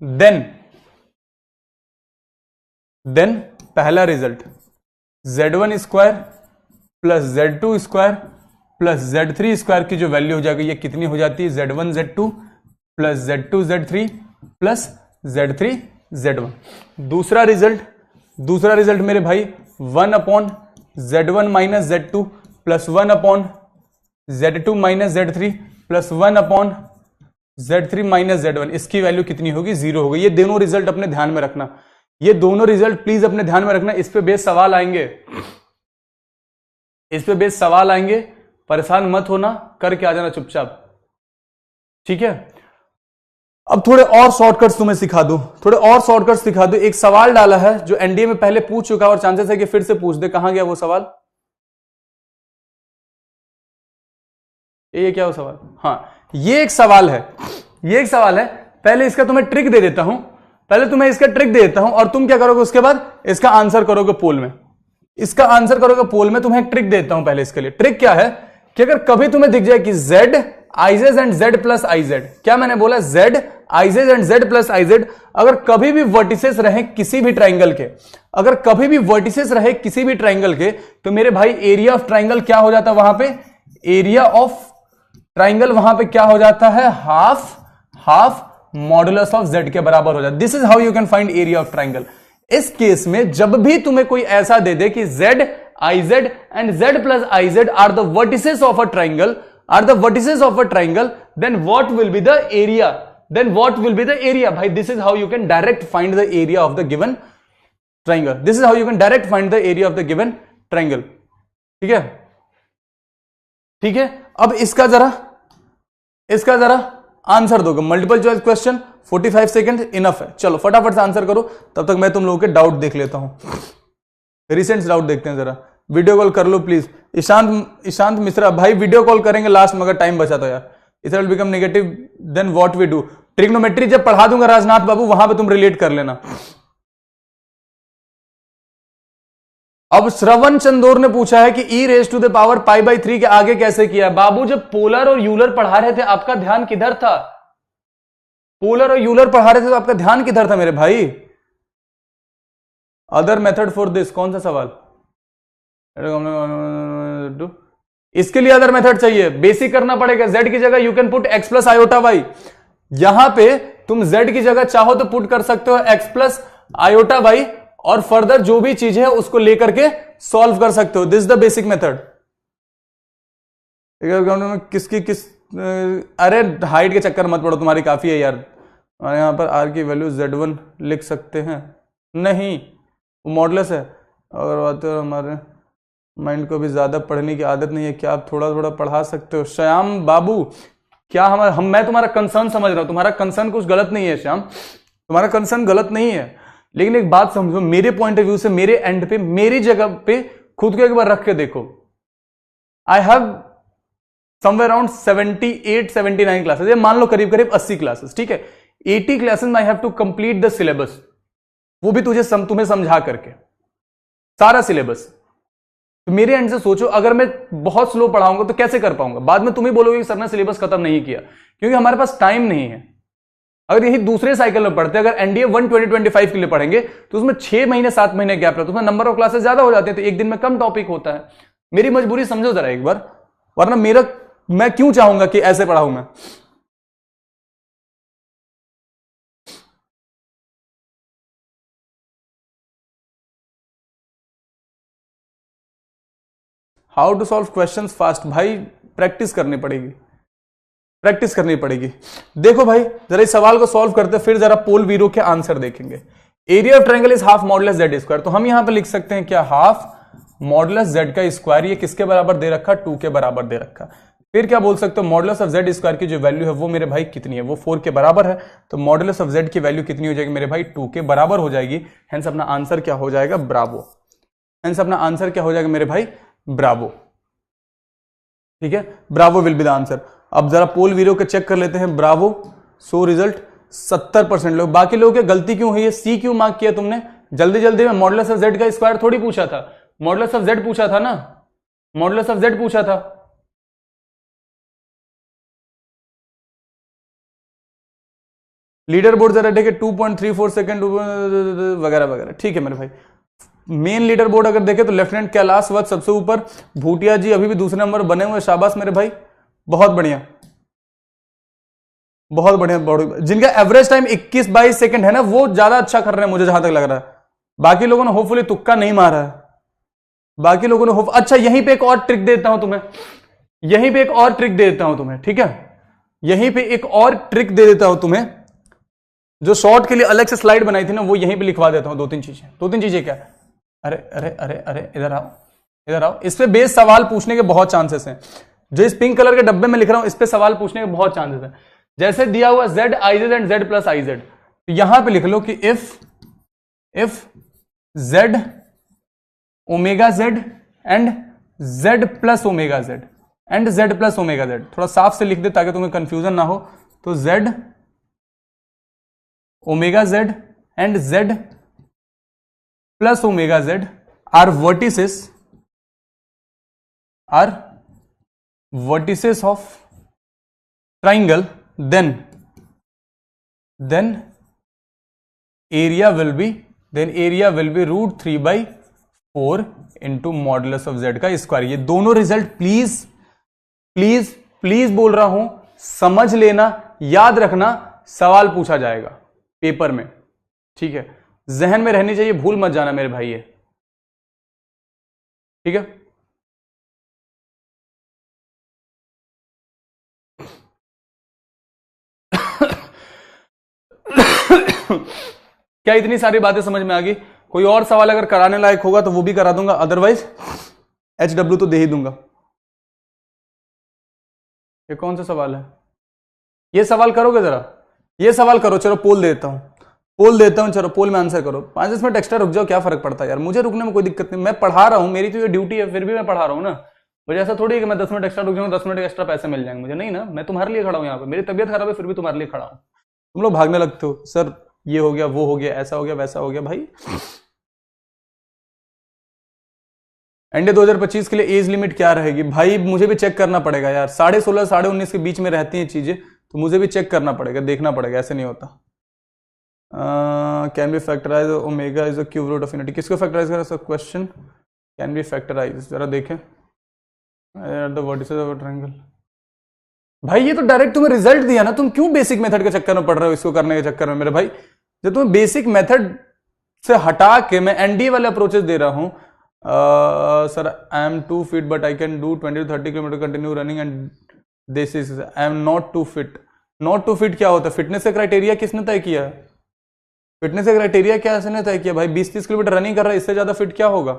Speaker 1: then पहला result Z1 square plus Z2 square plus Z3 square की जो वैल्यू हो जाएगी ये कितनी हो जाती है, Z1 Z2 plus Z2 Z3 plus Z3 Z1। दूसरा रिजल्ट मेरे भाई 1/Z1 minus Z2 plus 1/Z2 minus Z3 plus 1/Z3 minus Z1, इसकी वैल्यू कितनी होगी, 0 होगी। ये दोनों रिजल्ट अपने ध्यान में रखना, ये दोनों रिजल्ट प्लीज अपने ध्यान में रखना। इस पे बेस सवाल आएंगे, इस पे बेस सवाल आएंगे, परेशान मत होना, करके आ जाना चुपचाप। ठीक है, अब थोड़े और शॉर्टकट्स तुम्हें सिखा दूं, थोड़े और शॉर्टकट्स सिखा दूं। एक सवाल डाला है जो एनडीए में पहले पूछ चुका और चांसेस है कि फिर से पूछ दे। कहां गया वो सवाल? ये क्या वो सवाल? हाँ, ये एक सवाल है, ये एक सवाल है। पहले इसका तुम्हें ट्रिक दे देता हूं, पहले तुम्हें इसका ट्रिक दे देता हूं और तुम क्या करोगे उसके बाद इसका आंसर करोगे पोल में। इसका आंसर करोगे पोल में, तुम्हें एक ट्रिक देता हूं पहले इसके लिए। ट्रिक क्या है कि अगर कभी तुम्हें दिख जाए कि Z Iz's and Z plus IZ, क्या मैंने बोला, Z Iz's and Z plus IZ, अगर कभी भी वर्टिसेस रहे किसी भी ट्राइंगल के, अगर कभी भी वर्टिसेस रहे किसी भी ट्राइंगल के, तो मेरे भाई एरिया ऑफ ट्राइंगल क्या हो जाता है वहां पे, एरिया ऑफ ट्राइंगल वहां पे क्या हो जाता है, हाफ मॉडुलस ऑफ Z के बराबर हो जाता है। This is how you can find area of triangle. इस केस में जब भी तुम्हें कोई ऐसा दे दे कि Z Iz and Z plus Iz are the vertices of a triangle, then what will be the area? Bhai, this is how you can direct find the area of the given triangle. This is how you can direct find the area of the given triangle. ठीक है, ठीक है। अब इसका जरा answer दोगे। Multiple choice question, 45 second enough है। चलो फटाफट से आंसर करो, तब तक मैं तुम लोगों के डाउट देख लेता हूं। रिसेंट डाउट देखते हैं जरा। वीडियो कॉल कर लो प्लीज। ईशांत मिश्रा, भाई वीडियो कॉल करेंगे लास्ट में अगर टाइम बचा तो यार। It will become negative then what we do. Trigonometry जब पढ़ा दूंगा राजनाथ बाबू, वहां पे तुम रिलेट कर लेना। अब श्रवण चंदोर ने पूछा है कि e⁻⁵ π/3 के आगे कैसे किया। बाबू जब पोलर और यूलर पढ़ा रहे थे आपका ध्यान किधर था? पोलर और यूलर पढ़ा रहे थे तो आपका ध्यान किधर था मेरे भाई? अदर मेथड फॉर दिस, कौन सा सवाल? इसके लिए अदर मेथड चाहिए, बेसिक करना पड़ेगा। z की जगह you can put x plus iota y. यहां पे तुम z की जगह चाहो तो पुट कर सकते हो x प्लस आयोटा वाई, और फर्दर जो भी चीज है उसको लेकर के सॉल्व कर सकते हो। This is the basic method. किसकी किस, अरे हाइट के चक्कर मत पड़ो, तुम्हारी काफी है यार। यहां पर r की वैल्यू z1 लिख सकते हैं, नहीं वो मॉडुलस है। अगर बात हमारे माइंड को भी ज्यादा पढ़ने की आदत नहीं है, क्या आप थोड़ा थोड़ा पढ़ा सकते हो? श्याम बाबू, क्या मैं तुम्हारा कंसर्न समझ रहा हूं, तुम्हारा कंसर्न कुछ गलत नहीं है श्याम, तुम्हारा कंसर्न गलत नहीं है, लेकिन एक बात समझो, मेरे पॉइंट ऑफ व्यू से, मेरे एंड पे, मेरी जगह पे खुद को एक बार रख के देखो। I have somewhere around 78-79 classes, ये मान लो करीब करीब 80 क्लासेस, ठीक है। 80 क्लासेस में I have to complete the syllabus, वो भी तुम्हें समझा करके सारा सिलेबस। तो मेरे एंड से सोचो, अगर मैं बहुत स्लो पढ़ाऊंगा तो कैसे कर पाऊंगा? बाद में तुम ही बोलोगे कि सर ने सिलेबस खत्म नहीं किया, क्योंकि हमारे पास टाइम नहीं है। अगर यही दूसरे साइकिल में पढ़ते, अगर एनडीए 1 2025 के लिए पढ़ेंगे तो उसमें 6 महीने 7 महीने गैप रहता है, उसमें नंबर ऑफ क्लासेस ज्यादा हो जाते हैं, तो एक दिन में कम टॉपिक होता है। मेरी मजबूरी समझो जरा एक बार, वरना मैं क्यों चाहूंगा कि ऐसे पढ़ाऊं मैं? How to solve questions fast? भाई प्रैक्टिस करनी पड़ेगी, प्रैक्टिस करनी पड़ेगी। देखो भाई, जरा इस सवाल को सॉल्व करते, फिर जरा पोल वीरो के आंसर देखेंगे। Area of triangle is half modulus Z square, तो हम यहां पे लिख सकते हैं क्या? हाफ मॉडुलस जेड का स्क्वायर। ये किसके बराबर दे रखा? 2 के बराबर दे रखा। फिर क्या बोल सकते हो? मॉडुलस ऑफ जेड स्क्वायर की जो वैल्यू है वो मेरे भाई कितनी है? वो 4 के बराबर है। तो मॉडुलस ऑफ जेड की वैल्यू कितनी हो जाएगी मेरे भाई? 2 के बराबर हो जाएगी। हेंस अपना आंसर क्या हो जाएगा? ब्रावो। हेंस अपना आंसर क्या हो जाएगा मेरे भाई? ब्रावो। ठीक है, Bravo will be the answer. अब जरा पोल वीरो के चेक कर लेते हैं। ब्रावो, सो रिजल्ट 70% लोग। बाकी लोगों की गलती क्यों हुई है? सी क्यों मार्क किया तुमने जल्दी जल्दी में? मॉडुलस ऑफ जेड का स्क्वायर थोड़ी पूछा था, मॉडुलस ऑफ जेड पूछा था ना, मॉडुलस ऑफ जेड पूछा था। लीडर बोर्ड जरा देखे, 2.34 सेकंड वगैरह वगैरह। ठीक है मेरे भाई, मेन लीडर बोर्ड अगर देखे तो लेफ्टिनेंट कैलाश वत्स सबसे ऊपर, भूटिया जी अभी भी दूसरे नंबर बने हुए, शाबाश मेरे भाई, बहुत बढ़िया, बहुत बढ़िया। जिनका एवरेज टाइम 21-22 सेकंड है ना, वो ज्यादा अच्छा कर रहे हैं मुझे जहां तक लग रहा है। बाकी लोगों ने होपफुली तुक्का नहीं मारा है, बाकी लोगों ने अच्छा यहीं पे एक और ट्रिक देता हूं तुम्हें, यहीं पे एक और ट्रिक दे देता हूं तुम्हें, ठीक है, यहीं पे एक और ट्रिक दे देता हूं तुम्हें। जो शॉर्ट के लिए अलग से स्लाइड बनाई थी ना, वो यहीं पे लिखवा देता हूं। दो तीन चीजें क्या? अरे अरे अरे अरे इधर आओ, इधर आओ। इस पे बेस सवाल पूछने के बहुत चांसेस हैं। जो इस पिंक कलर के डब्बे में लिख रहा हूं, इस पे सवाल पूछने के बहुत चांसेस हैं। जैसे दिया हुआ z iz and z plus iz, तो यहां पे लिख लो कि if z omega z and z plus omega z and z plus omega z, थोड़ा साफ से लिख दे ताकि तुम्हें कंफ्यूजन ना हो। तो z omega z and z plus omega z are vertices of triangle, then area will be root 3/4 into modulus of z का स्क्वायर। ये दोनों रिजल्ट प्लीज प्लीज प्लीज बोल रहा हूं, समझ लेना, याद रखना, सवाल पूछा जाएगा पेपर में, ठीक है, जहन में रहनी चाहिए, भूल मत जाना मेरे भाई ये, ठीक है। क्या इतनी सारी बातें समझ में आ गई? कोई और सवाल अगर कराने लायक होगा तो वो भी करा दूंगा, अदरवाइज HW तो दे ही दूंगा। ये कौन सा सवाल है? ये सवाल करोगे जरा, ये सवाल करो, चलो पोल देता हूं, पोल देता हूं, चलो पोल में आंसर करो। 5-10 मिनट एक्स्ट्रा रुक जाओ, क्या फर्क पड़ता है यार, मुझे रुकने में कोई दिक्कत नहीं, मैं पढ़ा रहा हूं, मेरी तो ये ड्यूटी है, फिर भी मैं पढ़ा रहा हूं ना। मुझे ऐसा थोड़ी है कि मैं 10 मिनट एक्स्ट्रा रुक जाऊंगा, 10 मिनट एक्स्ट्रा पैसे मिल जाएंगे मुझे, नहीं ना, मैं तुम्हारे लिए खड़ा हूं यहाँ पे, मेरी तबियत खराब है फिर भी तुम्हारे लिए खड़ा हूं। तुम लोग भागने लगते हो, सर ये हो गया, वो हो गया, ऐसा हो गया, वैसा हो गया। भाई एनडीए 2025 के लिए एज लिमिट क्या रहेगी? भाई मुझे भी चेक करना पड़ेगा यार, 16.5 19.5 के बीच में रहती हैं चीजें, तो मुझे भी चेक करना पड़ेगा, देखना पड़ेगा, ऐसे नहीं होता। Can be factorize omega is the cube root of unity. किसको फैक्टराइज करा sir? Question can be factorize, जरा देखें the vertices of a triangle. भाई ये तो डायरेक्ट तुम्हें रिजल्ट दिया ना, तुम क्यों बेसिक मेथड के चक्कर में पड़ रहे हो इसको करने के चक्कर में मेरे भाई? जब तुम्हें बेसिक मेथड से हटा के मैं एनडीए वाले अप्रोचेस दे रहा हूं। Sir I am 2 feet but I can do 20 to 30 kilometre continue running and this is I am not 2 feet। Not 2 feet क्या होता है? फिटनेस का क्राइटेरिया किसने तय किया है? फिटनेस का क्राइटेरिया क्या ने तय किया भाई? 20-30 किलोमीटर रनिंग कर रहा है, इससे ज्यादा फिट क्या होगा?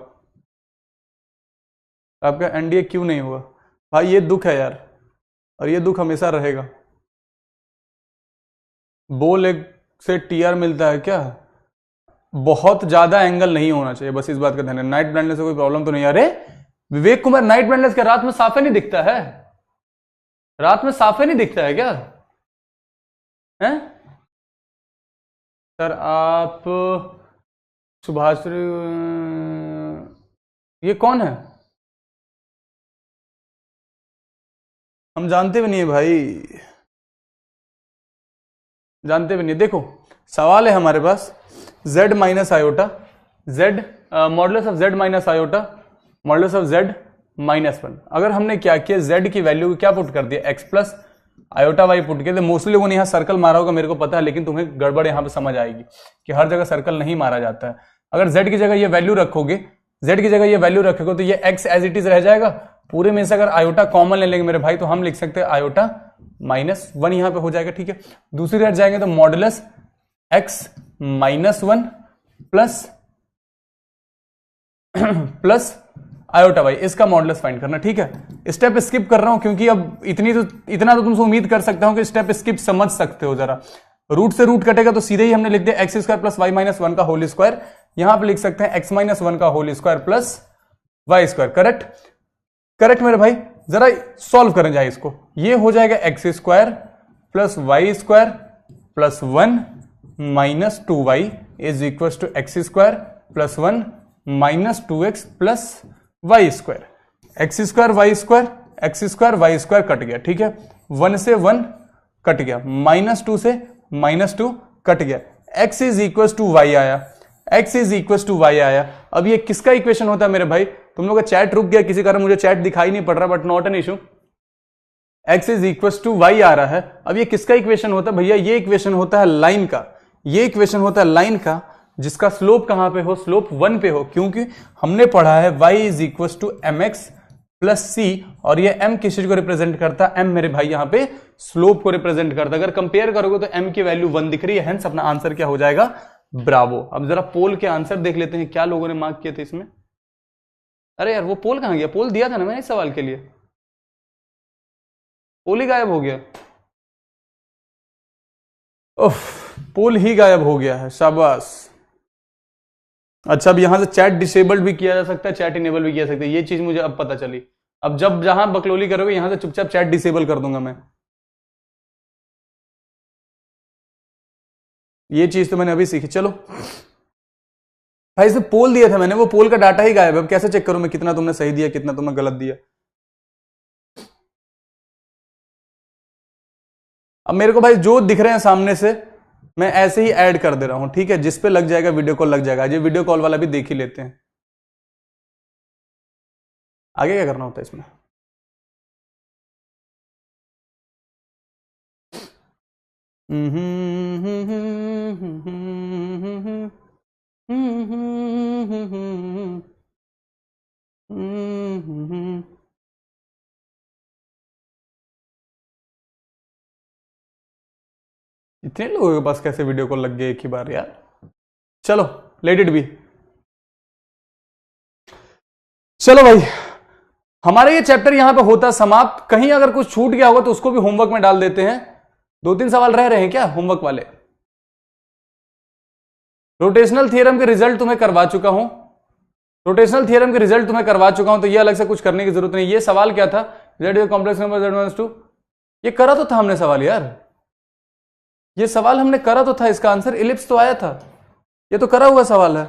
Speaker 1: आपका एनडीए क्यों नहीं हुआ भाई? ये दुख है यार, और ये दुख हमेशा रहेगा। बो लेग से टीआर मिलता है क्या? बहुत ज्यादा एंगल नहीं होना चाहिए, बस इस बात का ध्यान है। नाइट ब्लाइंडनेस से कोई प्रॉब्लम तो नहीं? अरे विवेक कुमार, नाइट ब्लाइंडनेस क्या रात में साफे नहीं दिखता है? रात में साफे नहीं दिखता है क्या है? सर आप सुभाष, ये कौन है? हम जानते भी नहीं है भाई, जानते भी नहीं। देखो सवाल है हमारे पास z minus iota, z modulus of z minus iota, modulus of z minus 1। अगर हमने क्या किया, z की वैल्यू क्या पुट कर दिया? x plus iota y put किया। मोस्टली लोगों ने यहाँ सर्कल मारा होगा, मेरे को पता है, लेकिन तुम्हें गड़बड़ यहाँ पे समझ आएगी कि हर जगह सर्कल नहीं मारा जाता है। अगर z की जगह ये वैल्यू रखोगे, z की जगह ये वैल्यू रखोगे तो ये x एज इट इज रह जाएगा। पूरे में से अगर आयोटा कॉमन ले लेंगे मेरे भाई तो हम लिख सकते हैं आयोटा माइनस 1 यहां पे हो जाएगा, ठीक है। दूसरी तरफ जाएंगे तो modulus x minus 1 plus iota y, इसका मॉडुलस फाइंड करना, ठीक है। स्टेप स्किप कर रहा हूं क्योंकि अब इतना तो तुमसे उम्मीद कर सकता हूं कि स्टेप स्किप समझ सकते हो जरा। रूट से रूट कटेगा तो सीधे ही हमने लिख दिया x square plus y minus 1 का होल स्क्वायर। यहां पे लिख सकते हैं एक्स माइनस 1 का whole square plus Y square. Correct correct मेरे भाई, जरा सॉल्व करें जाए इसको। ये हो जाएगा x square plus Y square plus 1 minus 2y is equal to x square plus 1 minus 2x plus Y square. X square y square, x square y square cut गया, ठीक है। 1 से 1 कट गया, माइनस 2 से माइनस 2 कट गया, x is equal to y आया, x is equal to y आया। अब ये किसका इक्वेशन होता है मेरे भाई? तुम लोग का चैट रुक गया किसी कारण, मुझे चैट दिखाई नहीं पड़ रहा, but not an issue. x is equal to y आ रहा है। अब ये किसका इक्वेशन होता है भैया? ये इक्वेशन होता है लाइन का, ये इक्वेशन होता है लाइन का जिसका स्लोप कहां पे हो? स्लोप 1 पे हो, क्योंकि हमने पढ़ा है y is equal to m x plus c, और ये m किस चीज को रिप्रेजेंट करता है? m मेरे भाई यहां पे स्लोप को रिप्रेजेंट करता है। अगर कंपेयर करोगे तो m की वैल्यू 1 दिख रही है, हेंस अपना आंसर क्या हो जाएगा? ब्रावो। अब जरा पोल के आंसर देख लेते हैं, क्या लोगों ने मार्क किए थे इसमें। अरे यार वो पोल कहां गया? पोल दिया था ना मैंने इस सवाल के लिए, पोल ही गायब हो गया। उफ, पोल ही गायब हो गया है, शाबाश। अच्छा, अब यहां से चैट डिसेबल्ड भी किया जा सकता है, चैट इनेबल भी किया जा सकता है, ये चीज मुझे अब पता चली। अब जब जहां बकलोली करोगे यहां से चुपचाप चैट डिसेबल कर दूंगा मैं। ये चीज तो मैंने अभी सीखी। चलो भाई, इसे पोल दिया था मैंने, वो पोल का डाटा ही गायब है। अब कैसे चेक करूं मैं कितना तुमने सही दिया कितना तुमने गलत दिया? अब मेरे को भाई जो दिख रहे हैं सामने से मैं ऐसे ही ऐड कर दे रहा हूं, ठीक है। जिस पे लग जाएगा वीडियो कॉल लग जाएगा। ये वीडियो कॉल वाला भी देख ही लेते हैं, आगे क्या करना होता है इसमें। इतने लोगों के पास कैसे वीडियो कॉल लग गए एक ही बार यार। चलो लेट इट बी। चलो भाई, हमारा ये चैप्टर यहां पे होता समाप्त। कहीं अगर कुछ छूट गया होगा तो उसको भी होमवर्क में डाल देते हैं। 2-3 सवाल रह रहे हैं क्या होमवर्क वाले? रोटेशनल थ्योरम के रिजल्ट तुम्हें करवा चुका हूं, रोटेशनल थ्योरम के रिजल्ट तुम्हें करवा चुका हूं, तो ये अलग से कुछ करने की जरूरत नहीं। ये सवाल क्या था? z is complex number z-2, ये करा तो था हमने सवाल यार, ये सवाल हमने करा तो था, इसका आंसर इलिप्स तो आया था, ये तो करा हुआ सवाल है।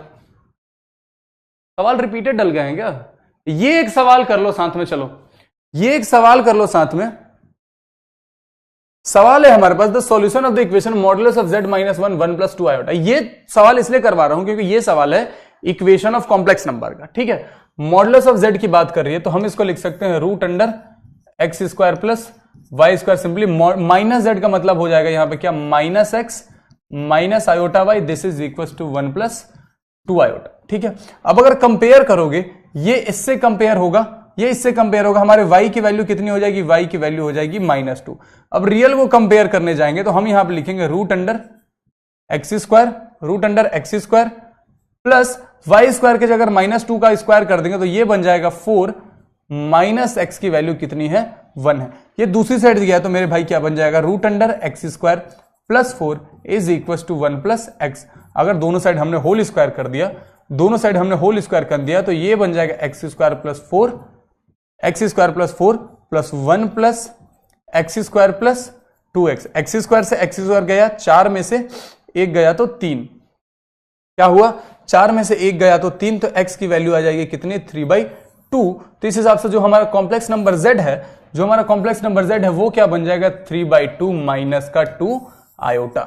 Speaker 1: सवाल रिपीटेड डल गए हैं क्या? ये एक सवाल कर लो साथ में, चलो ये एक सवाल कर लो साथ में। सवाल है हमारे पास the solution of the equation modulus of z minus 1 1 plus 2 iota. ये सवाल इसलिए करवा रहा हूं क्योंकि ये सवाल है इक्वेशन ऑफ कॉम्प्लेक्स नंबर का, ठीक है। मॉडुलस ऑफ z की बात कर रही है तो हम इसको लिख सकते हैं root under x square plus Y square. Simply minus z का मतलब हो जाएगा यहां पे क्या, minus x minus iota y, this is equal to 1 plus 2 iota, ठीक है। अब अगर कंपेयर करोगे, ये इससे कंपेयर होगा, ये इससे कंपेयर होगा, हमारे y की वैल्यू कितनी हो जाएगी, y की वैल्यू हो जाएगी -2। अब रियल को कंपेयर करने जाएंगे तो हम यहां पे लिखेंगे root under x square plus Y square के जगह -2 का स्क्वायर कर देंगे तो ये बन जाएगा 4 माइनस एक्स की वैल्यू कितनी है, 1 है। ये दूसरी साइड गया तो मेरे भाई क्या बन जाएगा, root under x square plus 4 is equal to 1 plus x. अगर दोनों साइड हमने होल स्क्वायर कर दिया, तो ये बन जाएगा x square plus 4 plus 1 plus x square plus 2x। X square से एक्स स्क्वायर गया, 4 में से 1 गया तो 3, क्या हुआ, 4 में से 1 गया तो 3, तो x की वैल्यू आ जाएगी कितनी, 3/2। तो इस हिसाब से जो हमारा कॉम्प्लेक्स नंबर z है, वो क्या बन जाएगा, 3/2 माइनस का 2 आयोटा,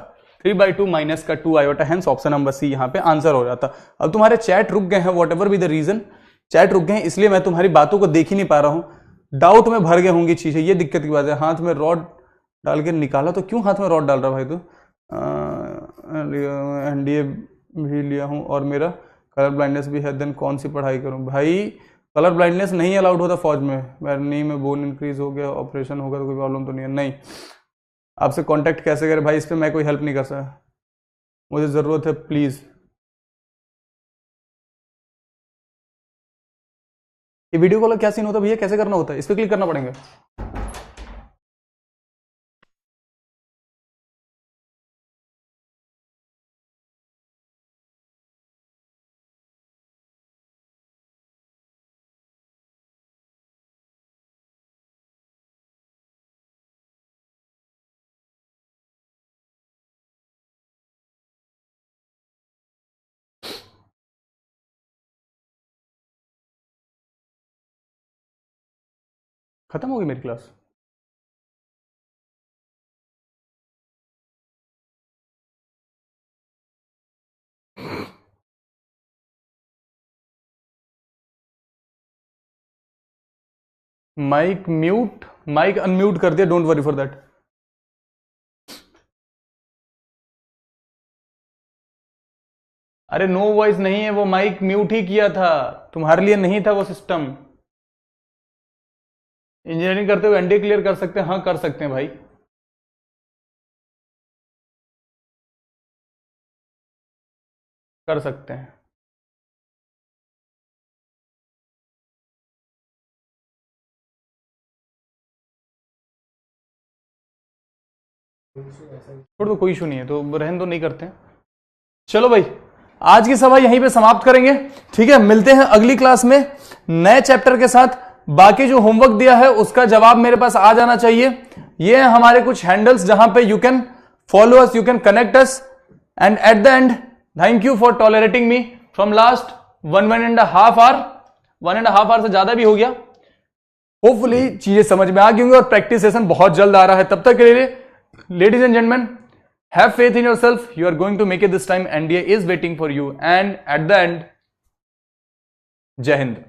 Speaker 1: 3/2 माइनस का 2 iota. Hence option number C यहां पे आंसर हो जाता। अब तुम्हारे चैट रुक गए हैं, whatever be the reason, chat रुक गए हैं, इसलिए मैं तुम्हारी बातों को देख ही नहीं पा रहा हूं, डाउट में भर गए होंगी चीजें, ये दिक्कत की बात है। हाथ में रॉड डाल के निकाला, तो क्यों हाथ में रॉड डाल रहा भाई, तो एनडीए भी लिया हूं और मेरा कलर ब्लाइंडनेस भी है, देन कौन सी पढ़ाई करूं भाई। कलर ब्लाइंडनेस नहीं अलाउड होता फौज में, मेरे नी में बोन इंक्रीज हो गया, ऑपरेशन होगा तो कोई प्रॉब्लम तो नहीं है, नहीं। आपसे कांटेक्ट कैसे करें भाई, इस पर मैं कोई हेल्प नहीं कर सकता, मुझे जरूरत है, प्लीज। ये वीडियो कॉल क्या सीन होता है भैया, कैसे करना होता है, इस पर क्लिक करना पड़ेगा। खत्म हो गई मेरी class. Mic mute, mic unmute कर दिया, डोंट वरी फॉर दैट। अरे नो वॉइस नहीं है, वो माइक म्यूट ही किया था, तुम्हारे लिए नहीं था वो सिस्टम। इंजीनियरिंग करते हुए एनडीए क्लियर कर सकते हैं, हाँ कर सकते हैं भाई। कर सकते हैं। छोड़ दो, कोई इशू नहीं है, तो रहन दो, नहीं करते हैं। चलो भाई, आज की सभा यहीं पे समाप्त करेंगे, ठीक है। मिलते हैं अगली क्लास में नए चैप्टर के साथ। बाकी जो होमवर्क दिया है उसका जवाब मेरे पास आ जाना चाहिए। ये है हमारे कुछ हैंडल्स जहां पे you can follow us, you can connect us, and at the end thank you for tolerating me from last 1.5 hour, 1.5 hour से ज्यादा भी हो गया। होपफुली चीजें समझ में आ गई होंगी और प्रैक्टिस सेशन बहुत जल्द आ रहा है। तब तक के लिए ladies and gentlemen, have faith in yourself, you are going to make it this time, NDA is waiting for you, and at the end, Jai Hind.